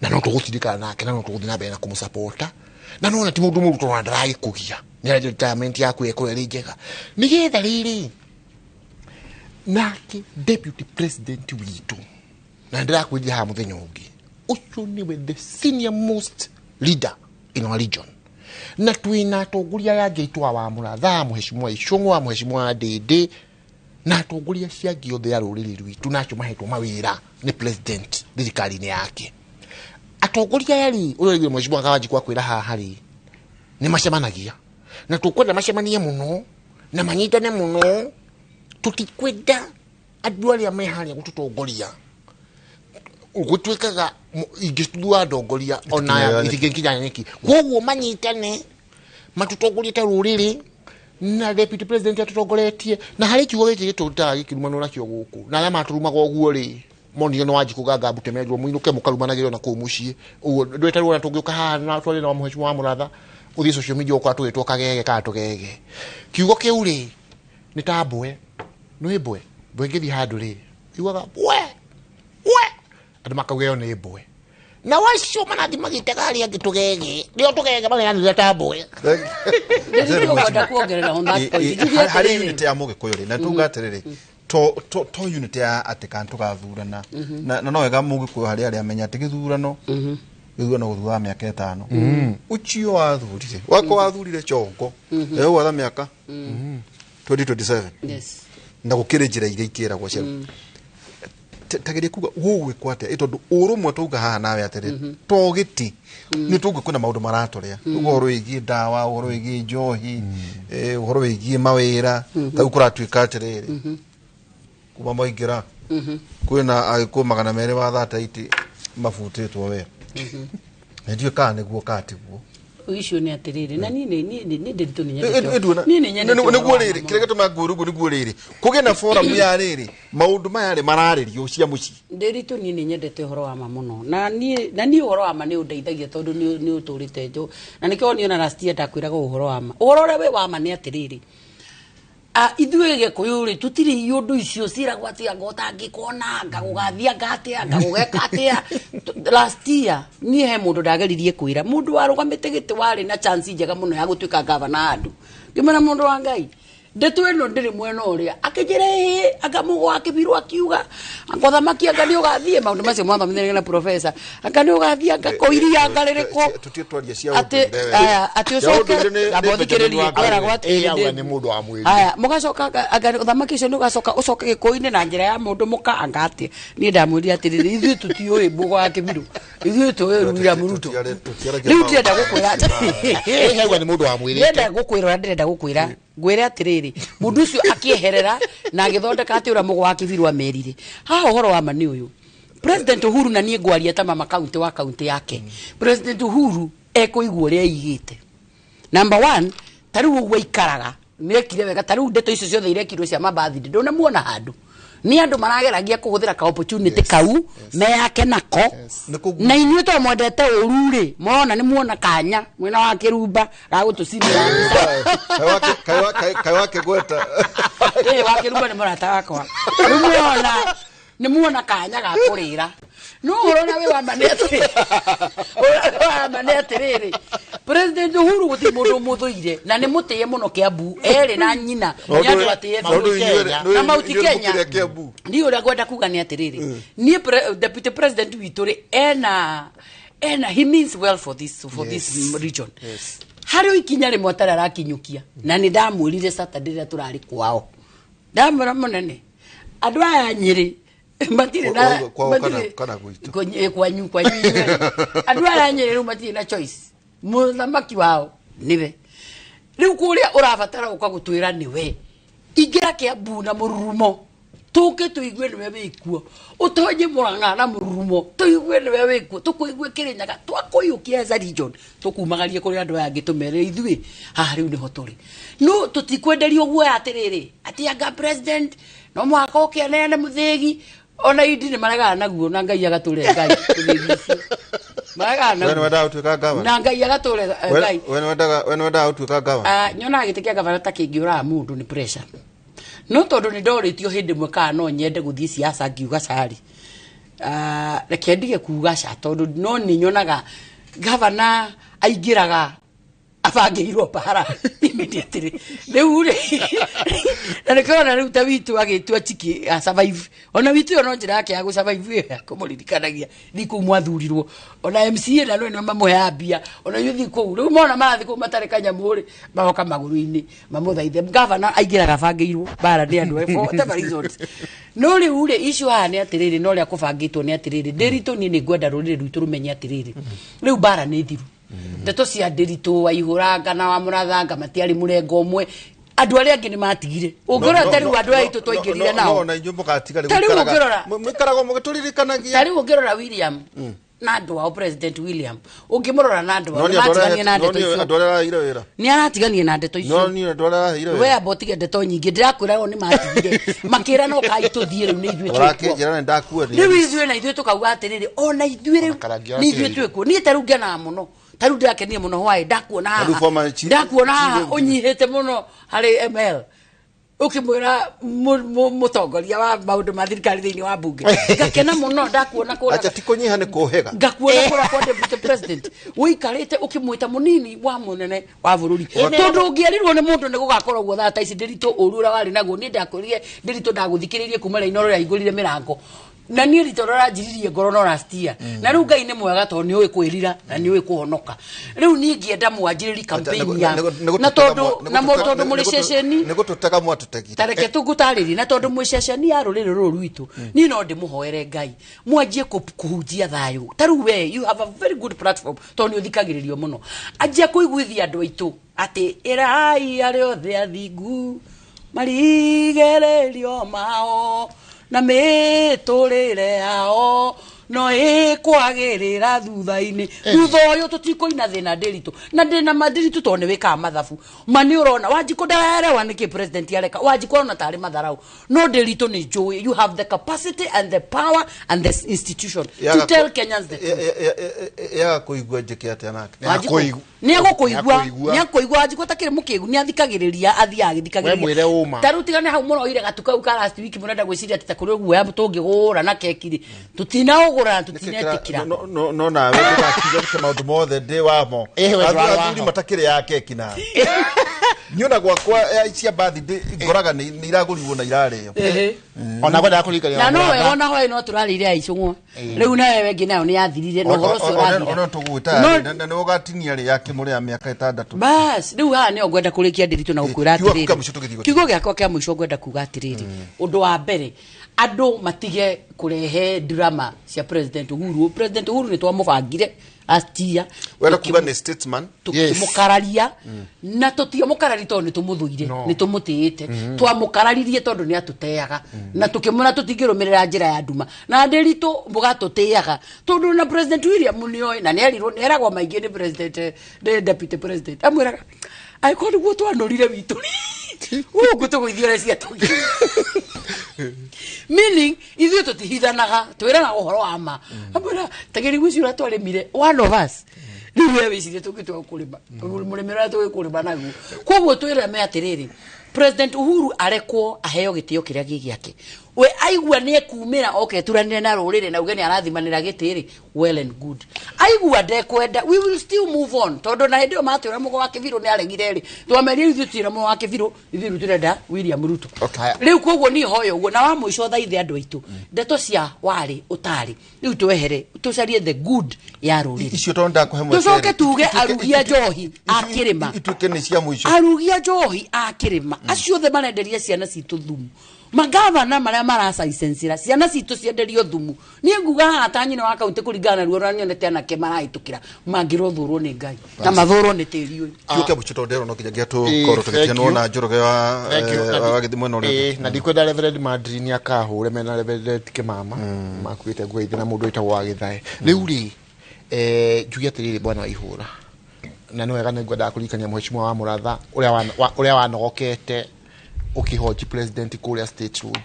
na no tuguthirikana nake na no tuguthina mbere na kumusupporta na nona ti mundu muruto wa ndrai kugia ni retirement yaku ekore ri njega ni getha riri nake deputy president witu na ndira kwija ha muthenya ungi ucio niwe the senior most leader in our region na twina atongoria yangi itwa Wamuratha Mheshimiwa Icung'wa Mheshimiwa Dede na atongoria ciangi othe ya ruriri rwitu nacio mahetwo mawira ni president thirikari-ini yake atongoria yari uyo Mheshimiwa Kawanji kwa kwira haha ri ni macemanagia na tukwenda macemanie muno na manyitane muno tutikwenda andu aria meharia gututongoria ugutwikaga ingithua ndongoria ona ithikinya nyeki kwoguo manyitane matutongorie ta ruriri na deputy president atutongoretie na hari kiugo giki gitutaga gikirumano nakio guku na ala maturumaga uguo ri monio no wanji kugaga butemerwo muinuke mukarumanagirwo na ku mucii uguo ndweterwo na tungiuka haha na twari na Mheshimiwa Wamuratha uthii social media ukwa twitwo kagege ka tugege kiugo kiu ri ni tambwe no ibwe bwengithi handu ri iwaga we andu makaugeyo ni mbwe na wacio manathi magite gari agitugege rio tugege mageanire ta mbwe hari unit ya mugikuyu ri na tuga atiriri to unit ya atika tugathurana na no wega mugikuyu hari ari amenya ati githurano githurano guthura miaka 5 ucio wathurire wako wathurire chongo ewe watha miaka 2027 yes na gukire njira iria ikiragwo cia tagire kuga gugwe kwate tondu urumwe tuga haha nawe atiri togiti ni tuga kuna maundu maratoria uhoro wigi dawa uhoro wigi njohi uhoro wigi mawira ta ukuratwika atiriri kuma moingira kwina agiko magana mere wa thata iti mafutitwo we ndio kana guo katiguo uisho ni atiriri na ni ndiritu ni nyende ni guo riri kirege tuma gurugu ni guo riri kuge na forum ya riri maundu maya ri mararirio cia muci ndiritu ni nyendete horo wa mamuno na ni horo wa ma ni undeithagia tondu ni uturite njo na nikio niona last year ndakwiraga horo wa ma horo ri wa ma ni atiriri ithuege kuyuri tutiri yundu icio ciragwo atia ngota ngikona ngagugathia ngatia ngagugeka atia last year ni he mundu ndageririe kwira mundu warugamite giti wari na chance njega muno ya gutwika gavana andu ngimena mundu wa Ngai ndetu eno ndiri mwena uria akijire akamugwa akibiru akiuga ngothamaki angani ugathie maundu macio mwatha mithene na professor angani ugathia ngakoiria ngaririko tutitwaria cia undu ati ucoke ngabothikiririe era gwati ni mundu wa mwiri aya mugacoka angani uthamaki cio nugacoka ucoke gikoini na njira ya mundu muka angati ni ndamwiri atiriri ithu tutioi mugwa akibiru ithu tuwira muruto riu tienda gukwira hewa ni mundu wa mwiri ndenda gukwira ndenda gukwira ngwire atiriri mundu ucio akieherera na agithondeka ati ura mugwa akibiru amerire ha uhoro wa mani uyu president Uhuru na nie ngwaria ta mama county wa county yake president Uhuru ekuigwo ria igite number 1 tariu ugwa ikaraga niekire wega tariu ndeto icio ciothe irekirwo cia mabathi ndona muona handu ni andu marageragia kuhuthira ka opportunity kau me yake nako na inyuĩ to mwendete ururi mona ni muona kanya mwena wa Kirumba ga gutucinira kai wake gweta wa Kirumba ni murata wakwa ni muona kanya ga kurira no urona we wa manete atiriri President Uhuru guti mundu muthuire na ni mutie muno Kiambu eri na nyina ni andu atie na mauti Kenya ni ura gwenda kuga ni atiriri ni deputy president wituri ena he means well for this region. Hario ikinya rimwe atara rakinyukia na ni ndamurire Saturday ria turari kwao ndamura munene andu aya Nyeri matire na kwanyu andu aya Nyeri ru matire na choice muthamaki wao niwe riu kuria urabatara ukagutwira niwe ingira Kiambu na mururumo tuke tuigue niwe wikuo utonye Murang'a na mururumo tuigue niwe wikuo tukuigue Kirinyaga twakuyukia za region tukumagarie kuri andu angi tumere ithui ha riu niho turi no tutikwenderio guo atiriri ati anga president no mwaka ukianene muthigi ona idi ni maragana naguo na Ngai agature Ngai maragana wena wada utuika gava na Ngai agature Ngai wena wada utuika gava nyona gitikia gavana ta kingiura mundu ni pressure no tondu ni ndoritio hindi mwe kana no nyende guthii siasa ngiuga cari reke ndige kuga ca tondu no ni nyonaga gavana aingiraga abangirwo para immediately riu na nikona riu ta witu agitua tiki survive ona witu ono njira yake ya survive kumuririkanagia thiku mwathurirwo ona MCA na no mamuheambia ona yuthi ku riu mona marathi ku matarekanya muri magoka maguruini mamuthaithe governor aingiraga bangirwo bara ni andu for whatever reasons no riu issue ha ni atiriri no ria kubangitwo ni atiriri ndiritu ni ngwenda rurire rwitu rumenye atiriri riu bara ni thiru ndeto cia Ndiritu Waihuranga na Wamuratha matiari murengo umwe andu aria angi ni matigire ungirora tari andu aitu twaingirire nao no na inyu mugatiga mwikaraga mugituririkanagia tari ungirora William na andu wa President William ungimurora na andu matiganie na ndeto icio andu aria irewira ni aratiganie na ndeto icio no ni andu aria irewira we abotige ndeto nyingi ndirakwira ni matigire makira no kai tuthie riu ni ithuĩ twakĩnjĩra nĩ ndakuo riu ithuĩ na ithuĩ tukauga atiriri ona ithuĩ riu ni ithuĩ twĩkuo ni taru ngena muno taru ndakenie muno hwaĩ ndakuona unyihite muno hari ML ukimwira mutongoria wa maundu ma thirikari thiini wa bunge ngakena muno ndakuona kura acha tikunyiha ni kuhega ngakuona kura kwa deputy president wikarite ukimwita munini wa munene wa bururi tondu ungiarirwo ni mundu ni gugakorwo guo thata ici Ndiritu urura wari naguo ni ndakurire Ndiritu ndaguthikiririe kuma raino ria igurire mirango na ni ritorora njiririe ngoro no rastia na riu Ngai ni mwega to ni uyi kwirira na ni uyi kuhonoka riu ni ngienda mwanjiriri campaign ya na tondu na tondu muri ceceni ni gututega mwatutegi tareke tugutariri na tondu mwi ceceni ya ruriri ruru rwitu ni no ndimuhoere Ngai mwanjie kuhunjia thayu taru we you have a very good platform to ni uthikagiririo muno anjia kuiguithia andu aitu ati irai ari othe athingu marigererio mao na miturire yao no ikwagirira thutha-ini thutha uyu tutikoina thina Ndiritu na ndina Ndiritu to ni wika mathabu mani urona Wanjiku ndarewa niki president areka Wanjiku ona tari matharau no Ndiritu ni njui you have the capacity and the power and the institution to tell Kenyans the truth ya kuigua njiki ate nake ni akuigua Wanjiku takire mukigu ni athikagiriria athia agithikagiriria tarutigane hau muno ire gatuka uka last week munenda gwiciria ati takuri guo ya tungigura na kekiri tutina ugura tutinetikira no na we tukakiga maundu mothe ndi wamo athuri matakire ya keki na nyona gwakwa cia birthday ngoraga ni iragurirwo na irareyo ona gwenda kurikania na no we ona hoye no turarire aicungwa riu na wewe ngi nayo ni yathirire no goro cio rathira ona tugwita na ni ugatinia ri ya Kĩmũrĩ ya miaka 6 bas riu ha ni ogwenda kurikia Ndiritu na gukwira atiriri kiugo giakwa kia muico gwenda kuga atiriri undu wa mbere andu matige kurehe drama cia President Uhuru ni twamubangire astia wera kuga ni statesman tukimukararia na tutiamukarari tondu ni tumuthuire ni tumutiite twamukararirie tondu ni atuteaga na tukimuna tutingirumirira njira ya nduma na Ndiritu mugatuteaga tondu na President William nioi na nerirwo neragwo maingi ni president ni deputy president amwiraga ai kodu guo twanurire witu ugu tugwithio cia tugi meaning ithuĩ tutihithanaga twĩraga ũhoro wa ma amwĩra tagĩri gwĩci ũrĩa twarĩmire one of us rĩu we wĩcirie tũngĩtua kũrĩma mũrĩmi ũrĩa tũgĩkũrĩma naguo koguo twĩrame atĩrĩrĩ President Uhuru arekwo aheo gitio kiria gigiake we aigua ni ekumira oketuranire na rurire na ugeni arathimanira gitiri well and good aigua ndekwenda we will still move on tondu na ndio matira mugo wa Kibiru ni aregire ri twameria ithu tira mugo wa Kibiru ithu turenda William Ruto riu koguo ni hoyo uguo na wa muico thaithe andu aitu ndeto cia wari utari riu twehere tucarie the good ya rurire icio tonda kuhe mweke tucoke tuge arugia njohi akirima ituke ni cia muico arugia njohi akirima acio the marenderia ciana citu thumu magavana maria marasa licensira ciana citu cienderio thumu nie nguga hata nyine wa kaunti kuringana ruo ranyonete anake maraitukira mangirothurwo ni ngai na mathurwo ni tiri uyu tuke buchito ndero no kinyagia tu koro tukitiano na njoroge wa githimo no ri na ndikwenda Reverend Madrini akahure mena Reverend Kimama makuite gweithe na mundu ita wa githae riu ri jugia tiriri bwana wa ihura na no wega ningwenda kulikania mheshimiwa Wamuratha uria wanogokete ukihoji president kuria state road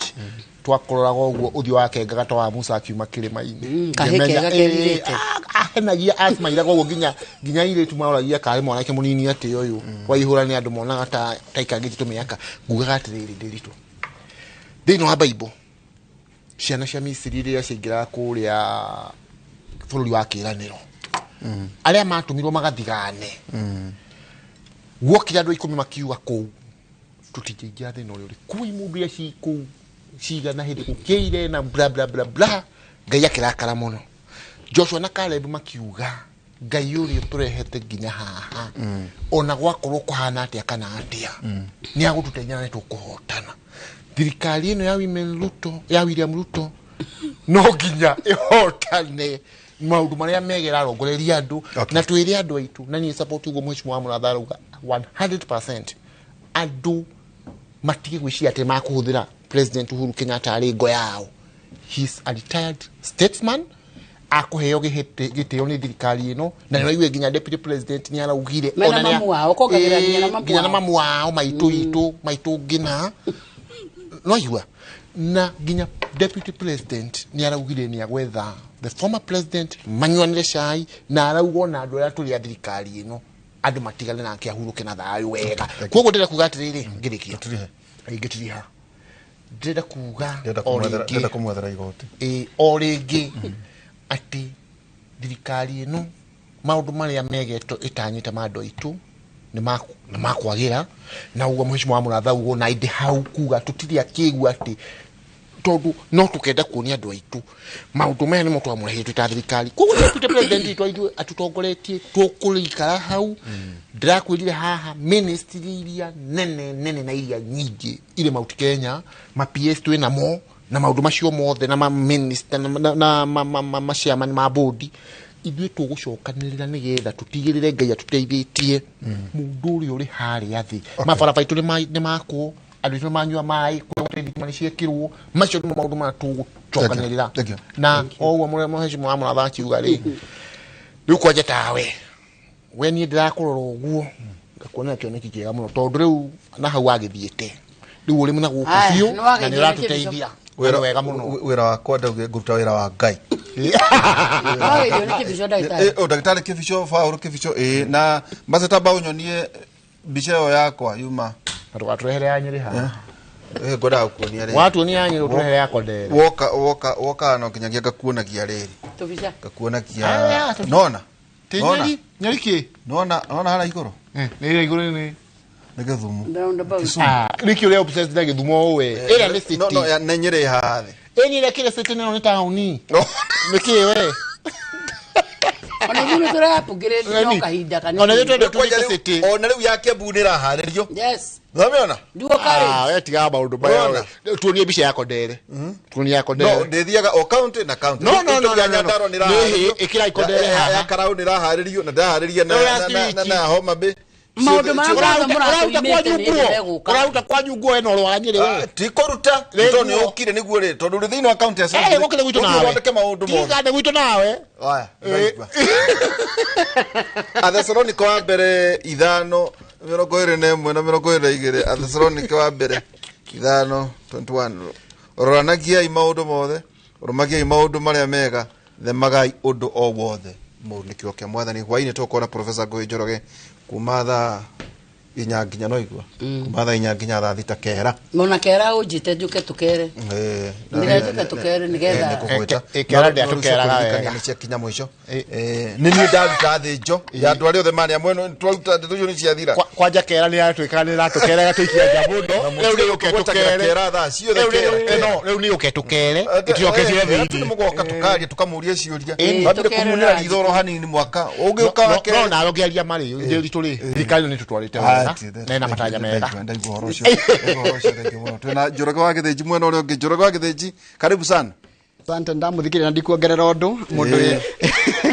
twakoraga uguo uthio wake ngagato wa Musa akiuma kirima-ini kahekega keririte ahenagia asmairaga uguo ginya ile tumauragia kare mwanake munini ati uyu wa ihura ni andu monaga ta taikagiti tumiaka ngugaga atiriri ndiritu thini wa Bible ciana cia Misiri iria cingira kuria bururi wa kiraniro aria matumirwo magathigane wokira andu 10 makiuga kuu tutijingia thina uri kui mundu ya ciku cigana hindi kukeire na bla bla bla bla ngai akirakara muno Joshua na Caleb makiuga ngai uri turehete ginya haha ona gwakorwo kuhana atia kana atia ni agututenya na tukuhotana thirikari ino ya William Ruto no ginya ihotane maundu maria megera rongoreria andu na twire andu aitu na ni support ugo mheshimiwa Wamuratha ruga 100% andu matige gwiciria ati makuhuthira President Uhuru Kenyatta ari ngo yao. He's a retired statesman akuheo gitio ni thirikari ino na no iwe ginya deputy president ni araugire ona ni mamu wao kokagerania na mamu wao maitu gina no iwa na ginya deputy president ni araugire ni agwetha the former president manywanire cai na araugo na andu aria turi a thirikari ino andu matigane na akiahuruke na thayu wega koguo ndira kuga atiriri ngirikia ingitiriha ndira kuga ndira kumwethera igoti oringi ati thirikari ino maundu maria megeto itanyite mando itu ni makwagira na ugo mheshimiwa Wamuratha ugo na inde hau kuga tutiri akigwa ati tondu no tukenda kuonia andu aitu maundu maya ni mutu amurehete ta thirikari koguo tute president itu aitu atutongoretie tukurikara hau ndirakwirire haha ministry iria nene na iria nyingi ile Mount Kenya ma PS twina mo na maundu macio mothe na ma minister na ma chairman ma board ithuĩ tũgũcokanĩrĩra nĩgetha tũtigĩrĩre Ngai atũteithĩtie mũndũ ũrĩa ũrĩ harĩa thĩ mabarabara itũ nĩ makwo andũ aitũ manyua maĩ kũrĩa ciĩkĩrwo macio nĩ maũndũ ma tũgũcokanĩrĩra na ũguo mheshimiwa Wamuratha akiuga rĩ rĩu kwanja tawe we niĩ ndĩrakũrora ũguo ngakuona kĩoneki kĩega mũno tondũ rĩu na hau agĩthiĩte rĩu ũrĩ na gũkũ biũ na nĩ ũratũteithia wega mũno wĩra wakwa ndauge ngũruta wĩra wa Ngai ndagĩtarĩ Kĩbico Paul Kĩbico na Mbacĩta Baũnyonie mbica ĩyo yakwa yuma atũrehere ya Nyĩrĩ haha ngwenda gũkuonia rĩrĩ watuonia ya Nyĩrĩ ũtũrehere yakwa ndere woka no kinyagia ngakuonagia rĩrĩ tũbica ngakuonagia nona Nyeri kĩ nona hana igũrũ nĩ igũrũ nĩ Githumu riki uria obsessed na Githumu we ira ni city no ya Nyĩrĩ haha thĩ ni ile kile city ni tauni niki we ona thune turapugĩrĩria no kahinda kanini ona twende tuite city ona rĩu yake mbunĩra harĩrio yes thamiona nduo kare we tiga maundu baya tuonie mbica yako ndere tuonie yako ndere no ndithiaga o county na county no Nyandarua ni ra ikira ikondere haha ya Karaũ ni ra harĩrio na ndaharĩria na Homa Bay maundu maranga mũratũimĩte nĩ ndegũka ũrauta kwanyu nguo eno wa Nyĩrĩ we ti kũruta to nĩ ũkire nĩguo rĩ tondũ rĩ thĩinĩ wa county ya Samburu gũkire gwitũ nawe ndeke maũndũ mothe tigane gwitũ nawe aya Athesalonika wa mbere 5:21 Athesalonika wa mbere 5:21 roranagiai maũndũ mothe rumagiai maũndũ marĩa mega themagai ũndũ o wothe mũndũ nĩkĩo kĩa mwathani hwainĩ tũkona Professor Ngũĩ Njoroge kuma thaa inyanginya no igwa kumatha inyanginya tha thita kera mona kera ujite juke tukere ngira juke tukere nigetha kera ndia tukeraga wega ni cia kinya mwisho ni ni ndaruta thijo ya andu ari othe mani amwe twaruta thijo ni cia thira kwanja kera ni yatwika ni ratukeraga tuikia jabundo reu ni uke tukere kera tha cio thekere no reu ni uke tukere itiokezie thijo ni mugoka tukaria tukamuria ciuria babire kumunira ithoro hanini mwaka ugiuka wake no na rogeria mari ndi tuli thikari ni tutwarite wega nena matanya mega twina Njoroge wa Githĩnji mwena uria ungi Njoroge wa Githĩnji karibu sana Sante ndamuthikire na ndikuongerera undu mundu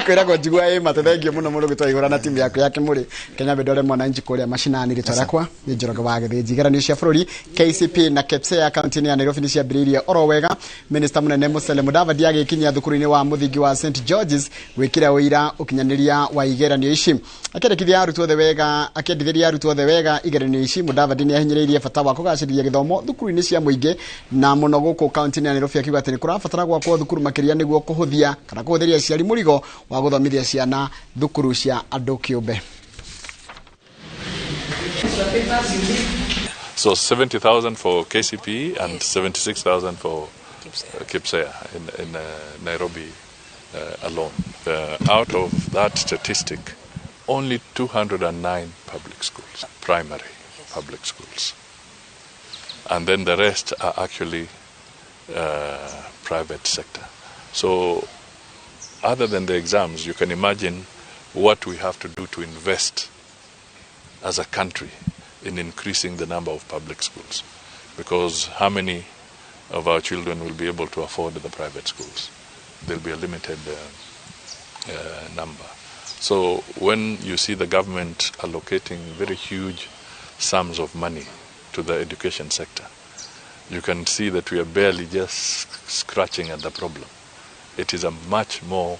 kwiragwo njigua ma thengia muno mundu gitwaigura na timu yako ya Kĩmũrĩ Kenya bedore mwananchi kuria mashinani ritwara kwa ni Njoroge wa Githĩnji geranio cia bururi KCP na Kepsea county ya Nairobi ni cia mbiriria oro wega minister munene Musalia Mudavadi agikinyia thukuru-ini wa muthingi wa St George's gwikira uira ukinyaniria wa igeranio ici akendekithia arutwo the wega akendithiria arutwo the wega igeranio ici Mudavadi ni ahinyiriirie bata wa kugaciriria githomo thukuru-ini cia muingi na muno guku county ya Nairobi akiuga ati ni kurabatara kwa thukuru makiria niguo kuhuthia kana kuhuthiria ciari murigo wa guthomithia ciana thukuru cia andu kiumbe. So 70,000 for KCP and 76,000 for Kipsea in Nairobi alone. Out of that statistic, only 209 public schools, primary public schools. And then the rest are actually private sector. So other than the exams, you can imagine what we have to do to invest as a country in increasing the number of public schools, because how many of our children will be able to afford the private schools? There'll be a limited number. So when you see the government allocating very huge sums of money to the education sector, you can see that we are barely just scratching at the problem. It is a much more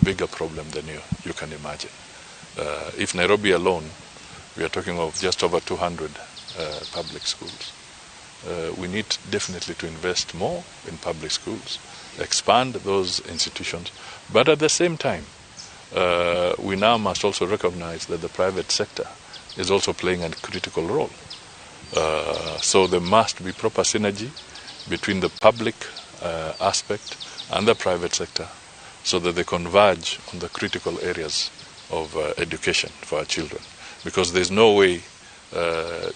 bigger problem than you can imagine. If Nairobi alone, we are talking of just over 200 public schools. We need definitely to invest more in public schools, expand those institutions, but at the same time, we now must also recognize that the private sector is also playing a critical role. So there must be proper synergy between the public aspect and the private sector so that they converge on the critical areas of education for our children. Because there's no way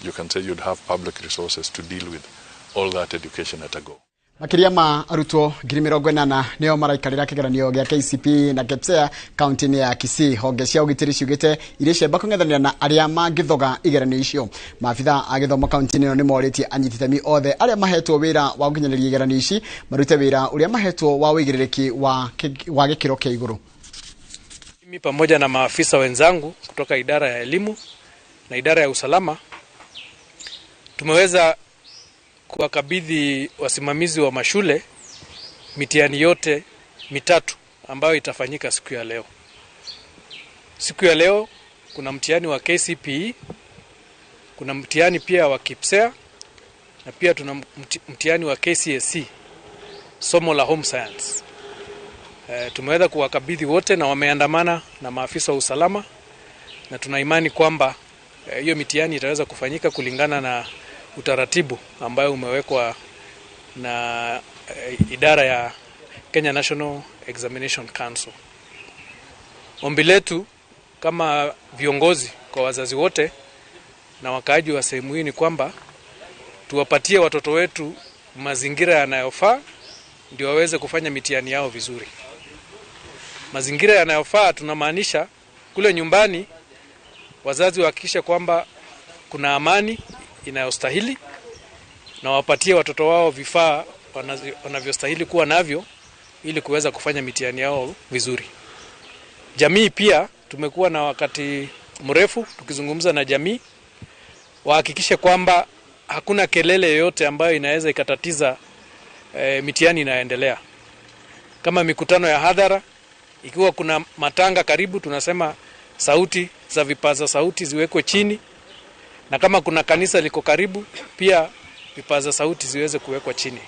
you can say you'd have public resources to deal with all that education at a go. Makiria ma arutwo 80,000 nio maraikarira kigeranio gia KCP na Kepsea county ya Kisii honge cia ugitiri ciugite irecemba kung'ethanira na aria mangithoga igeranio icio. Maabitha a githomo county ino ni moritie anyitithemi othe aria mahetwo wira wa gukinyaniria igeranio ici marute wira uria mahetwo wa uigiriki wa gikiro kia iguru. Mimi pamoja na maafisa wenzangu kutoka idara ya elimu na idara ya usalama tumeweza kuwakabidhi wasimamizi wa mashule mitihani yote mitatu ambayo itafanyika siku ya leo. Siku ya leo kuna mtihani wa KCPE, kuna mtihani pia wa Kipsea na pia tuna mtihani wa KCSE, somo la home science. Tumeweza kuwakabidhi wote na wameandamana na maafisa wa usalama, na tuna imani kwamba hiyo mitihani itaweza kufanyika kulingana na utaratibu ambayo umewekwa na idara ya Kenya National Examination Council. Ombi letu kama viongozi kwa wazazi wote na wakaaji wa sehemu hii ni kwamba tuwapatie watoto wetu mazingira yanayofaa ndio waweze kufanya mitihani yao vizuri. Mazingira yanayofaa tunamaanisha kule nyumbani wazazi wahakikishe kwamba kuna amani inayostahili na wapatie watoto wao vifaa wanavyostahili kuwa navyo ili kuweza kufanya mitihani yao vizuri. Jamii pia tumekuwa na wakati mrefu tukizungumza na jamii, wahakikishe kwamba hakuna kelele yoyote ambayo inaweza ikatatiza mitihani inayoendelea. Kama mikutano ya hadhara, ikiwa kuna matanga karibu, tunasema sauti za vipaza sauti ziwekwe chini, na kama kuna kanisa liko karibu pia vipaza sauti ziweze kuwekwa chini.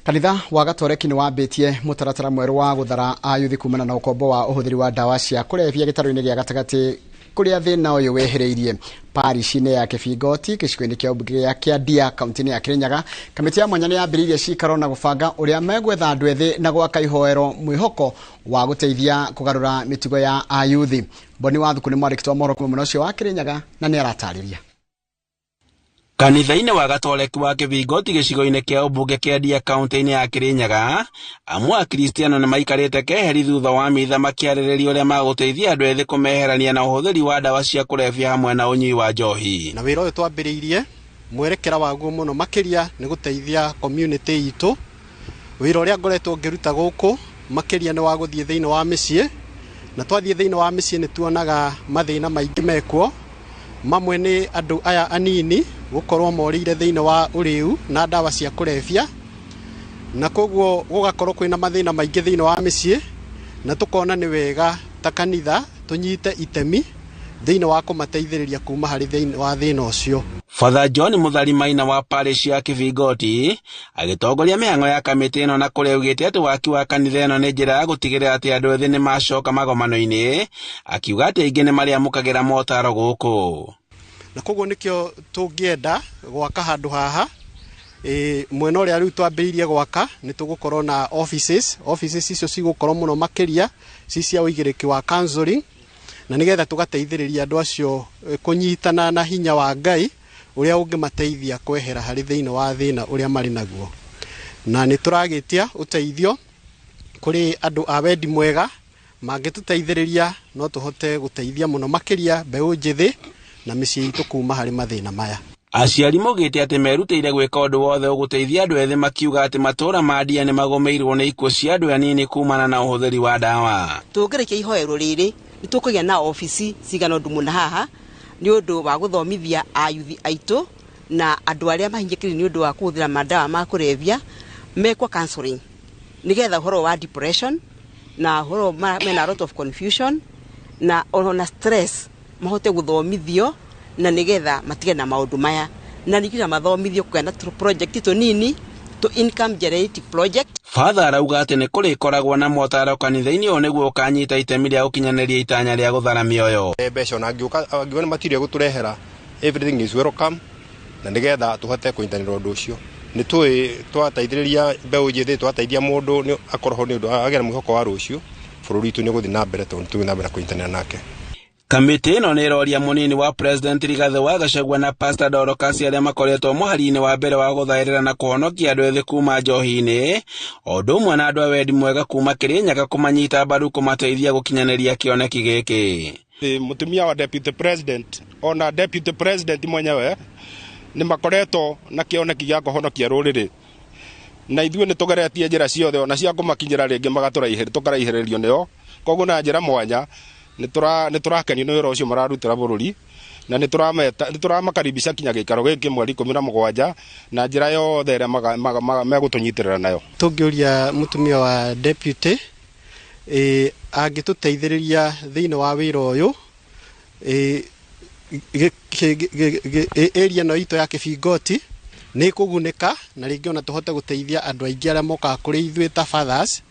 Kanitha wa Gatoreki ni wambitie mutaratara mweru wa guthara ayuthi kumana na ukombo wa uhuthiri wa dawa cia kulevya gitaro-ini gia gatagati kuria thina uyu wehereirie parish-ini ya Kibingoti gicigo-ini kia ubunge ya Kiandia kaunti-ini ya Kirinyaga. Kamiti ya mwanya ni yambiririe cikaro na gubanga uria megwetha andu ethi na gwaka ihoero mwihoko wa guteithia kugarura mitugo ya ayuthi. Boni wa Thuku ni mwandiki wa mohoro kuma ucio wa Kirinyaga na ni aratariria. Kanitha-ini wa Gatoreki wa Kibingoti gicigo-ini kia ubunge Kiandia kaunti-ini ya Kirinyaga, amwe a Kristiano ni maikarite keheri thutha wa mitha makiaririria uria maguteithia andu ethi kumeherania na uhuthiri wa dawa cia kulevya hamwe na unyui wa njohi. Na wira uyu twambiriirie mwerekera waguo muno makiria ni guteithia community itu. Wira uria ngoretwo ngiruta guku makiria ni wa guthie thiini wa micii, na twathie thiini wa micii ni tuonaga mathina maingi mekuo. Mamwe ni andu aya anini gukorwo morire thiini wa uriu na dawa cia kulevya, na koguo gugakorwo kwina mathina maingi thiini wa micii, na tukona ni wega ta kanitha tunyite itemi thiini wa kumateithiriria kuma hari thiini wa thina ucio. Father John Mutharimaina wa parish ya Kibingoti agitongoria mihango ya kamiti ino na kuria ugite ati waki wa kanitha ino ni njira ya gutigirira ati andu ethi ni macoka magomano-ini, akiuga ati aingi ni mariamukagira motaro guku. Na koguo nikio tungienda gwaka handu haha mwena uria riu twambiriirie gwaka ni tugukorwo na offices icio cigukorwo muno makiria cia uigiriki wa counseling, na nigetha tugateithiriria andu acio kunyitana na hinya wa Ngai uria ungimateithia kwehera hari thiini wa thina uria mari naguo. Na ni turagitia uteithio kuri andu a wendi mwega mangituteithiriria no tuhote guteithia muno makiria mbeu njithi na micii itu kuma hari mathina maya. Aciari mugite ati merutire gwika undu wothe uguteithia andu ethi, makiuga ati matura mandia ni magomeirwo ni ikuo cia andu anini kumana na uhuthiri wa dawa. Tungirikia ihoero riri ni tukugia na ofisi cigana undu muna haha ni undu wa guthomithia ayuthi aitu na andu aria mahinyikiri ni undu wa kuhuthira madawa ma kulevya mekwa counseling, nigetha uhoro wa depression na uhoro mena a lot of confusion na ona stress mahote guthomithio na nigetha matige na maundu maya, na nikinya mathomithio kugenda project to nini to income generating project. Father arauga ati ni kurikoragwo na motaro kanitha-ini o niguo ukanyita itemi ria gukinyaniria itanya ria guthara mioyo. Mbeca na angiuka ni matiria guturehera, everything is welcome, na nigetha tuhote kunyitanira undu ucio. Ni twateithiriria mbeu njithi, twateithia mundu ni akorwo ni undu agera mwihoko wa rucio bururi itu ni guthi na mbere tondu tuthi na mbere kunyitanira nake. Kamiti ino ni iroria munini wa President Rigathi wa Gachagua na Pastor Dorcas aria makoretwo muhari-ini wa mbere wa guthairira na kuhonokia andu ethi kuma njohi-ini, o undu umwe na andu a wendi mwega kuma Kirinyaga kumanyita mbaru kumateithia gukinyaniria kioneki giki. Mutumia wa Deputy President ona Deputy President mwenyewe ni makoretwo na kioneki gia kuhonokia ruriri, na ithuĩ ni tugeretie njira ciothe ona cia kumakinyira ringi tukaraihirio nio. Koguo na njira mwanya ni turakenio ni wira ucio mararutira bururi, na ni turamakaribisha kinya gikaro giki mweri 17 na njira yothe ria megutunyitirira nayo. Tungiuria mutumia wa deputy angituteithiriria thiini wa wira uyu area no ito ya Kibingoti ni kugunika, na ringi ona tuhote guteithia andu aingi aria moka kuri ithuĩ ta fathers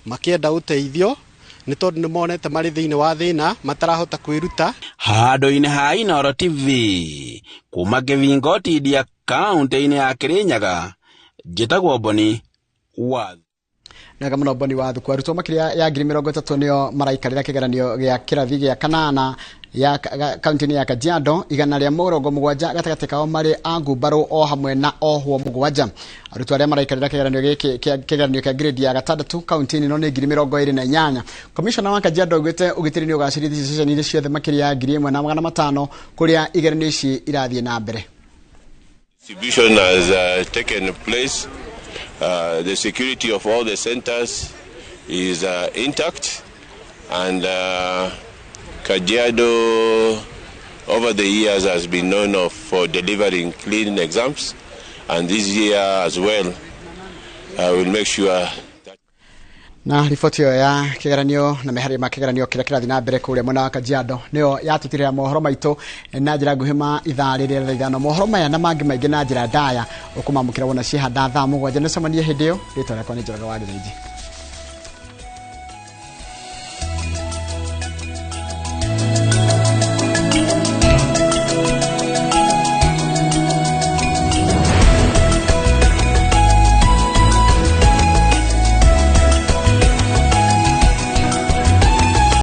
makienda uteithio ni tondu ni monete mari thiini wa thina matarahota kwiruta. Handu-ini ha Inooro TV kuma Kibingoti dia kaunti-ini ya Kirinyaga, njitagwo Boni wa Naga muno Boni wa Thuku. Arutwo makiria ya 30,000 nio maraikarira kigeranio gia kirathi gia kanana ya kaunti-ini ya Kajiado, 170 gatagati kao mari angumbaru o hamwe na ohwo mugwanja. Arutwo aria maraikarira kigeranio giki kigeranio kia grade ya 6 kaunti-ini no ni 28. Commissioner wa Kajiado ugite ugitiri ni ugacirithia ceceni ciothe makiria ya 1,500 kuria igeranio ici irathie na mbere. Distribution has taken place. The security of all the centers is intact, and Kajiado over the years has been known for delivering clean exams, and this year as well will make sure Na riboti ya kigeranio na mehari ma kigeranio kira kirathi na mbere kuria mwena wa Kajiado niyo yatutirira mohoro maitu na njira nguhima ithaa riri thaa ithano. Mohoro maya na mangi maingi na njira ndaya ukumamukira wona ciehanda thaa 7 nicemanie hindi iyo ritwa riakwa ni Njoroge wa Githĩnji.